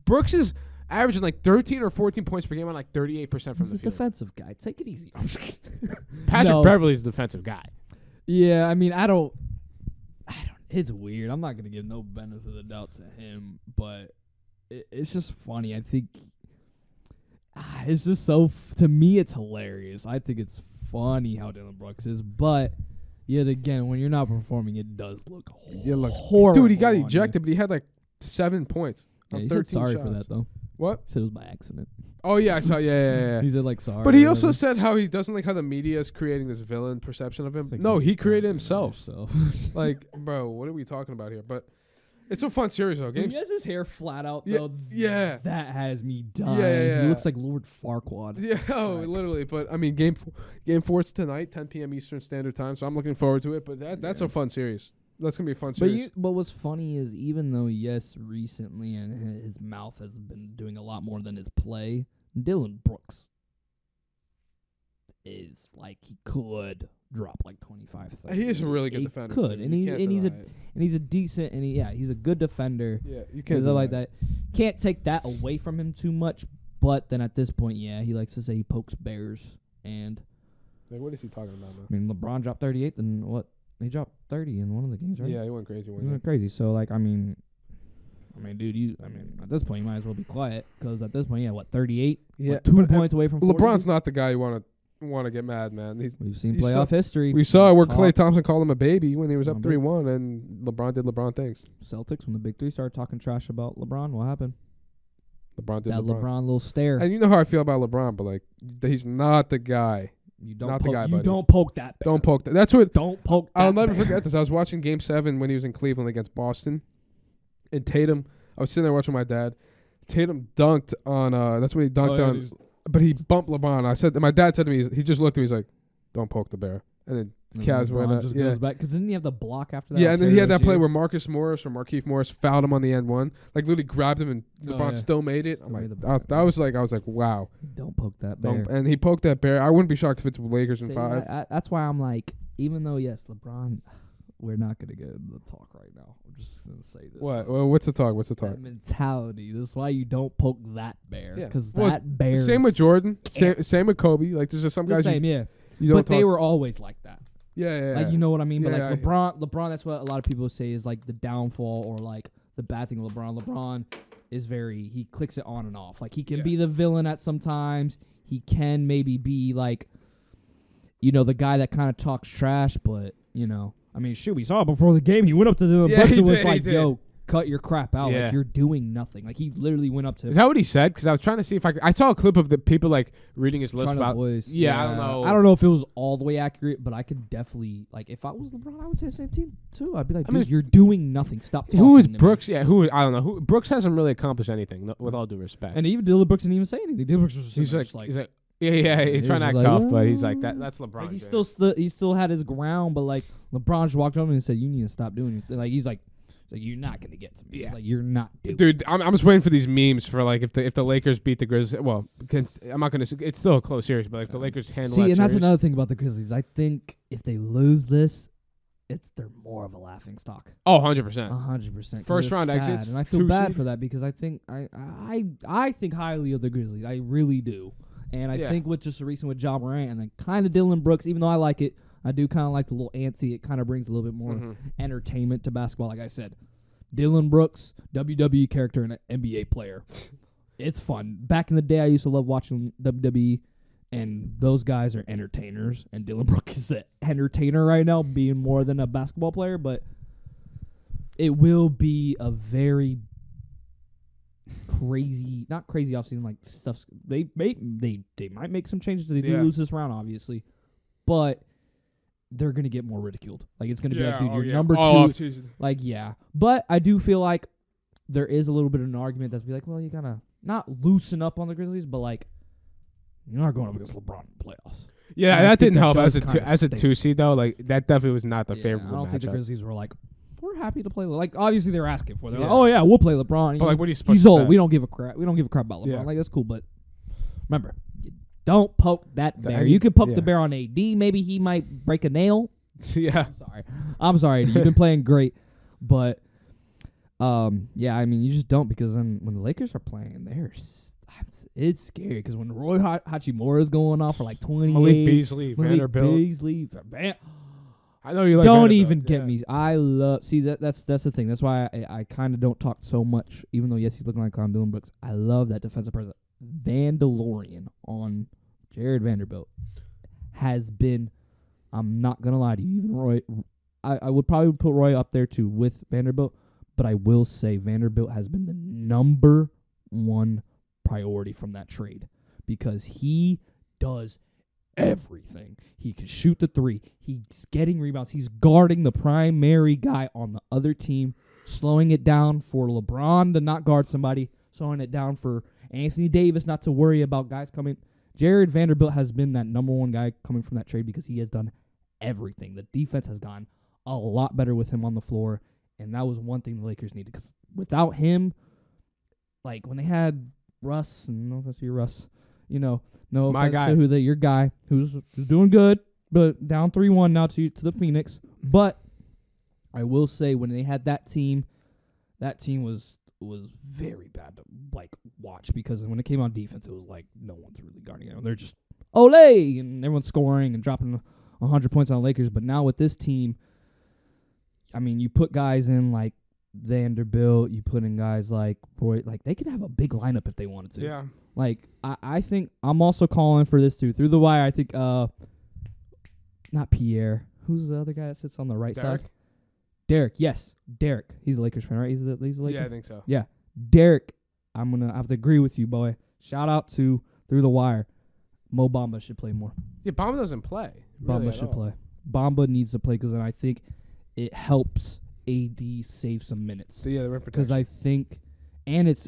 Brooks is averaging like 13 or 14 points per game on like 38% from the field. He's a defensive guy. Take it easy. Patrick Beverley's a defensive guy. Yeah, I mean, I don't. It's weird. I'm not going to give no benefit of the doubt to him, but it's just funny. I think it's just to me, it's hilarious. I think it's funny how Dylan Brooks is, but yet again, when you're not performing, it does look horrible. Dude, he got ejected, but he had like 7 points. Yeah, he said sorry for that, though. What? He said it was by accident. Oh, yeah, I saw. Yeah. He said, like, sorry. But he also said how he doesn't like how the media is creating this villain perception of him. Like no, he created himself. So. Like, bro, what are we talking about here? But it's a fun series, though. He has his hair flat out, though. Yeah. That has me dying. Yeah. He looks like Lord Farquaad. Yeah, literally. But, I mean, game 4 is tonight, 10 p.m. Eastern Standard Time, so I'm looking forward to it. But that's a fun series. That's going to be a fun series. But what's funny is even though, yes, recently and his mouth has been doing a lot more than his play, Dylan Brooks is like he could drop like 25, 30. He is a really good defender. Could, and he's a decent he's a good defender. Yeah, you can't like that. Can't take that away from him too much, but then at this point, he likes to say he pokes bears. And like, what is he talking about now? I mean, LeBron dropped 38, then what? He dropped 30 in one of the games, right? Yeah, he went crazy. He went crazy. So, like, I mean, dude, at this point, you might as well be quiet because at this point, 38? Yeah, 2 points away from 40? LeBron's not the guy you want to get mad, man. We've seen playoff history. We saw where Klay Thompson called him a baby when he was up 3-1, and LeBron did LeBron things. Celtics, when the Big Three started talking trash about LeBron, what happened? LeBron did that LeBron little stare. And you know how I feel about LeBron, but like, he's not the guy. You don't not poke, the guy, you buddy. don't poke that bear. Don't poke that. That's what. Don't poke that I'll never bear. forget this. I was watching Game 7 when he was in Cleveland against Boston, and Tatum. I was sitting there watching my dad. Tatum dunked on. That's what he dunked on. But he bumped LeBron. My dad said to me, he just looked at me. He's like, "Don't poke the bear." And then Cavs went up. Just Yeah. goes back because didn't he have the block after that? Yeah, and then he had that play where where Marcus Morris or Markieff Morris fouled him on the end one. Like literally grabbed him and LeBron still made it. Still I'm like, made the I was like, wow. don't poke that bear. And he poked that bear. I wouldn't be shocked if it's Lakers in See, 5. that's why I'm like, even though yes, LeBron, we're not gonna get into the talk right now. I'm just gonna say this. What? Well, what's the talk? What's the talk? That mentality. That's why you don't poke that bear. Yeah. Because Well, that bear. Same with Jordan. Same with Kobe. Like there's just some The guys same, yeah. you don't But they talk. were always like that. Yeah. Like you know what I mean. But Yeah, like LeBron. That's what a lot of people say is like the downfall or like the bad thing with LeBron. LeBron is he clicks it on and off. Like he can be the villain at sometimes. He can maybe be like, the guy that kind of talks trash, but I mean, shoot, we saw it before the game. He went up to the Bucks and was like, "Yo, cut your crap out! Yeah. Like you're doing nothing." Like he literally went up to. Is that what he said? Because I was trying to see if I saw a clip of the people like reading his list trying to about. voice. Yeah, I don't know. I don't know if it was all the way accurate, but I could definitely like if I was LeBron, I would say the same thing too. I'd be like, dude, you're doing nothing. Stop talking. Who is to me." Brooks? Yeah, who? I don't know. Who Brooks hasn't really accomplished anything. With all due respect. And even Dylan Brooks didn't even say anything. Dylan Brooks was just he's like. Yeah, he's trying to act like, tough, but he's like that's LeBron. Like James. he still had his ground, but like LeBron just walked up and said, "You need to stop doing it." Like he's like you're not gonna get to me. Yeah. He's like you're not doing. Dude, I'm just waiting for these memes for like if the Lakers beat the Grizzlies. Well, I'm not gonna. It's still a close series, but if the Lakers handle that and that's series, another thing about the Grizzlies. I think if they lose this, they're more of a laughing stock. Oh, 100%. 100%. First round sad, exits, and I feel 2 bad seed. for that because I think I think highly of the Grizzlies. I really do. And I think with just the recent with Ja Morant and then kind of Dylan Brooks, even though I like it, I do kind of like the little antsy. It kind of brings a little bit more entertainment to basketball. Like I said, Dylan Brooks, WWE character and an NBA player. It's fun. Back in the day, I used to love watching WWE, and those guys are entertainers. And Dylan Brooks is an entertainer right now, being more than a basketball player. But it will be a very not crazy offseason, like stuff. They might make some changes. They do lose this round, obviously, but they're gonna get more ridiculed. Like it's gonna be like, dude, you're number 2. Like but I do feel like there is a little bit of an argument that's be like, well, you gotta not loosen up on the Grizzlies, but like you're not going up against LeBron in the playoffs. Yeah, that didn't help as a 2 seed though. Like that definitely was not the favorable. I don't think the matchup. Grizzlies were like, we're happy to play. Like obviously they're asking for. They're like, Yeah. oh yeah, we'll play LeBron. But like, what are you supposed He's to old. say? We don't give a crap. We don't give a crap about LeBron. Yeah. Like that's cool, but remember, you don't poke that bear. you- You could poke yeah. the bear on AD. Maybe he might break a nail. Yeah. I'm sorry. AD. You've been playing great, but yeah. I mean, you just don't because then when the Lakers are playing, it's scary because when Roy Hachimura is going off for like 28, Malik Beasley, Vanderbilt. I know you like. Don't Vanderbilt, even get me. I love. See that's the thing. That's why I kind of don't talk so much. Even though yes, he's looking like Clown Dylan Brooks. I love that defensive presence. Vandalorian on Jared Vanderbilt has been. I'm not gonna lie to you. Even Roy, I would probably put Roy up there too with Vanderbilt. But I will say Vanderbilt has been the number 1 priority from that trade because he does everything. He can shoot the 3. He's getting rebounds. He's guarding the primary guy on the other team, slowing it down for LeBron to not guard somebody, slowing it down for Anthony Davis not to worry about guys coming. Jared Vanderbilt has been that number 1 guy coming from that trade because he has done everything. The defense has gone a lot better with him on the floor, and that was one thing the Lakers needed because without him, like when they had Russ, and no offense to your Russ, no My offense guy. to your guy who's doing good, but down 3-1 now to the Phoenix. But I will say when they had that team was very bad to like watch because when it came on defense, it was like no one's really guarding it. They're just Olay and everyone's scoring and dropping 100 points on the Lakers. But now with this team, I mean, you put guys in like Vanderbilt, you put in guys like Roy, like they could have a big lineup if they wanted to. Yeah. Like I think I'm also calling for this too. Through the wire, I think not Pierre. Who's the other guy that sits on the right Derek? side? Derek, yes. Derek. He's a Lakers fan, right? He's a Laker? Yeah, I think so. Yeah. Derek, I'm going to have to agree with you, boy. Shout out to Through the Wire. Mo Bamba should play more. Yeah, Bamba doesn't play. Bamba should play. Bamba needs to play because then I think it helps AD save some minutes. So yeah, the rim Because protection. I think, and it's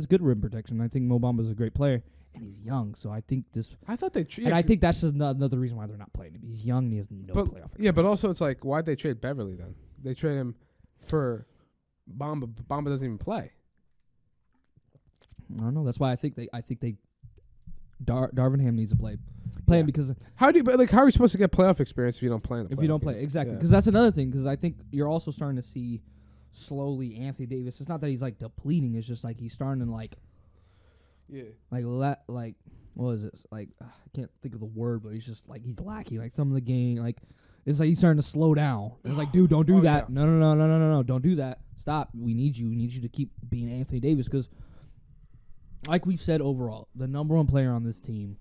good rim protection. I think Mo Bamba is a great player. and he's young. So I think this, I thought they and I think that's just another reason why they're not playing him. He's young and he has no playoff experience. Yeah, but also it's like, why'd they trade Beverly then? They trade him for Bamba. Bamba doesn't even play. I don't know. That's why I think Darvin Ham needs to play him because How are you supposed to get playoff experience if you don't play in the if you don't play games? exactly? Because that's another thing. Because I think you're also starting to see slowly Anthony Davis. It's not that he's like depleting. It's just like he's starting to like what is it? Like I can't think of the word, but he's just like he's lacking. Like some of the game, like it's like he's starting to slow down. It's like, dude, don't do that. Yeah. No, don't do that. Stop. We need you. We need you to keep being Anthony Davis because. Like we've said overall, the number one player on this team,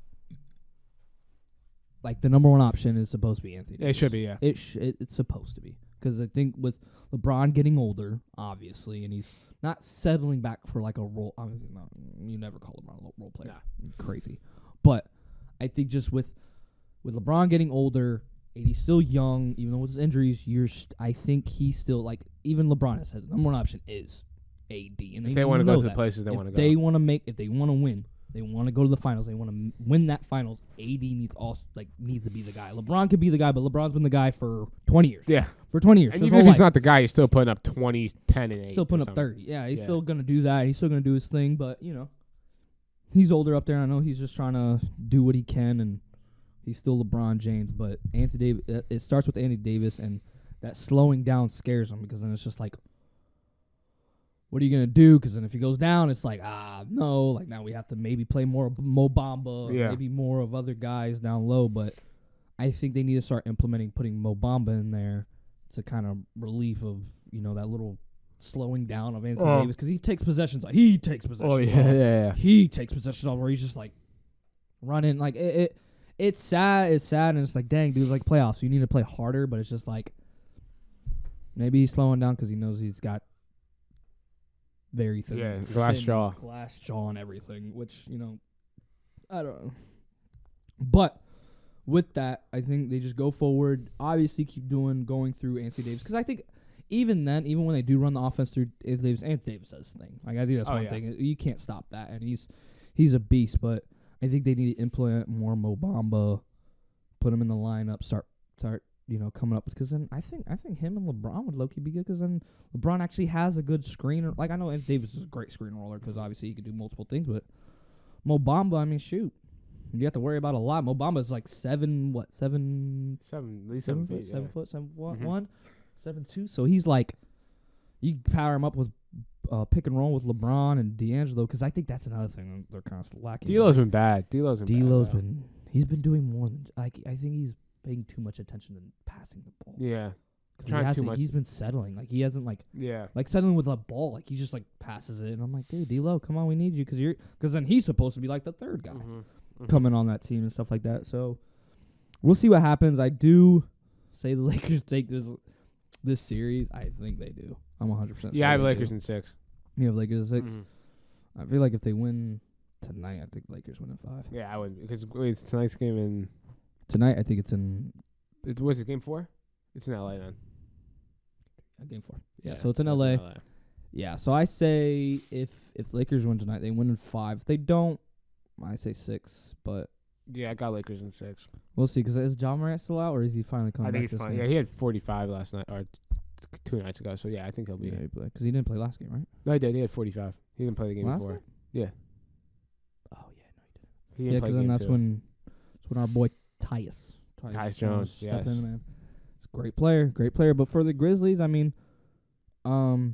like the number one option is supposed to be Anthony Davis. It should be, yeah. It's supposed to be. Because I think with LeBron getting older, obviously, and he's not settling back for like a role. I mean, no, you never call LeBron a role player. Nah. Crazy. But I think just with LeBron getting older, and he's still young, even though with his injuries, I think he's still, like, even LeBron has said the number one option is AD, and if they want to go to the places they want to go. If they want to win, they want to go to the finals. They want to win that finals. AD needs to be the guy. LeBron could be the guy, but LeBron's been the guy for 20 years. Yeah, for 20 years. And even if he's not the guy, he's still putting up 20, 10, and 8. Still putting up 30. Yeah, he's still gonna do that. He's still gonna do his thing, but he's older up there. I know he's just trying to do what he can, and he's still LeBron James. But Anthony Davis, it starts with Anthony Davis, and that slowing down scares him because then it's just like, what are you going to do? Because then if he goes down, it's like, no. Like, now we have to maybe play more Mo Bamba, maybe more of other guys down low. But I think they need to start putting Mo Bamba in there to kind of relief of, that little slowing down of Anthony Davis. Because he takes possessions. He takes possessions off. Yeah. He takes possessions off where he's just, like, running. Like, it's sad. It's sad. And it's like, dang, dude, like, playoffs. You need to play harder. But it's just like, maybe he's slowing down because he knows he's got very thin, glass jaw and everything, which I don't know. But with that, I think they just go forward. Obviously, keep going through Anthony Davis because I think even when they do run the offense through Anthony Davis does his thing. Like I think that's one thing you can't stop that, and he's a beast. But I think they need to implement more Mo Bamba, put him in the lineup, start. Coming up with, because then I think him and LeBron would low-key be good because then LeBron actually has a good screener. Like, I know Anthony Davis is a great screen roller because obviously he can do multiple things, but Mo Bamba, I mean, shoot. You have to worry about a lot. Mo Bamba is like 7 foot, 7 foot, 7'2". So he's like, you power him up with pick and roll with LeBron and D'Angelo because I think that's another thing they're kind of lacking. D'Lo's been bad. He's been doing more than, like, I think he's paying too much attention to passing the ball. Yeah. He's been settling. Like, he hasn't, like settling with a ball. Like, he just, like, passes it. And I'm like, dude, D'Lo, come on, we need you. Because then he's supposed to be, like, the third guy coming on that team and stuff like that. So, we'll see what happens. I do say the Lakers take this series. I think they do. I'm 100% sure. Yeah, I have Lakers in 6. You have Lakers in 6? I feel like if they win tonight, I think Lakers win in 5. Yeah, I would. Because tonight's game in... Tonight, I think it's in... What's it, game 4? It's in L.A. then. Game 4. Yeah, so it's in LA. Yeah, so I say if Lakers win tonight, they win in 5. If they don't, I say 6. But yeah, I got Lakers in 6. We'll see. Because is John Morant still out, or is he finally coming back? I think he's fine. Yeah, he had 45 last night or 2 nights ago. So yeah, I think he'll be. Because he didn't play last game, right? No, he did. He had 45. He didn't play the game before. Night? Yeah. Oh yeah, no, he didn't. He didn't play because then that's two. when our boy Tyus Jones stepped in, man. It's a great player. But for the Grizzlies, I mean, for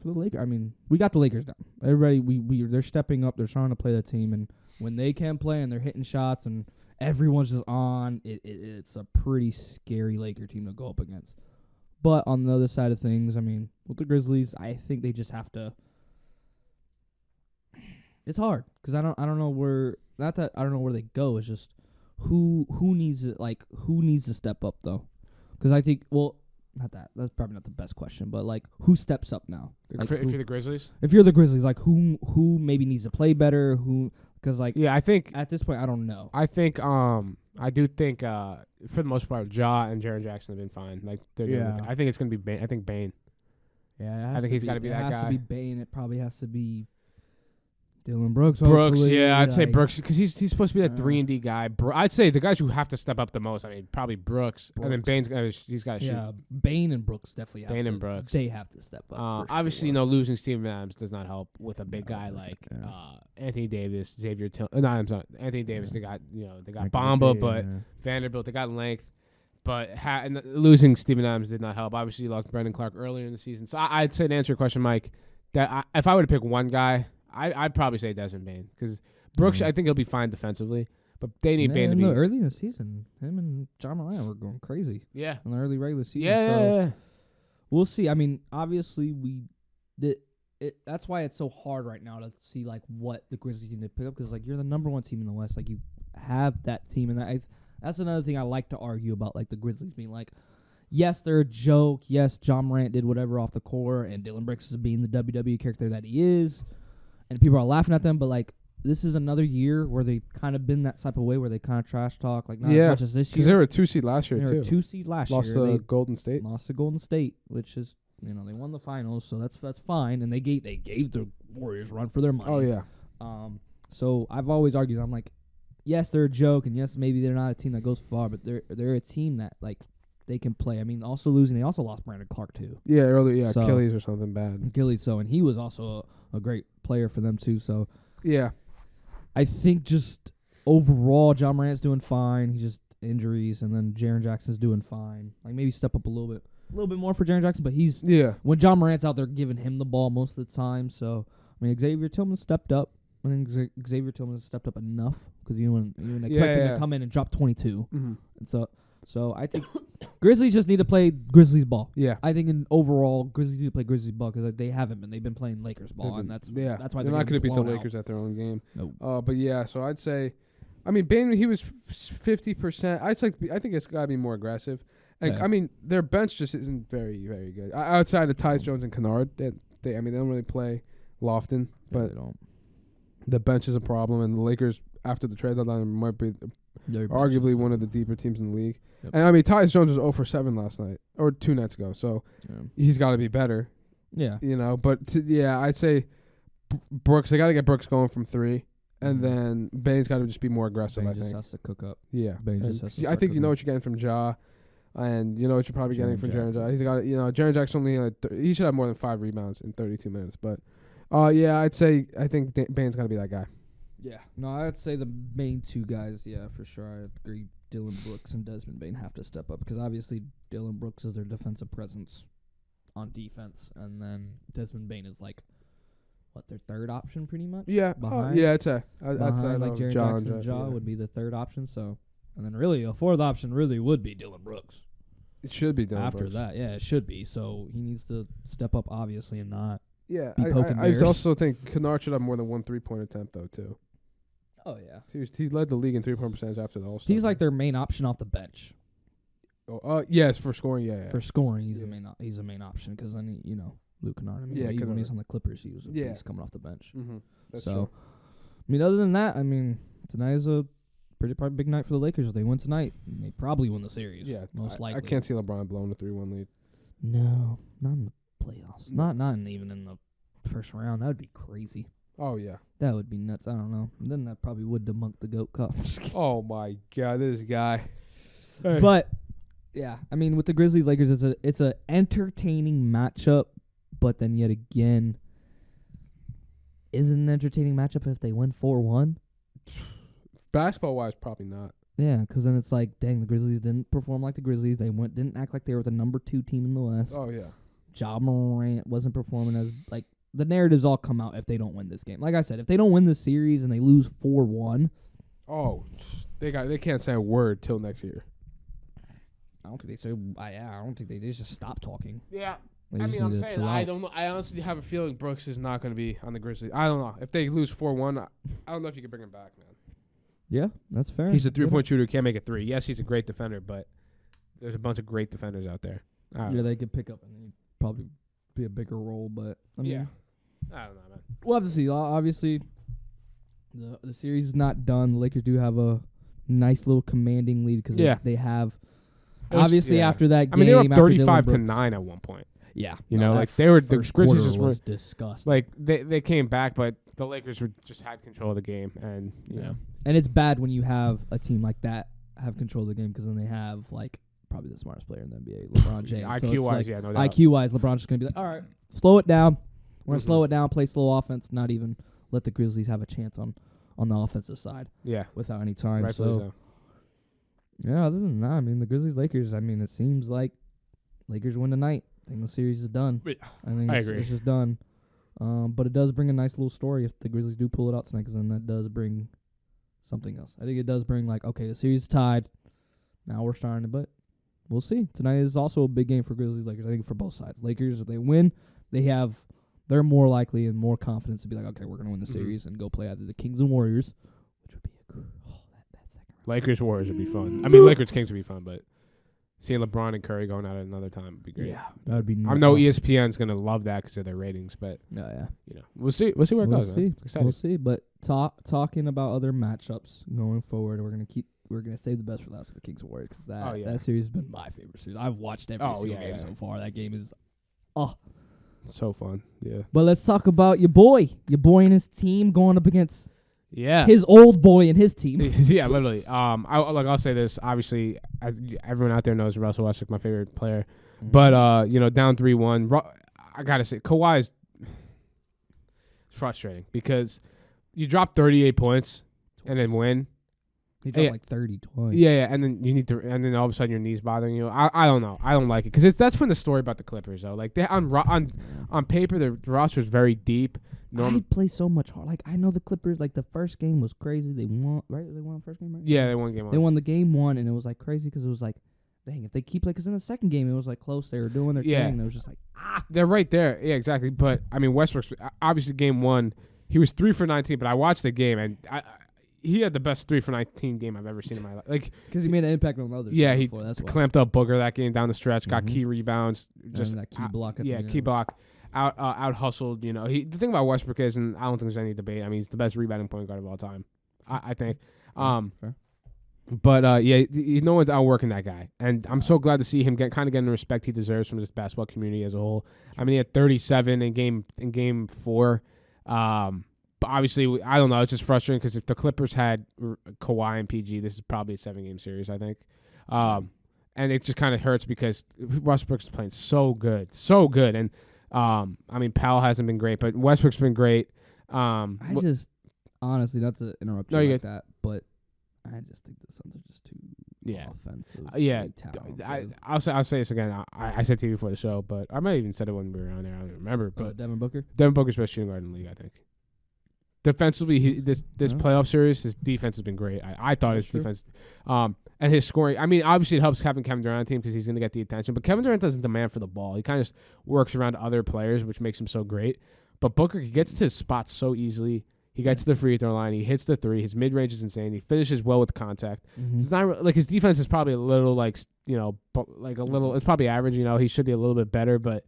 the Lakers, I mean, we got the Lakers down. Everybody, they're stepping up. They're trying to play the team, and when they can play and they're hitting shots and everyone's just on, it's a pretty scary Laker team to go up against. But on the other side of things, I mean, with the Grizzlies, I think they just have to. It's hard because I don't know where. Not that I don't know where they go. It's just who needs it. Like, who needs to step up though? Because I think, well, not that. That's probably not the best question, but like, who steps up now? Like, if you're the Grizzlies, like who maybe needs to play better? Who? Because like, yeah, I think at this point I don't know. I think I do think for the most part, Ja and Jaren Jackson have been fine. Like they're doing I think it's gonna be Bane. I think Bane. Yeah, I think he's got to be that guy. It has to be Bane. It probably has to be Dylan Brooks. Brooks, hopefully, yeah, I'd say like, Brooks because he's supposed to be that 3-and-D guy. I'd say the guys who have to step up the most. I mean, probably Brooks. And then Bane's he's got to shoot. Yeah, Bane and Brooks definitely have Bane to. and Brooks. They have to step up. Obviously, sure. Losing Steven Adams does not help with a big guy like Anthony Davis, Xavier No, I'm sorry, Anthony Davis. They got they got Bamba, but Vanderbilt. They got length. But and losing Steven Adams did not help. Obviously, you lost Brendan Clark earlier in the season. So I'd say to answer your question, Mike, that if I were to pick one guy, I'd probably say Desmond Bane because Brooks, I think he'll be fine defensively, but they need Bane to be early in the season. Him and John Morant were going crazy. Yeah, in the early regular season. Yeah. We'll see. I mean, obviously that's why it's so hard right now to see like what the Grizzlies need to pick up because like you're the number one team in the West. Like you have that team, and that's another thing I like to argue about. Like the Grizzlies being like, yes, they're a joke. Yes, John Morant did whatever off the court, and Dylan Brooks is being the WWE character that he is, and people are laughing at them. But like, this is another year where they kind of been that type of way where they kind of trash talk, like not as much as this year. Because they were a 2 seed last year they too. They were a 2 seed last year. Lost to Golden State. Lost to Golden State, which is they won the finals, so that's fine. And they gave the Warriors run for their money. Oh yeah. So I've always argued. I'm like, yes, they're a joke, and yes, maybe they're not a team that goes far, but they're a team that like they can play. I mean, also losing, they also lost Brandon Clark too. Yeah, early, so Achilles or something bad. Achilles, and he was also a great player for them too. So yeah, I think just overall, John Morant's doing fine. He's just injuries, and then Jaren Jackson's doing fine. Like maybe step up a little bit more for Jaren Jackson, but he's when John Morant's out there giving him the ball most of the time. So I mean, Xavier Tillman stepped up. I think Xavier Tillman has stepped up enough because you wouldn't expect him to come in and drop 22. Mm-hmm. And so I think Grizzlies just need to play Grizzlies ball. Yeah, I think in overall Grizzlies need to play Grizzlies ball because they haven't been. They've been playing Lakers ball, and that's why they're not going to beat the Lakers at their own game. Nope. But yeah, so I'd say, I mean, Bane, he was 50%. I think it's got to be more aggressive. And I mean, their bench just isn't very, very good. Outside of Tyus Jones and Kennard, they don't really play Lofton, but they don't. The bench is a problem, and the Lakers after the trade deadline might be arguably one of the deeper teams in the league. Yep. And I mean, Tyus Jones was 0 for 7 last night or 2 nights ago, so he's got to be better. Yeah, but I'd say Brooks. They got to get Brooks going from 3, and then Bane's got to just be more aggressive. Bane I think just has to cook up. Yeah, Bane just has to. I think you know what you're getting from Ja, and you know what you're probably getting from Jaren Jackson. He's got Jaren Jackson only he should have more than 5 rebounds in 32 minutes, but. I think Bane's got to be that guy. Yeah. No, I'd say the main 2 guys, yeah, for sure. I agree. Dylan Brooks and Desmond Bane have to step up because obviously Dylan Brooks is their defensive presence on defense, and then Desmond Bane is like, their third option pretty much? Yeah. Behind, I'd say. I'd say like Jaren Jackson and Ja would be the third option, so. And then really a fourth option really would be Dylan Brooks. It should be Dylan After Brooks. that, yeah, it should be. So he needs to step up, obviously, and not. Yeah, I also think Kennard should have more than 1 3-point attempt though too. Oh yeah, he led the league in 3-point percentage after the All-Star. He's like their main option off the bench. Yes, for scoring, yeah. For scoring, he's the main option because then Luke Kennard. I mean, even when he's on the Clippers, he was he's coming off the bench. Mm-hmm. That's so, true. I mean, other than that, I mean, tonight is a probably big night for the Lakers. If they win tonight, they probably win the series. Yeah, most likely. I can't see LeBron blowing a 3-1 lead. No, not in the playoffs. No. Not even in the first round. That would be crazy. Oh yeah, that would be nuts. I don't know. And then that probably would debunk the GOAT Cup. Oh my God, this guy. Hey. But yeah, I mean, with the Grizzlies Lakers, it's a entertaining matchup. But then yet again, is it an entertaining matchup if they win 4-1? Basketball wise, probably not. Yeah, because then it's like, dang, the Grizzlies didn't perform like the Grizzlies. They didn't act like they were the number 2 team in the West. Oh yeah. Ja Morant wasn't performing as like the narratives all come out if they don't win this game. Like I said, if they don't win this series and they lose 4-1, they can't say a word till next year. I don't think they say. I don't think they just stop talking. Yeah. I'm saying I don't know. I honestly have a feeling Brooks is not going to be on the Grizzlies. I don't know if they lose 4-1. I don't know if you can bring him back, man. Yeah, that's fair. He's a 3-point shooter who can't make a 3. Yes, he's a great defender, but there's a bunch of great defenders out there. Yeah, they could pick up and he'd probably be a bigger role, but I mean, I don't know, man. We'll have to see. Obviously, the series is not done. The Lakers do have a nice little commanding lead because they have. Obviously, after that game, I mean, they were up 35-9 at one point. Yeah, they were the Grizzlies was disgusting. Like they came back, but the Lakers just had control of the game, and you know. And it's bad when you have a team like that have control of the game, because then they have like probably the smartest player in the NBA, LeBron James. IQ wise, no doubt. IQ wise, LeBron's just gonna be like, all right, slow it down. We're gonna slow it down, play slow offense, not even let the Grizzlies have a chance on the offensive side. Yeah, without any time. rightfully so. Yeah, other than that, I mean, the Grizzlies Lakers. I mean, it seems like Lakers win tonight. I think the series is done. Yeah, I think it's just done. But it does bring a nice little story if the Grizzlies do pull it out tonight, because then that does bring something else. I think it does bring, like, okay, the series is tied. Now we're starting to, but we'll see. Tonight is also a big game for Grizzlies Lakers. I think for both sides. Lakers, if they win, they're more likely and more confidence to be like, okay, we're going to win the series and go play either the Kings and Warriors, which would be that second round. Lakers Warriors would be fun. I mean, Lakers Kings would be fun, but seeing LeBron and Curry going at it another time would be great. Yeah, that would be. I know ESPN's gonna love that because of their ratings, but you know, we'll see where it goes. We'll see. But talking about other matchups going forward, we're gonna save the best for last for the Kings and Warriors, because that series has been my favorite series. I've watched every single game so far. That game is so fun. Yeah. But let's talk about your boy and his team going up against his old boy and his team. Yeah, literally. I'll say this. Obviously, everyone out there knows Russell Westbrook, my favorite player. Mm-hmm. But down 3-1. I gotta say, Kawhi is frustrating because you drop 38 points and then win. He dropped like 30 twice. Yeah, and then all of a sudden your knee's bothering you. I don't know. I don't like it because that's been the story about the Clippers though. Like they on paper the roster is very deep. They play so much hard. Like I know the Clippers. Like the first game was crazy. They won, right? They won the first game, right? Yeah, they won game one. They won the game one, and it was like crazy because it was like, dang, if they keep like, because in the second game it was like close. They were doing their thing. And it was just like they're right there. Yeah, exactly. But I mean, Westbrook's obviously game one. He was 3 for 19, but I watched the game and he had the best 3 for 19 game I've ever seen in my life. Like because he made an impact on others. Yeah, he clamped up Booker that game down the stretch, got key rebounds, just that key block. Key block, out hustled. You know, the thing about Westbrook is, and I don't think there's any debate. I mean, he's the best rebounding point guard of all time. I think. Fair. But no one's outworking that guy, and I'm so glad to see him getting the respect he deserves from this basketball community as a whole. I mean, he had 37 in game 4. But obviously, I don't know. It's just frustrating because if the Clippers had Kawhi and PG, this is probably a 7-game series, I think. And it just kind of hurts because Westbrook's playing so good. And I mean, Powell hasn't been great, but Westbrook's been great. I just honestly, not to interrupt you like that, but I just think the Suns are just too offensive. I'll say this again. I said to you before the show, but I might have even said it when we were on there. I don't even remember. But Devin Booker's best shooting guard in the league, I think. Defensively, this playoff series, his defense has been great. I thought his defense, and his scoring. I mean, obviously it helps having Kevin Durant on the team because he's going to get the attention. But Kevin Durant doesn't demand for the ball. He kind of works around other players, which makes him so great. But Booker, he gets to his spots so easily. He gets to the free throw line. He hits the three. His mid range is insane. He finishes well with contact. It's not like his defense is probably a little it's probably average. He should be a little bit better, but.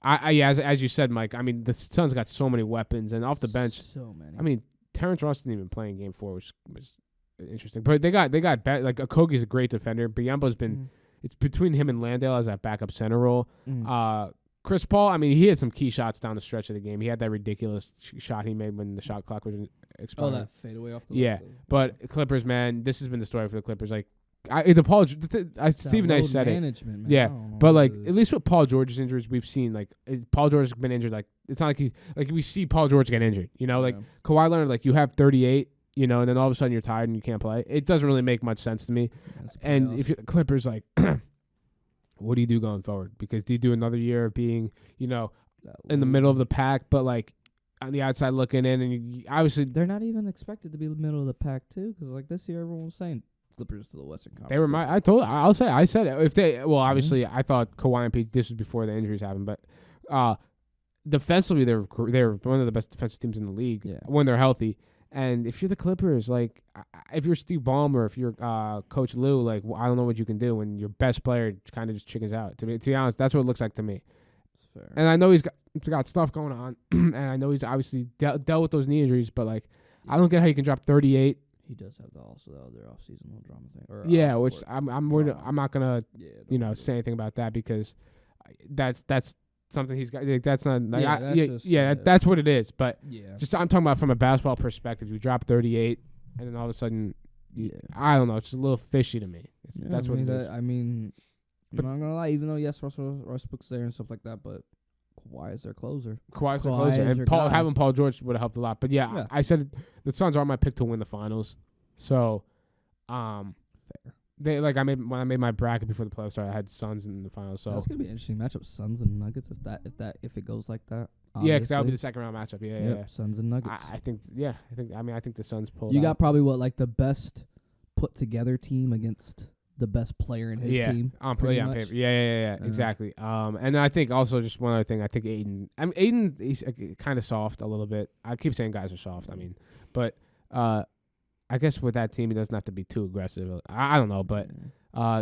As you said, Mike, I mean, the Suns got so many weapons, and off the bench, so many. I mean, Terrence Ross didn't even play in Game 4, which was interesting. But they got Okogie's a great defender. Biyombo's been it's between him and Landale as that backup center role. Chris Paul, I mean, he had some key shots down the stretch of the game. He had that ridiculous shot he made when the shot clock was expired. Oh, that fadeaway off the but Clippers, man, this has been the story for the Clippers. Like. Stephen A. said it. Man. Yeah, but at least with Paul George's injuries, we've seen Paul George has been injured. Like it's not like we see Paul George get injured. Kawhi Leonard, you have 38, and then all of a sudden you're tired and you can't play. It doesn't really make much sense to me. And if you're the Clippers, what do you do going forward? Because do you do another year of being, in the middle of the pack, but on the outside looking in, and obviously they're not even expected to be the middle of the pack too, because this year everyone was saying. Clippers to the Western Conference. They were I said if they obviously I thought Kawhi and Pete, this was before the injuries happened, but defensively they're one of the best defensive teams in the league when they're healthy. And if you're the Clippers, if you're Steve Ballmer, if you're Coach Lou, I don't know what you can do when your best player kind of just chickens out. To be honest, that's what it looks like to me. That's fair. And I know he's got stuff going on, and I know he's obviously dealt with those knee injuries, but I don't get how you can drop 38. He does have the other off-season little drama thing. Which I'm worried. I'm not gonna say anything about that because that's something he's got. Like, that's not. Like, Yeah, that's just, that's what it is. But Yeah. just I'm talking about from a basketball perspective. You drop 38, and then all of a sudden, I don't know. It's just a little fishy to me. That's what it is. I mean, But I'm not gonna lie. Even though yes, Russell Westbrook's there and stuff like that, but Kawhi is their closer. Kawhi's their Kawhi closer, is and your Paul guy. having Paul George would have helped a lot. But yeah, I said the Suns are my pick to win the finals. So, Fair. they when I made my bracket before the playoffs started, I had Suns in the finals. So That's gonna be an interesting matchup. Suns and Nuggets. If it goes like that. yeah, because that would be obviously. the second round matchup. Yeah, Yep, yeah. Suns and Nuggets. I think the Suns pulled. You out. got probably like the best put together team against the best player in his team. On pretty on much. paper. Yeah, exactly. And I think also just one other thing. I think Aiden, he's kind of soft a little bit. I keep saying guys are soft. I mean, but I guess with that team, he doesn't have to be too aggressive. I don't know, but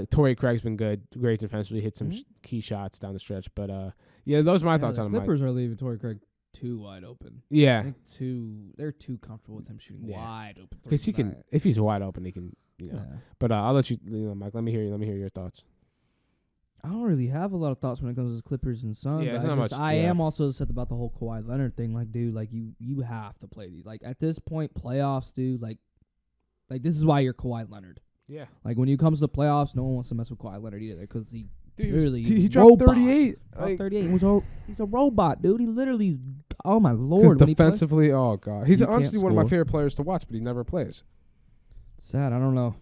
Torrey Craig's been good, great defensively, hit some key shots down the stretch. But yeah, those are my thoughts on him. Clippers are leaving Torrey Craig too wide open. Yeah, I think they're too comfortable with him shooting wide open. because he can, if he's wide open, he can. Yeah. But I'll let you, Mike. Let me hear your thoughts. I don't really have a lot of thoughts when it comes to Clippers and Suns. Yeah, it's not much, I am also upset about the whole Kawhi Leonard thing. Like, dude, like you have to play these. Like at this point, playoffs, dude. Like this is why you're Kawhi Leonard. Yeah. Like when you comes to playoffs, no one wants to mess with Kawhi Leonard either because he he dropped 38. Dropped 38. He's a robot, dude. He literally, oh my lord. Because when he plays- defensively, oh god, he's He honestly can't one of my score. favorite players to watch, but he never plays. Sad. I don't know.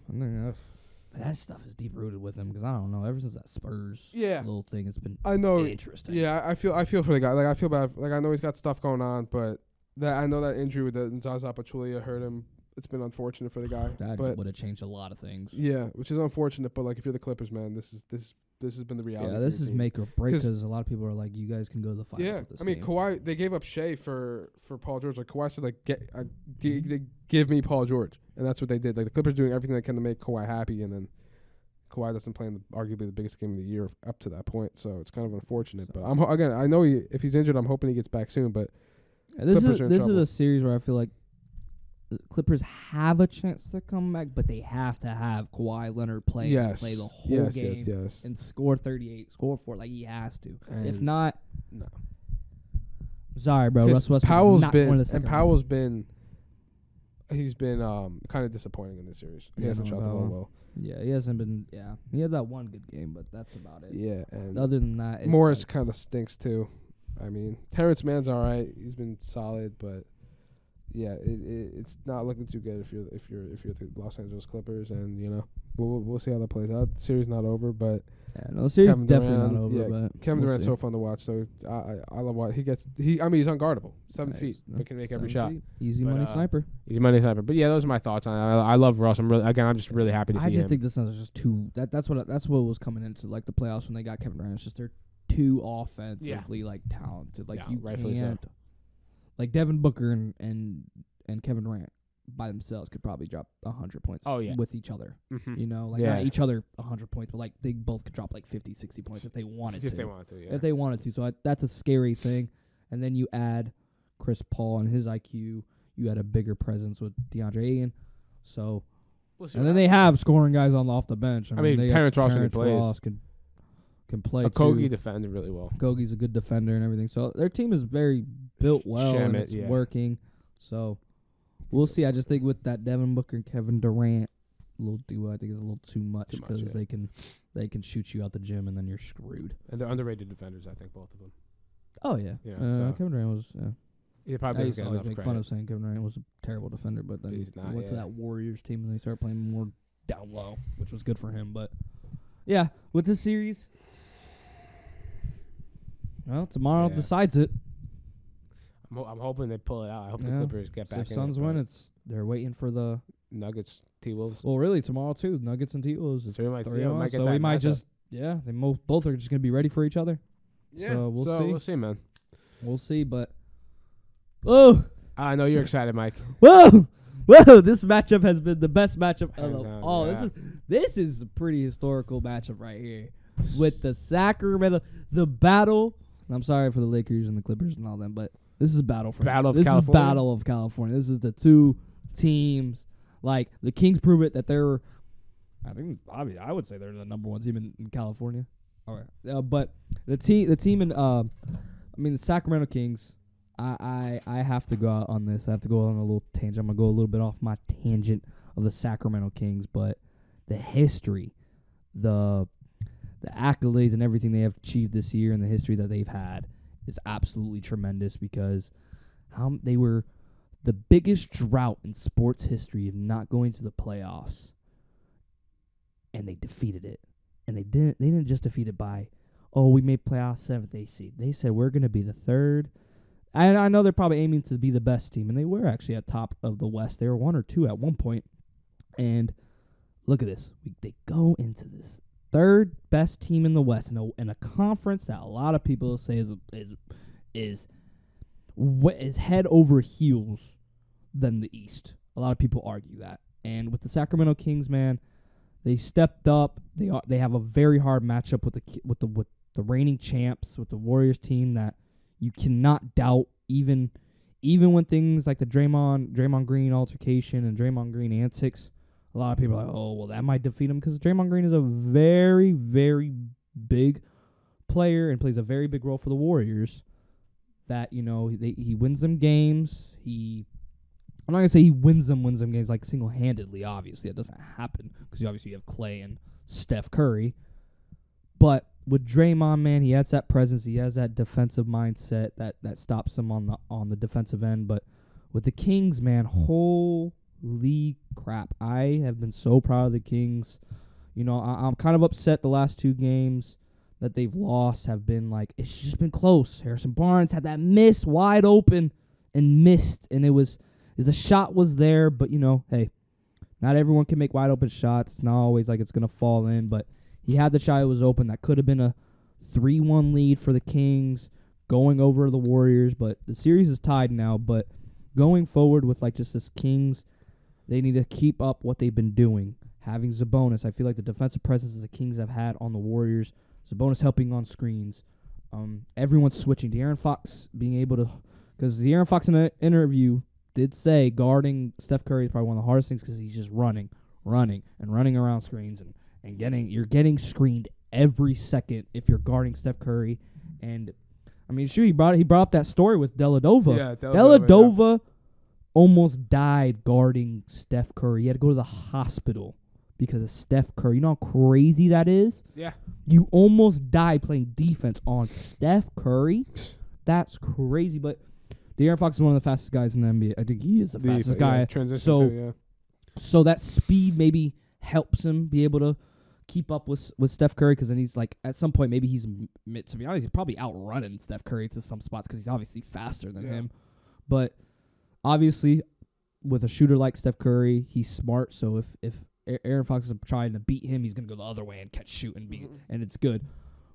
That stuff is deep rooted with him because I don't know. Ever since that Spurs little thing, it's been interesting. Yeah, I feel for the guy. Like I feel bad. Like I know he's got stuff going on, but I know that injury with the Zaza Pachulia hurt him. It's been unfortunate for the guy. That but would have changed a lot of things. Yeah, which is unfortunate. But like if you're the Clippers, man, this has been the reality. Yeah, for this your is team. make or break because a lot of people are like, you guys can go to the finals. Yeah, with this I mean team. Kawhi. They gave up Shea for Paul George. Like Kawhi said, like give me Paul George, and that's what they did. Like the Clippers doing everything they can to make Kawhi happy, and then Kawhi doesn't play in arguably the biggest game of the year up to that point. So it's kind of unfortunate. But I know if he's injured, I'm hoping he gets back soon. But this is a series where I feel like the Clippers have a chance to come back, but they have to have Kawhi Leonard play the whole game and score 38, score 4. Like he has to. And if not, no. Sorry, bro. Russ Westbrook's not one of the second Powell's been kind of disappointing in this series. He hasn't shot the ball well. Yeah, he hasn't been. Yeah, he had that one good game, but that's about it. Yeah, and other than that, it's Morris like, kind of stinks too. I mean, Terrence Mann's all right. He's been solid, but yeah, it's not looking too good if you're the Los Angeles Clippers, and we'll see how that plays out. The series not over, but the series Kevin definitely Durant, not over. But Kevin we'll Durant's see. so fun to watch. So I love what he gets. He's unguardable, 7 feet, but can make every shot. Easy But, money sniper. He's a money sniper. But yeah, those are my thoughts on it. I love Russ. I'm just really happy to see him. I just think the Suns are just too. That's what was coming into like the playoffs when they got Kevin Durant. It's just they're too offensively like talented. Like you rightfully can't. so. Like Devin Booker and Kevin Durant by themselves could probably drop 100 points. Oh, yeah. With each other. Mm-hmm. Not each other 100 points, but like they both could drop like 50, 60 points if they wanted to. If they wanted to, yeah. If they wanted to. So that's a scary thing. And then you add Chris Paul and his IQ. You had a bigger presence with DeAndre Ayton. So, and then they have scoring guys off the bench. I mean Terrence Ross Terrence plays. Ross can play Okogie too. defends really well. Okogie's a good defender and everything. So their team is very built well and it's working. So we'll see. I just think with that Devin Booker and Kevin Durant little duo, I think is a little too much because they can shoot you out the gym and then you're screwed. And they're underrated defenders, I think, both of them. Oh yeah. Kevin Durant was. He probably I used doesn't to get always enough make credit. fun of saying Kevin Durant was a terrible defender, but then He's not, went to that Warriors team and they started playing more down low, which was good for him. But yeah, with this series, well, tomorrow decides it. I'm hoping they pull it out. I hope the Clippers get back in. If Suns win, they're waiting for the Nuggets, T-Wolves. Well, really, tomorrow too. Nuggets and T-Wolves. So we might get so that we might matchup. just they both are just gonna be ready for each other. Yeah, so we'll see. We'll see, man. We'll see, but I know you're excited, Mike. Whoa! This matchup has been the best matchup of all. Yeah. This is a pretty historical matchup right here with the the battle. And I'm sorry for the Lakers and the Clippers and all them, but this is Battle of California. Battle of California. This is the two teams. Like the Kings prove it that they're. I would say they're the number one team in California. All right. But the team in the Sacramento Kings. I have to go out on this. I have to go on a little tangent. I'm gonna go a little bit off my tangent of the Sacramento Kings, but the history, the accolades and everything they have achieved this year and the history that they've had is absolutely tremendous because they were the biggest drought in sports history of not going to the playoffs, and they defeated it. And they didn't just defeat it by, we made playoffs 7th, 8th seed. They said we're gonna be the third. I know they're probably aiming to be the best team, and they were actually at top of the West. They were 1 or 2 at one point. And look at this. They go into this third best team in the West in a conference that a lot of people say is head over heels than the East. A lot of people argue that. And with the Sacramento Kings, man, they stepped up. They have a very hard matchup with the reigning champs, with the Warriors team that you cannot doubt, even when things like the Draymond Green altercation and Draymond Green antics, a lot of people are like, that might defeat him because Draymond Green is a very, very big player and plays a very big role for the Warriors. That, he wins them games. I'm not going to say he wins them games like single-handedly, obviously. That doesn't happen because you have Clay and Steph Curry. But with Draymond, man, he has that presence. He has that defensive mindset that stops him on the defensive end. But with the Kings, man, holy crap. I have been so proud of the Kings. I'm kind of upset the last 2 games that they've lost have been like, it's just been close. Harrison Barnes had that miss wide open and missed. And the shot was there, but, hey, not everyone can make wide open shots. It's not always like it's going to fall in, but he had the shot. It was open. That could have been a 3-1 lead for the Kings going over the Warriors, but the series is tied now. But going forward with just this Kings, they need to keep up what they've been doing. Having Sabonis, I feel like the defensive presence the Kings have had on the Warriors, Sabonis helping on screens, everyone's switching. De'Aaron Fox being able to, because De'Aaron Fox in an interview did say guarding Steph Curry is probably one of the hardest things because he's just running around screens and you're getting screened every second if you're guarding Steph Curry. And he brought up that story with Dellavedova. Yeah, Dellavedova almost died guarding Steph Curry. He had to go to the hospital because of Steph Curry. You know how crazy that is? Yeah. You almost died playing defense on Steph Curry. That's crazy. But De'Aaron Fox is one of the fastest guys in the NBA. I think he is the fastest guy. So that speed maybe helps him be able to keep up with Steph Curry, because then he's like, at some point, maybe to be honest, he's probably outrunning Steph Curry to some spots because he's obviously faster than him. But obviously, with a shooter like Steph Curry, he's smart. So if Aaron Fox is trying to beat him, he's going to go the other way and catch, shoot, and beat, and it's good.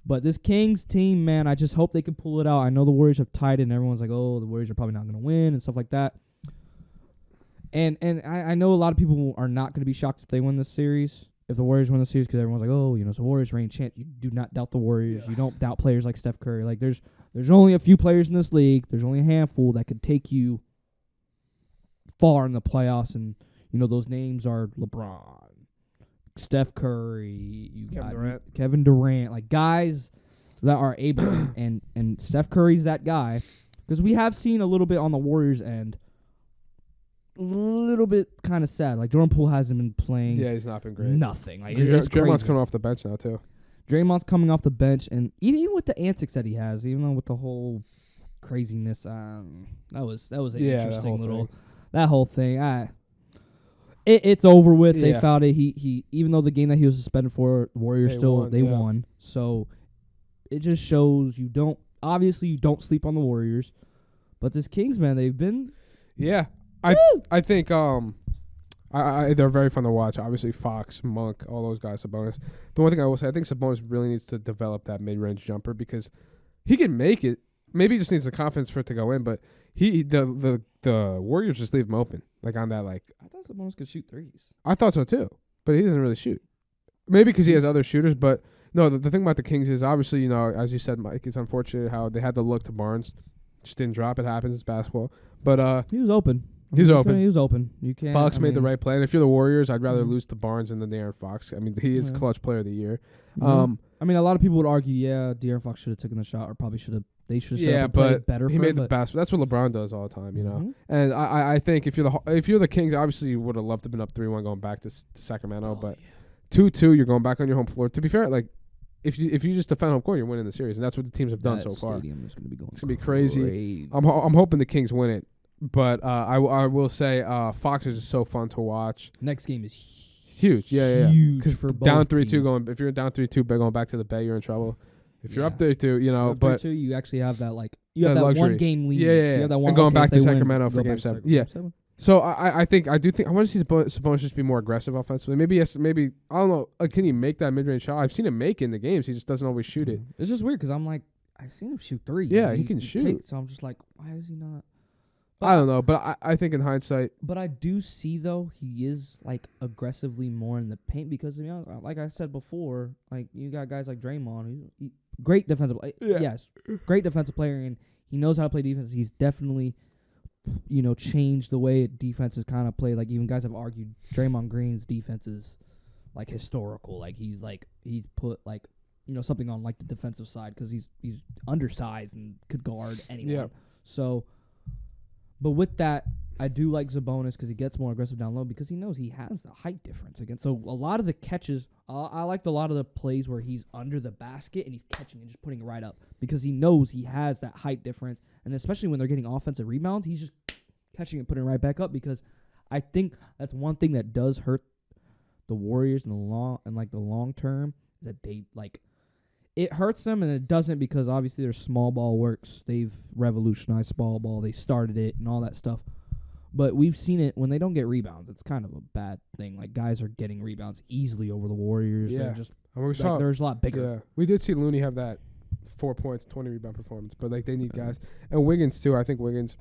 But this Kings team, man, I just hope they can pull it out. I know the Warriors have tied it, and everyone's like, the Warriors are probably not going to win and stuff like that. And I know a lot of people are not going to be shocked if they win this series, if the Warriors win the series, because everyone's like, it's the Warriors reigning champ. You do not doubt the Warriors. Yeah. You don't doubt players like Steph Curry. Like, there's only a few players in this league. There's only a handful that could take you far in the playoffs, and those names are LeBron, Steph Curry, Kevin Durant, like guys that are able, and Steph Curry's that guy, because we have seen a little bit on the Warriors end. A little bit kind of sad. Like, Jordan Poole hasn't been playing. Yeah, he's not been great. Nothing. Like, Draymond's coming off the bench now too. Draymond's coming off the bench, and even with the antics that he has, even though with the whole craziness, that was an interesting little that whole thing. It's over with. Yeah. They found it. He even though the game that he was suspended for, the Warriors won. So it just shows you don't sleep on the Warriors, but this Kings, man, they've been. Yeah. I think they're very fun to watch. Obviously, Fox, Monk, all those guys, Sabonis. The one thing I will say, I think Sabonis really needs to develop that mid-range jumper, because he can make it. Maybe he just needs the confidence for it to go in, but the Warriors just leave him open. Like, on that, like, I thought Sabonis could shoot threes. I thought so too, but he doesn't really shoot. Maybe because he has other shooters, but no, the thing about the Kings is, obviously, as you said, Mike, it's unfortunate how they had to look to Barnes. Just didn't drop. It happens. It's basketball. But he was open. He was open. He was open. You can't. Fox made the right play. And if you're the Warriors, I'd rather Mhm. lose to Barnes than De'Aaron Fox. I mean, he is clutch player of the year. I mean, a lot of people would argue, De'Aaron Fox should have taken the shot, or probably should have. They should have played better. He made the best. That's what LeBron does all the time, you know. Mhm. And I think if you're the Kings, obviously you would have loved to have been up 3-1 going back to Sacramento, but 2-2, you're going back on your home floor. To be fair, like if you just defend home court, you're winning the series, and that's what the teams have done so far. Stadium is gonna be going. It's gonna be crazy. I'm hoping the Kings win it, but I will say Fox is just so fun to watch. Next game is huge. Yeah. Huge for both down 3-2 teams. going. If you're down 3-2, going back to the Bay, you're in trouble. If you're Yeah. up 3-2, you know, but you actually have that you have that that luxury. 1 game lead. Yeah. So you have that one, and going back if to they win, Sacramento for go Game back to 7. Game Yeah. 7. So I think I want to see Sabonis just be more aggressive offensively. Maybe I don't know. Can he make that mid-range shot? I've seen him make it in the games. He just doesn't always shoot it. It's just weird because I'm like, I've seen him shoot 3. Yeah, he can shoot. So I'm just like, why is he not? I don't know, but I think in hindsight, But I do see though he is like aggressively more in the paint because to be honest, like I said before, like you got guys like Draymond, he great defensive, yes, great defensive player, and he knows how to play defense. He's definitely, changed the way defenses kind of play. Like even guys have argued Draymond Green's defense is like historical. Like he's put like something on like the defensive side because he's undersized and could guard anyone. Yeah. So. But with that, I do like Sabonis because he gets more aggressive down low because he knows he has the height difference again. So a lot of the catches, I liked a lot of the plays where he's under the basket and he's catching and just putting it right up because he knows he has that height difference. And especially when they're getting offensive rebounds, he's just catching and putting it right back up because I think that's one thing that does hurt the Warriors in the long term is that they it hurts them, and it doesn't because obviously their small ball works. They've revolutionized small ball. They started it and all that stuff. But we've seen it when they don't get rebounds. It's kind of a bad thing. Like, guys are getting rebounds easily over the Warriors. Yeah. They're just they're a lot bigger. Yeah. We did see Looney have that 4 points, 20 rebound performance, but they need guys. And Wiggins, too. I think Wiggins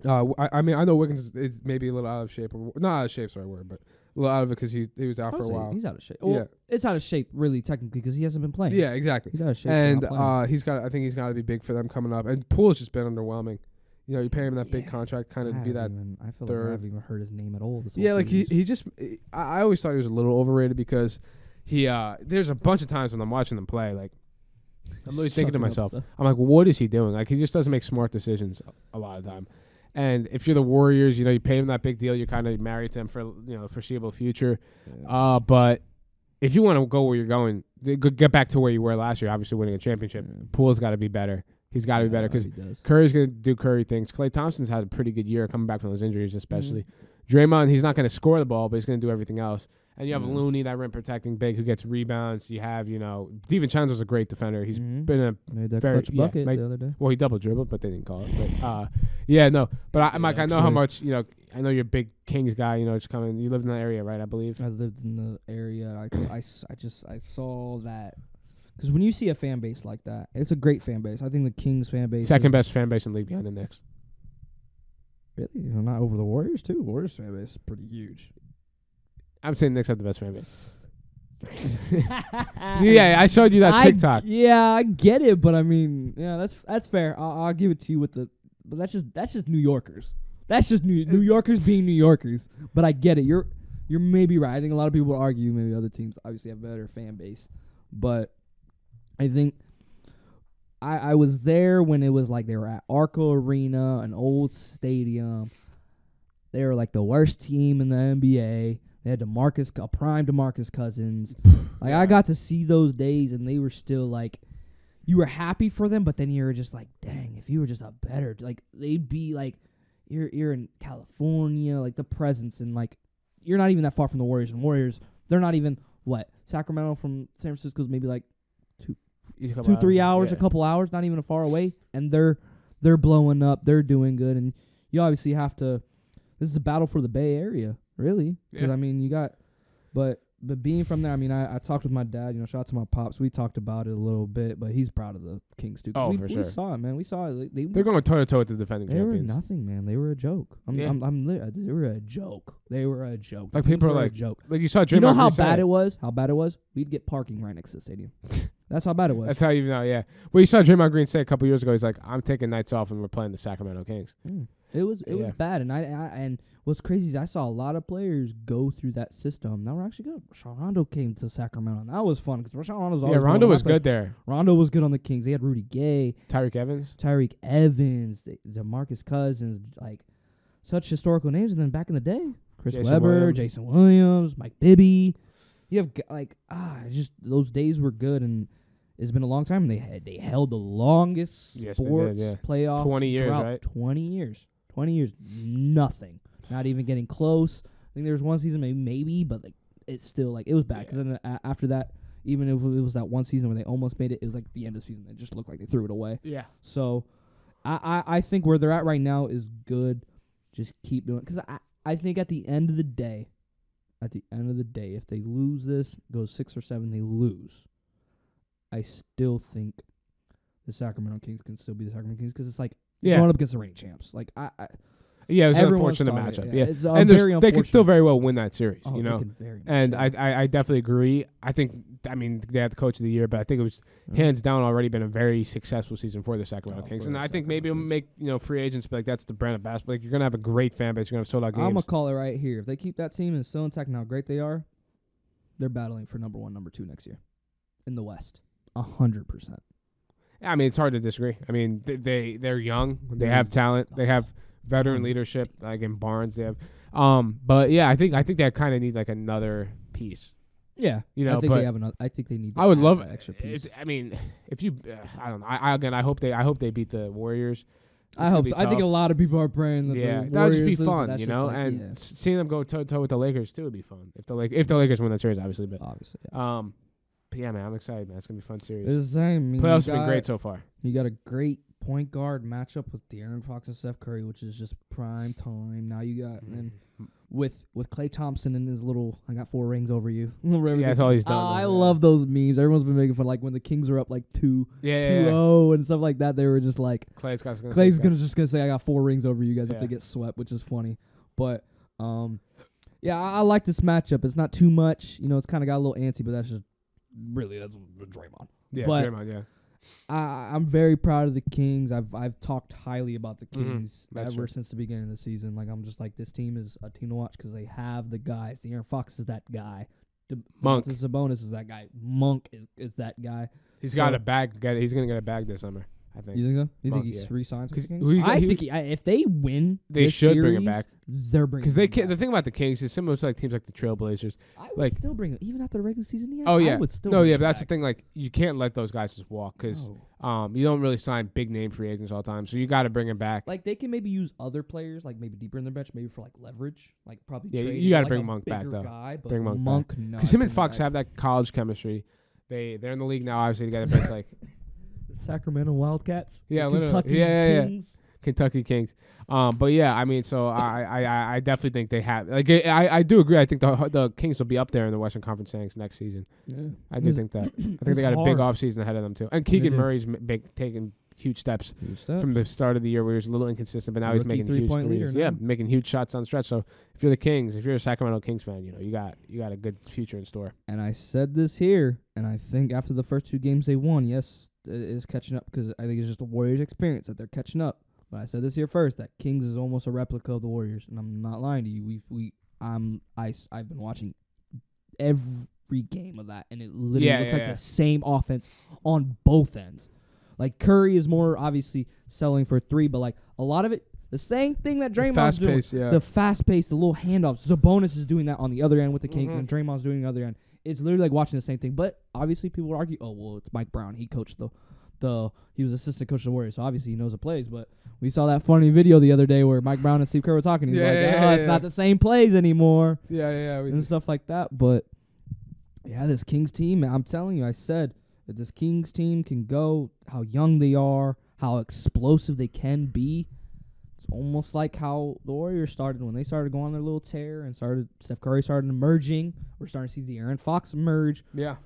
I know Wiggins is maybe a little out of shape. Or not out of shape, sorry word, but a little out of it because he was out for a while. He's out of shape. Well, it's out of shape, really, technically, because he hasn't been playing. Yeah, exactly. He's out of shape. And I think he's got to be big for them coming up. And Poole's just been underwhelming. You pay him that big contract, kind of be that. I feel like I haven't even heard his name at all. He just. I always thought he was a little overrated because he. There's a bunch of times when I'm watching him play, like I'm really thinking to myself, I'm like, what is he doing? Like he just doesn't make smart decisions a lot of the time. And if you're the Warriors, you pay him that big deal, you're kind of married to him for the foreseeable future. Yeah. But if you want to go where you're going, get back to where you were last year, obviously winning a championship. Yeah. Poole's got to be better. He's got to be better because Curry's going to do Curry things. Klay Thompson's had a pretty good year coming back from those injuries, especially. Draymond, he's not going to score the ball, but he's going to do everything else. And you have Looney, that rim protecting big, who gets rebounds. You have, DiVincenzo's a great defender. He's been made that clutch bucket the other day. Well, he double dribbled, but they didn't call it. But But Mike, I know how much I know you're a big Kings guy. Just coming. You lived in that area, right? I believe. I lived in the area. I saw that. Because when you see a fan base like that, it's a great fan base. I think the Kings fan base second best fan base in the league behind the Knicks. Really? Not over the Warriors too. Warriors fan base is pretty huge. I'm saying Knicks have the best fan base. Yeah, I showed you that TikTok. I get it, but I mean, that's fair. I'll give it to you but that's just New Yorkers. That's just New Yorkers being New Yorkers. But I get it. You're maybe right. I think a lot of people argue maybe other teams obviously have better fan base, but I think I was there when it was like they were at Arco Arena, an old stadium. They were like the worst team in the NBA. They had a prime DeMarcus Cousins. Like I got to see those days, and they were still like, you were happy for them, but then you were just like, dang, if you were just a better, like they'd be like, you're in California, like the presence, and like you're not even that far from the Warriors. And Warriors, they're not even Sacramento from San Francisco's maybe like 2-3 hours, a couple hours, not even far away, and they're blowing up, they're doing good, and you obviously have to. This is a battle for the Bay Area. Really? Because, I mean, you got... But being from there, I mean, I talked with my dad. Shout out to my pops. We talked about it a little bit, but he's proud of the Kings, too. For sure. We saw it, man. We saw it. They're going toe-to-toe with the defending champions. They were nothing, man. They were a joke. They were a joke. They were a joke. Like, people are like... a joke. Like, you saw Draymond. You know how bad it was? How bad it was? We'd get parking right next to the stadium. That's how bad it was. That's how you know, yeah. Well, you saw Draymond Green say a couple years ago, he's like, I'm taking nights off and we're playing the Sacramento Kings. It was bad, and and what's crazy is I saw a lot of players go through that system. Now we're actually good. Rajon Rondo came to Sacramento, and that was fun because Rajon Rondo's always Rondo was good there. Rondo was good on the Kings. They had Rudy Gay, Tyreek Evans, DeMarcus Cousins, like such historical names. And then back in the day, Chris Jason Webber, Williams. Jason Williams, Mike Bibby. You have just those days were good, and it's been a long time. And they held the longest sports playoff 20 years, drought. right? 20 years, nothing. Not even getting close. I think there was one season maybe, but like it's still like it was bad because then after that, even if it was that one season where they almost made it, it was like the end of the season. It just looked like they threw it away. Yeah. So I think where they're at right now is good. Just keep doing it because I think at the end of the day, if they lose this, goes 6 or 7, they lose. I still think the Sacramento Kings can still be the Sacramento Kings because it's like going up against the reigning champs. Like it was an unfortunate matchup. Yeah, and they could still very well win that series. Oh, you know, and I definitely agree. I mean, they had the coach of the year, but I think it was hands down already been a very successful season for the Sacramento Kings. And I think maybe it'll make free agents be like that's the brand of basketball. Like, you're gonna have a great fan base. You're gonna have sold out games. I'm gonna call it right here. If they keep that team and still intact and how great they are, they're battling for number 1, number 2 next year in the West. 100%. I mean, it's hard to disagree. I mean, they're young. They have talent. They have veteran leadership, like in Barnes. They have, but yeah, I think they kind of need like another piece. Yeah, I think they have another. I think they need. I would love an extra piece. I mean, if you, I don't know. I hope they beat the Warriors. I hope so. I think a lot of people are praying that the that would just be Warriors fun, lose, and seeing them go toe to toe with the Lakers too would be fun. If the Lakers win that series, obviously, but yeah. But yeah, man, I'm excited, man. It's gonna be a fun series. It's the same. Playoffs have been great so far. You got a great point guard matchup with De'Aaron Fox and Steph Curry, which is just prime time. Now you got and with Klay Thompson and his little, I got 4 rings over you. That's all he's done. I love those memes. Everyone's been making fun, like when the Kings are up like 2-0 and stuff like that. They were just like, Clay's gonna say I got 4 rings over you guys if they get swept, which is funny. But yeah, I like this matchup. It's not too much. It's kind of got a little antsy, but that's Draymond. Yeah, but Draymond. Yeah. I'm very proud of the Kings. I've talked highly about the Kings ever since the beginning of the season. Like, I'm just like, this team is a team to watch because they have the guys. De'Aaron Fox is that guy. Monk Sabonis is that guy. Monk is that guy. He's got a bag. He's gonna get a bag this summer, I think. You think so? You Monk, think he's re-signed with the Kings? I think if they win, they should series, bring him back. They're bringing because him back. The thing about the Kings is similar to like teams like the Trailblazers. I would still bring him even after the regular season. Yeah, oh yeah, I would still. No, yeah, but that's the thing. Like, you can't let those guys just walk because you don't really sign big name free agents all the time. So you got to bring him back. Like, they can maybe use other players, like maybe deeper in their bench, maybe for like leverage, like probably. Yeah, trade you got to like bring Monk back though. Guy, bring Monk back because him and Fox have that college chemistry. They're in the league now, obviously together. But it's like the Sacramento Wildcats. Yeah, Kentucky Kings. Kentucky Kings. But yeah, I mean, so I definitely think they have. Like, I do agree. I think the Kings will be up there in the Western Conference standings next season. Yeah, I do think that. I think they got a big offseason ahead of them too. And Keegan Murray's taking huge steps from the start of the year where he was a little inconsistent, but now he's making huge threes. Yeah, making huge shots on the stretch. So if you're the Kings, if you're a Sacramento Kings fan, you got a good future in store. And I said this here, and I think after the first 2 games they won, yes, it is catching up because I think it's just the Warriors' experience that they're catching up. But I said this here first, that Kings is almost a replica of the Warriors, and I'm not lying to you. I've been watching every game of that, and it literally looks like the same offense on both ends. Like, Curry is more obviously selling for 3, but like a lot of it, the same thing that Draymond's doing. The fast pace, the little handoffs. Sabonis is doing that on the other end with the Kings, and Draymond's doing the other end. It's literally like watching the same thing. But obviously, people would argue, oh well, it's Mike Brown. He coached he was assistant coach of the Warriors, so obviously he knows the plays. But we saw that funny video the other day where Mike Brown and Steve Kerr were talking. He's it's not the same plays anymore. And stuff like that. But yeah, this Kings team, I'm telling you, I said that this Kings team can go, how young they are, how explosive they can be. It's almost like how the Warriors started when they started going on their little tear and Steph Curry started emerging. We're starting to see De'Aaron Fox emerge. Yeah.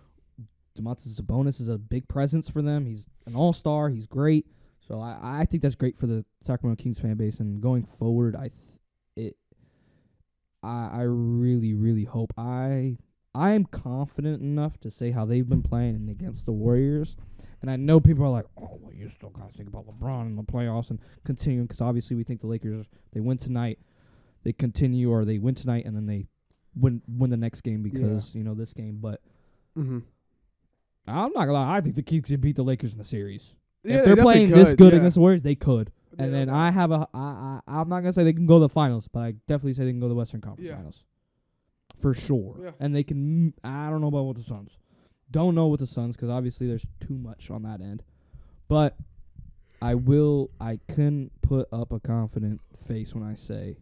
Domantas Sabonis is a big presence for them. He's an all-star. He's great. So I think that's great for the Sacramento Kings fan base. And going forward, I really, really hope. I I am confident enough to say how they've been playing against the Warriors. And I know people are like, oh, well, you still got to think about LeBron in the playoffs and continuing, because obviously we think the Lakers, they win tonight, they continue, or they win tonight and then they win the next game because, this game. But I'm not going to lie. I think the Kings could beat the Lakers in the series. Yeah, if they're playing this good against the Warriors, they could. But and then I'm not going to say they can go to the finals, but I definitely say they can go to the Western Conference Finals. For sure. Yeah. And they can, I don't know about what the Suns. Don't know with the Suns because obviously there's too much on that end. But I can put up a confident face when I say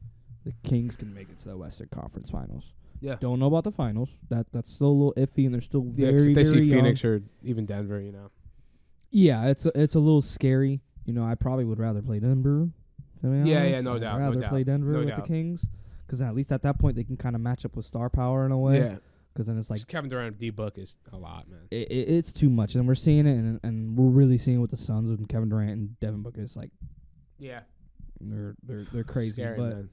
the Kings can make it to the Western Conference Finals. Yeah. Don't know about the finals. That's still a little iffy, and they're still very, they very see young. Phoenix or even Denver, Yeah, it's a little scary. I probably would rather play Denver. Yeah, no doubt. I'd rather play Denver with the Kings because at least at that point they can kind of match up with star power in a way. Yeah. Because then it's like just Kevin Durant and D-Book is a lot, man. It's too much, and we're seeing it, and we're really seeing it with the Suns with Kevin Durant and Devin Booker. It's like, they're crazy, Scary,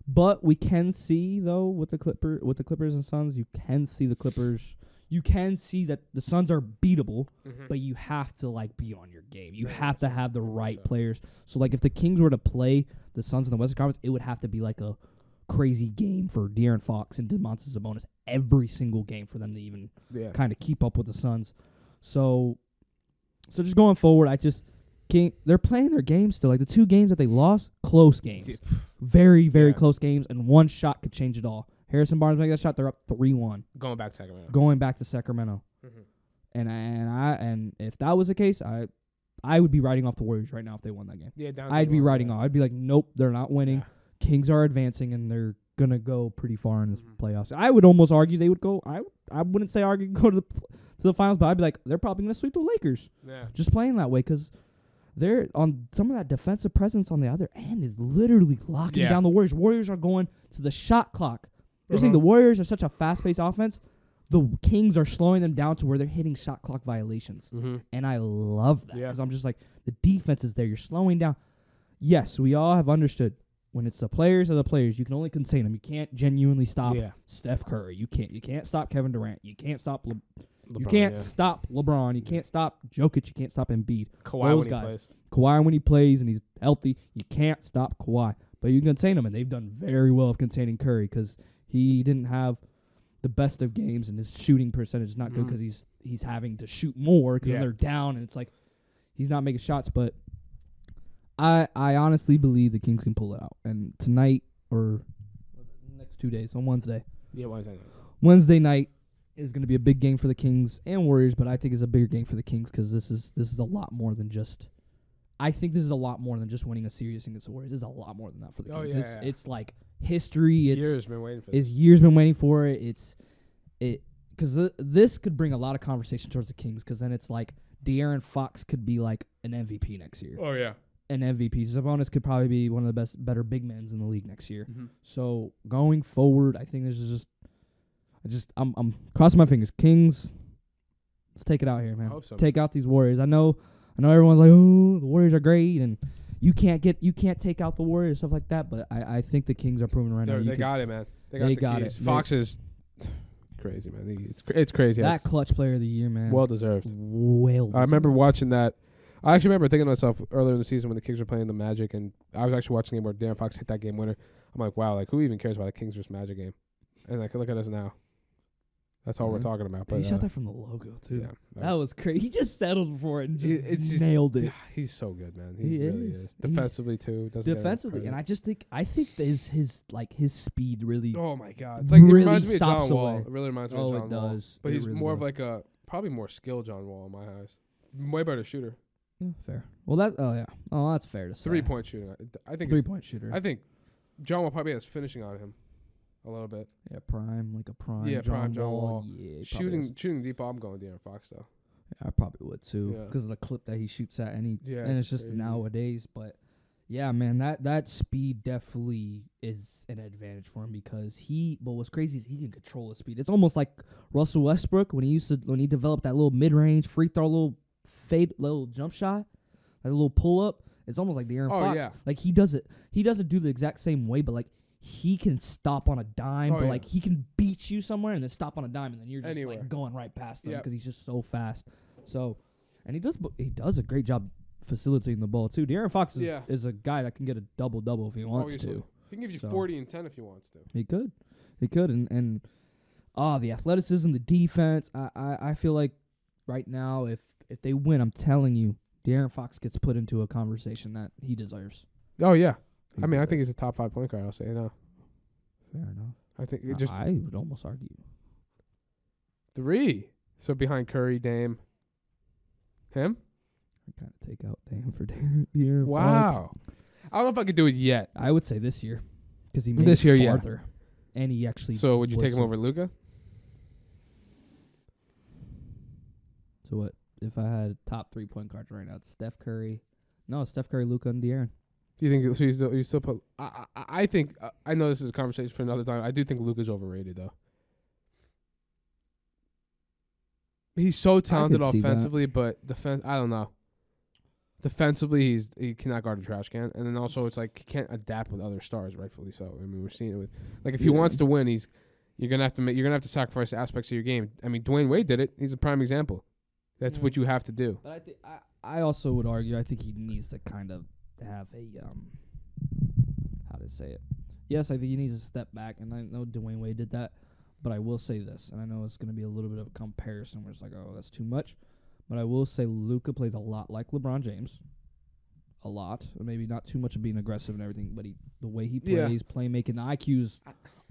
but we can see though with the Clippers and Suns, you can see the Clippers. You can see that the Suns are beatable, but you have to be on your game. You have to have the right players. So if the Kings were to play the Suns in the Western Conference, it would have to be like a crazy game for De'Aaron Fox and Domantas Sabonis every single game for them to even kind of keep up with the Suns. So just going forward, they're playing their games still. The 2 games that they lost, close games. Very, very close games, and one shot could change it all. Harrison Barnes make that shot, they're up 3-1. Going back to Sacramento. And if that was the case, I would be writing off the Warriors right now if they won that game. Yeah, I'd be writing off. I'd be like, nope, they're not winning. Yeah. Kings are advancing, and they're gonna go pretty far in this playoffs. I would almost argue they would go. I wouldn't say go to the finals, but I'd be like, they're probably gonna sweep the Lakers. Yeah, just playing that way because they're on some of that defensive presence on the other end is literally locking down the Warriors. Warriors are going to the shot clock. They're saying the Warriors are such a fast-paced offense. The Kings are slowing them down to where they're hitting shot clock violations, and I love that because I'm just like, the defense is there. You're slowing down. Yes, we all have understood. When it's the players, you can only contain them. You can't genuinely stop Steph Curry. You can't stop Kevin Durant. You can't stop LeBron. You can't stop LeBron. You can't stop Jokic. You can't stop Embiid. Kawhi when he plays. Kawhi when he plays and he's healthy. You can't stop Kawhi. But you can contain him, and they've done very well of containing Curry because he didn't have the best of games, and his shooting percentage is not good because he's having to shoot more because they're down, and it's like he's not making shots, but I honestly believe the Kings can pull it out. And tonight, or the next 2 days, on Wednesday. Yeah, Wednesday. Wednesday night is going to be a big game for the Kings and Warriors, but I think it's a bigger game for the Kings because this is a lot more than just. I think this is a lot more than just winning a series against the Warriors. This is a lot more than that for the Kings. It's like history. It's years been waiting for this. It's years been waiting for it. Because this could bring a lot of conversation towards the Kings because then it's like De'Aaron Fox could be like an MVP next year. Oh yeah. An MVP. Sabonis could probably be one of the better big men in the league next year. So going forward, I think this is I'm crossing my fingers. Kings, let's take it out here, man. I hope so. Take out these Warriors. I know everyone's like, oh, the Warriors are great, and you can't take out the Warriors, stuff like that. But I think the Kings are proving right now. They got it, man. They got it. Fox is crazy, man. It's crazy. That clutch player of the year, man. Well deserved. Well deserved. I remember watching that. I actually remember thinking to myself earlier in the season when the Kings were playing the Magic, and I was actually watching the game where De'Aaron Fox hit that game winner. I'm like, wow, who even cares about a Kings versus Magic game? And look at us now. That's all we're talking about. But he shot that from the logo too. Yeah, that was crazy. He just settled for it and just nailed it. He's so good, man. He really is. Defensively too. Defensively, and I think that his speed really. Oh my God! It's like really it reminds me of John Wall. Away. It really reminds me of John Wall. Does. But he's really more does. of probably more skilled John Wall in my eyes. Way better shooter. Fair. Well, that's fair to say. 3-point shooting. I think 3-point shooter. I think John Wall probably has finishing on him a little bit. Yeah, prime. Yeah, John John Wall. Yeah, shooting deep ball, I'm going De'Aaron Fox though. Yeah, I probably would too because of the clip that he shoots at, and it's just crazy. Nowadays. But yeah, man, that speed definitely is an advantage for him because but what's crazy is he can control his speed. It's almost like Russell Westbrook when he developed that little mid-range free throw, little fade, little jump shot, that little pull up. It's almost like De'Aaron Fox. Yeah. Like he does it. He doesn't do the exact same way, but he can stop on a dime, Oh, but yeah. like he can beat you somewhere and then stop on a dime, and then you're just Anywhere. like going right past him Yep. because he's just so fast. So, and he does a great job facilitating the ball too. De'Aaron Fox is a guy that can get a double if he wants Obviously. to. He can give you So. 40 and 10 if he wants to. He could, and the athleticism, the defense. I feel like right now, if they win, I'm telling you, De'Aaron Fox gets put into a conversation that he deserves. Oh, yeah. I mean, I think he's a top 5 point guard. I'll say no. Fair enough. I think it just I would almost argue 3. So behind Curry, Dame, him. I kind of take out Dame for De'Aaron Fox. Wow. I don't know if I could do it yet. I would say this year because he made This it year, yeah. farther, and he actually. So would you take him was- over Luka? So what? If I had top 3 point guards right now, it's Steph Curry. No, it's Steph Curry, Luka, and De'Aaron. Do you think so? You still put? I think I know this is a conversation for another time. I do think Luka's overrated though. He's so talented see that. offensively, but I don't know. Defensively, he cannot guard a trash can, and then also it's like he can't adapt with other stars, rightfully so. I mean, we're seeing it with like if he wants to win, you're gonna have to sacrifice aspects of your game. I mean, Dwayne Wade did it. He's a prime example. That's what you have to do. But I also would argue I think he needs to kind of have a how to say it. Yes, I think he needs to step back, and I know Dwayne Wade did that. But I will say this, and I know it's going to be a little bit of a comparison where it's like, oh, that's too much. But I will say Luka plays a lot like LeBron James. A lot. Maybe not too much of being aggressive and everything, but the way he plays, playmaking, the IQ's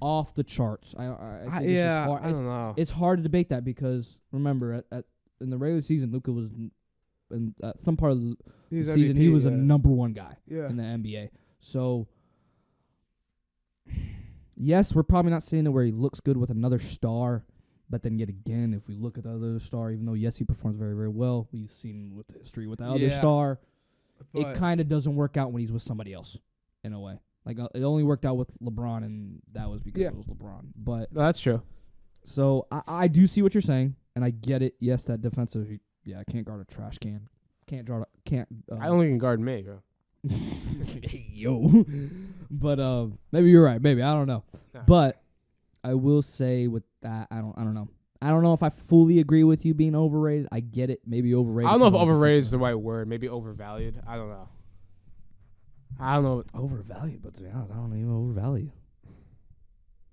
off the charts. I think it's just hard. I don't know. It's hard to debate that because, remember, in the regular season, Luka was in some part of the season, he was a number 1 guy in the NBA. So, yes, we're probably not seeing it where he looks good with another star. But then yet again, if we look at the other star, even though, yes, he performs very, very well, we've seen with the history with the other star, it kind of doesn't work out when he's with somebody else in a way. Like, it only worked out with LeBron, and that was because it was LeBron. But No, that's true. so I do see what you're saying, and I get it. Yes, that defensive, I can't guard a trash can. Can't. I only can guard me, bro. Yo. But maybe you're right. Maybe I don't know. Nah. But I will say with that, I don't know. I don't know if I fully agree with you being overrated. I get it. Maybe overrated. I don't know if because of overrated is defensive. the right word. Maybe overvalued. I don't know. I don't know. Overvalued, but to be honest, I don't even overvalue.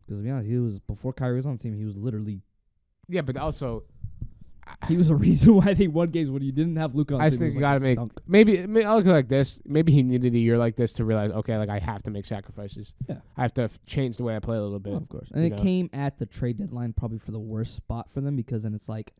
Because to be honest, he was before Kyrie was on the team. He was literally. Yeah, but also, He was a reason why they won games when you didn't have Luka on the I team. think It you was like gotta it make stunk. maybe I'll look at it like this. Maybe he needed a year like this to realize, okay, like I have to make sacrifices. Yeah. I have to change the way I play a little bit. Of course. And you it know. came at the trade deadline probably for the worst spot for them because then it's like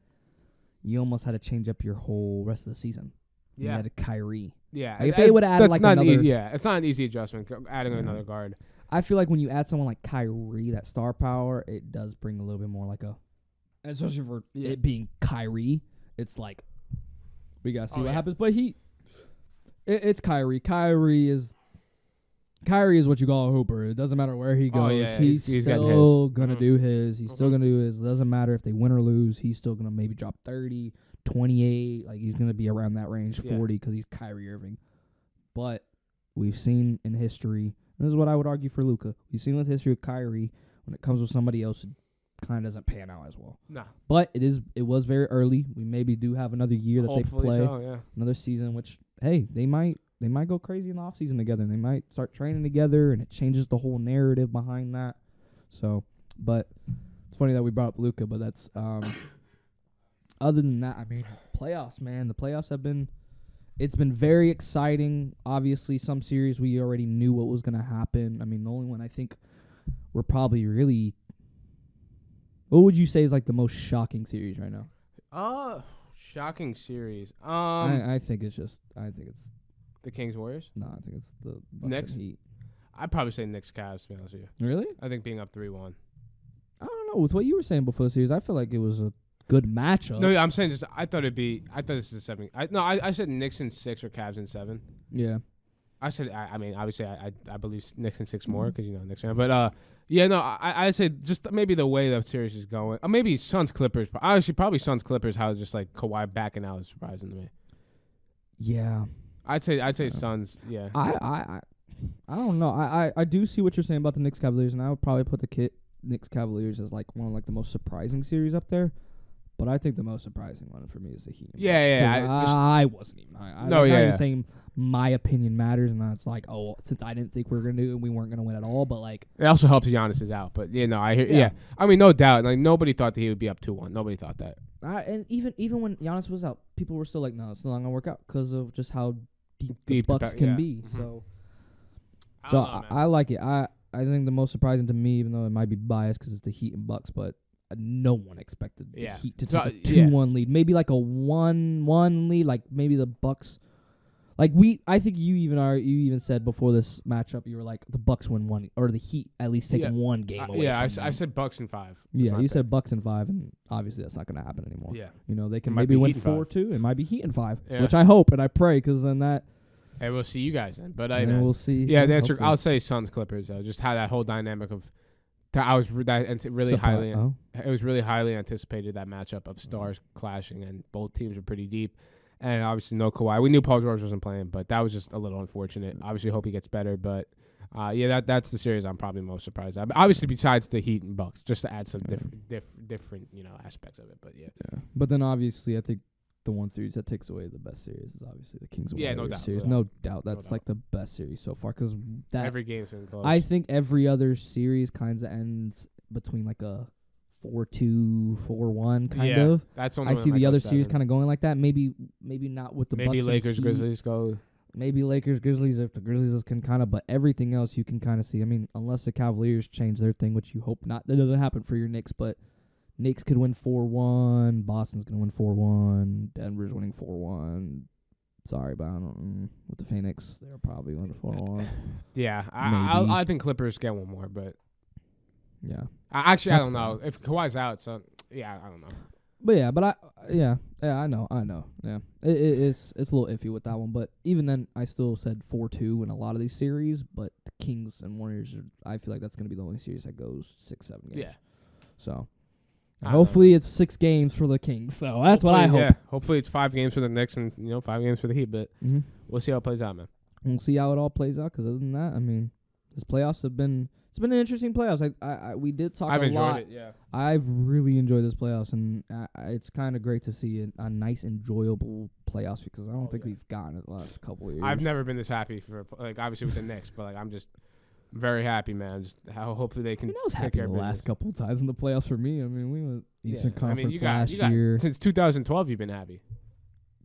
you almost had to change up your whole rest of the season. You Yeah, had a Kyrie. yeah. Like if they would add that's like not an another, it's not an easy adjustment. Adding another guard. I feel like when you add someone like Kyrie, that star power, it does bring a little bit more like a, especially for it being Kyrie. It's like we gotta see what happens. But it's Kyrie. Kyrie is what you call a hooper. It doesn't matter where he goes. Oh, yeah, he's he's getting still his. gonna do his. He's still gonna do his. It doesn't matter if they win or lose. He's still gonna maybe drop 30, 28. Like he's gonna be around that range, 40, because he's Kyrie Irving. But we've seen in history, and this is what I would argue for Luka. We've seen with history of Kyrie, when it comes with somebody else, it kind of doesn't pan out as well. Nah. But it was very early. We maybe do have another year that Hopefully they play, so, yeah. another season, which, hey, they might go crazy in the offseason together, and they might start training together, and it changes the whole narrative behind that. So, but it's funny that we brought up Luka, but that's other than that, I mean, playoffs, man. The playoffs it's been very exciting. Obviously, some series we already knew what was going to happen. I mean, the only one I think we're probably really, what would you say is like the most shocking series right now? Shocking series. I think it's The Kings Warriors. no, I think it's the Bucks Knicks? and Heat. I'd probably say Knicks Cavs. To be honest with you, Really? I think being up 3-1. I don't know. With what you were saying before the series, I feel like it was a good matchup. No, yeah, I'm saying just. I thought this is a 7. I said Knicks in 6 or Cavs in 7. Yeah. I said. I mean, obviously, I believe Knicks in 6 more because Knicks fan. But yeah, no, I'd say just maybe the way the series is going. Maybe Suns Clippers. Honestly, probably Suns Clippers. How just like Kawhi backing out is surprising to me. Yeah. I'd say Suns. Yeah. I don't know. I do see what you're saying about the Knicks Cavaliers, and I would probably put the Knicks Cavaliers as like one of like the most surprising series up there. But I think the most surprising one for me is the Heat. I wasn't even. I'm not even saying my opinion matters, and it's like, oh, since I didn't think we were gonna do it, we weren't gonna win at all. But like, it also helps Giannis is out. But I hear. Yeah. I mean, no doubt. Like nobody thought that he would be up 2-1. Nobody thought that. And even when Giannis was out, people were still like, no, it's not gonna work out because of just how deep the Bucks can be. Mm-hmm. So I like it. I think the most surprising to me, even though it might be biased because it's the Heat and Bucks, but no one expected the Heat to take a 2-1 lead. Maybe like a 1-1 lead, like maybe the Bucks. Like I think you even said before this matchup, you were like the Bucks win one, or the Heat at least taking one game away. I said Bucks in 5. You said Bucks in 5, and obviously that's not going to happen anymore. Yeah, they can maybe win 4-2. It might be Heat in 5, which I hope and I pray, because then that. Hey, we'll see you guys then. But we'll see. Yeah, that's true. I'll say Suns Clippers though. Just how that whole dynamic of. It was really highly anticipated, that matchup of stars clashing, and both teams are pretty deep, and obviously no Kawhi. We knew Paul George wasn't playing, but that was just a little unfortunate. Obviously, hope he gets better, but that's the series I'm probably most surprised at. Obviously, besides the Heat and Bucks, just to add some different aspects of it. But yeah. But then obviously, I think the one series that takes away the best series is obviously the Kings Warriors series. No doubt. That's like the best series so far, because every game's been close. I think every other series kind of ends between like a 4-2, 4-1 kind of. That's I see the other series kind of going like that. Maybe not with the Bucks. Maybe Lakers Grizzlies go. Maybe Lakers Grizzlies, if the Grizzlies can kind of, but everything else you can kind of see. I mean, unless the Cavaliers change their thing, which you hope not. That doesn't happen for your Knicks, but. Knicks could win 4-1. Boston's going to win 4-1. Denver's winning 4-1. Sorry, but I don't. With the Phoenix, they're probably winning 4-1. Yeah, I think Clippers get one more, but. Yeah. I don't know. If Kawhi's out, so, yeah, I don't know. But I know. Yeah. It's a little iffy with that one, but even then, I still said 4-2 in a lot of these series, but the Kings and Warriors, I feel like that's going to be the only series that goes 6-7 games. Yeah. So. Hopefully it's 6 games for the Kings, so that's what I hope. Yeah. Hopefully it's 5 games for the Knicks and 5 games for the Heat, but we'll see how it plays out, man. We'll see how it all plays out, because other than that, I mean, this playoffs have been an interesting playoffs. We did talk a lot. I've enjoyed it, yeah. I've really enjoyed this playoffs, and it's kind of great to see a nice, enjoyable playoffs, because I don't think we've gotten it the last couple of years. I've never been this happy obviously with the Knicks, but I'm just very happy, man. Just how hopefully they can. I was happy the last couple of times in the playoffs for me. I mean, we went Eastern Conference last year. Since 2012, you've been happy.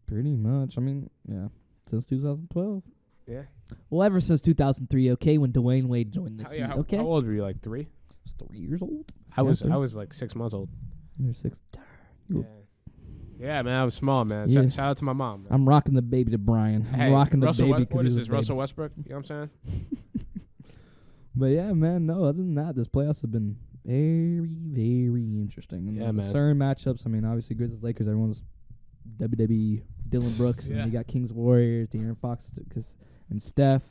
Pretty much. I mean, yeah, since 2012. Yeah. Well, ever since 2003, okay, when Dwayne Wade joined the Heat. Okay. How old were you? Like 3? I was 3 years old. I was like 6 months old. You're 6. Yeah, man, I was small, man. Yeah. Shout out to my mom. Man. I'm rocking the baby to Brian. I'm rocking the baby. What is this, Russell Westbrook? You know what I'm saying? But yeah, man, no, other than that, this playoffs have been very, very interesting. And man. Certain matchups, I mean, obviously Grizzlies, Lakers, everyone's WWE, Dylan Brooks, and you got Kings, Warriors, De'Aaron Fox, and Steph.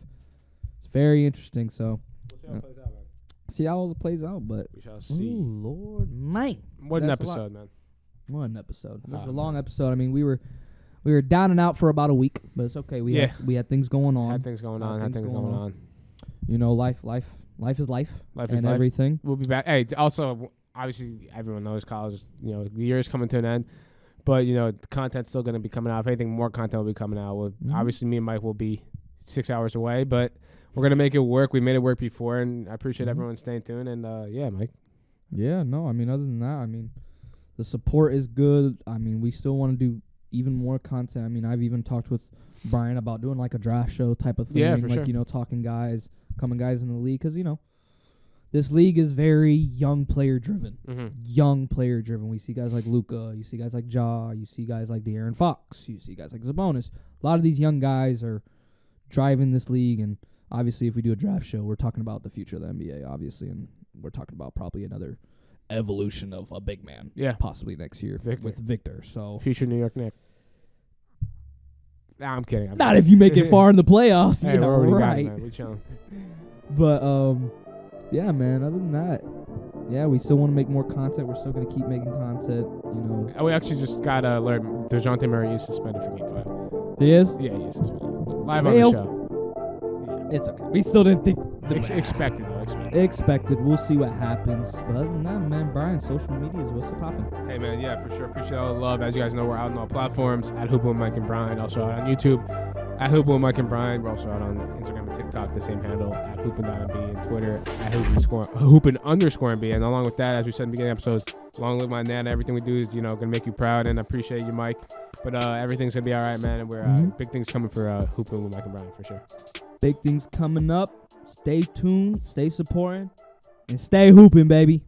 It's very interesting, so. We'll see how it plays out, man. See how it plays out, but. We shall see. Oh, Lord, man. What an episode, man. What an episode. This is a long episode. I mean, we were down and out for about a week, but it's okay. We had things going on. Had things going on. You know, life is life. Life is life. Everything. We'll be back. Hey, also, obviously, everyone knows college. The year is coming to an end, but the content's still going to be coming out. If anything, more content will be coming out. Obviously, me and Mike will be 6 hours away, but we're going to make it work. We made it work before, and I appreciate everyone staying tuned. And yeah, Mike. Yeah, no, I mean, other than that, I mean, the support is good. I mean, we still want to do even more content. I mean, I've even talked with Brian about doing like a draft show type of thing. Yeah, for like, sure. Talking guys. Coming guys in the league, because this league is very young player driven. Young player driven. We see guys like Luka, you see guys like Ja, you see guys like De'Aaron Fox, you see guys like Sabonis. A lot of these young guys are driving this league, and obviously if we do a draft show, we're talking about the future of the NBA, obviously, and we're talking about probably another evolution of a big man, possibly next year with Victor. So future New York Knicks. Nah, I'm kidding. Not if you make it far in the playoffs. Hey, we're already got it, man. We chilling. But yeah, man. Other than that, yeah, we still want to make more content. We're still gonna keep making content. We actually just got alert. DeJounte Murray is suspended for Game 5. He is? Yeah, he is suspended. Live on the show. It's okay. We still didn't think Expected though. Expected. We'll see what happens. But other than that, man, Brian, social medias, what's the poppin'? Hey man, yeah, for sure. Appreciate all the love. As you guys know, we're out on all platforms at Hoopin with Mike and Brian. Also out on YouTube at Hoopin with Mike and Brian. We're also out on Instagram and TikTok, the same handle at Hoopin.MB, and Twitter at Hoopin_MB. And along with that, as we said in the beginning of episodes, long live my Nana. Everything we do is, gonna make you proud, and I appreciate you, Mike. But everything's gonna be all right, man. And we're big things coming for Hoopin with Mike and Brian for sure. Big things coming up. Stay tuned, stay supporting, and stay hooping, baby.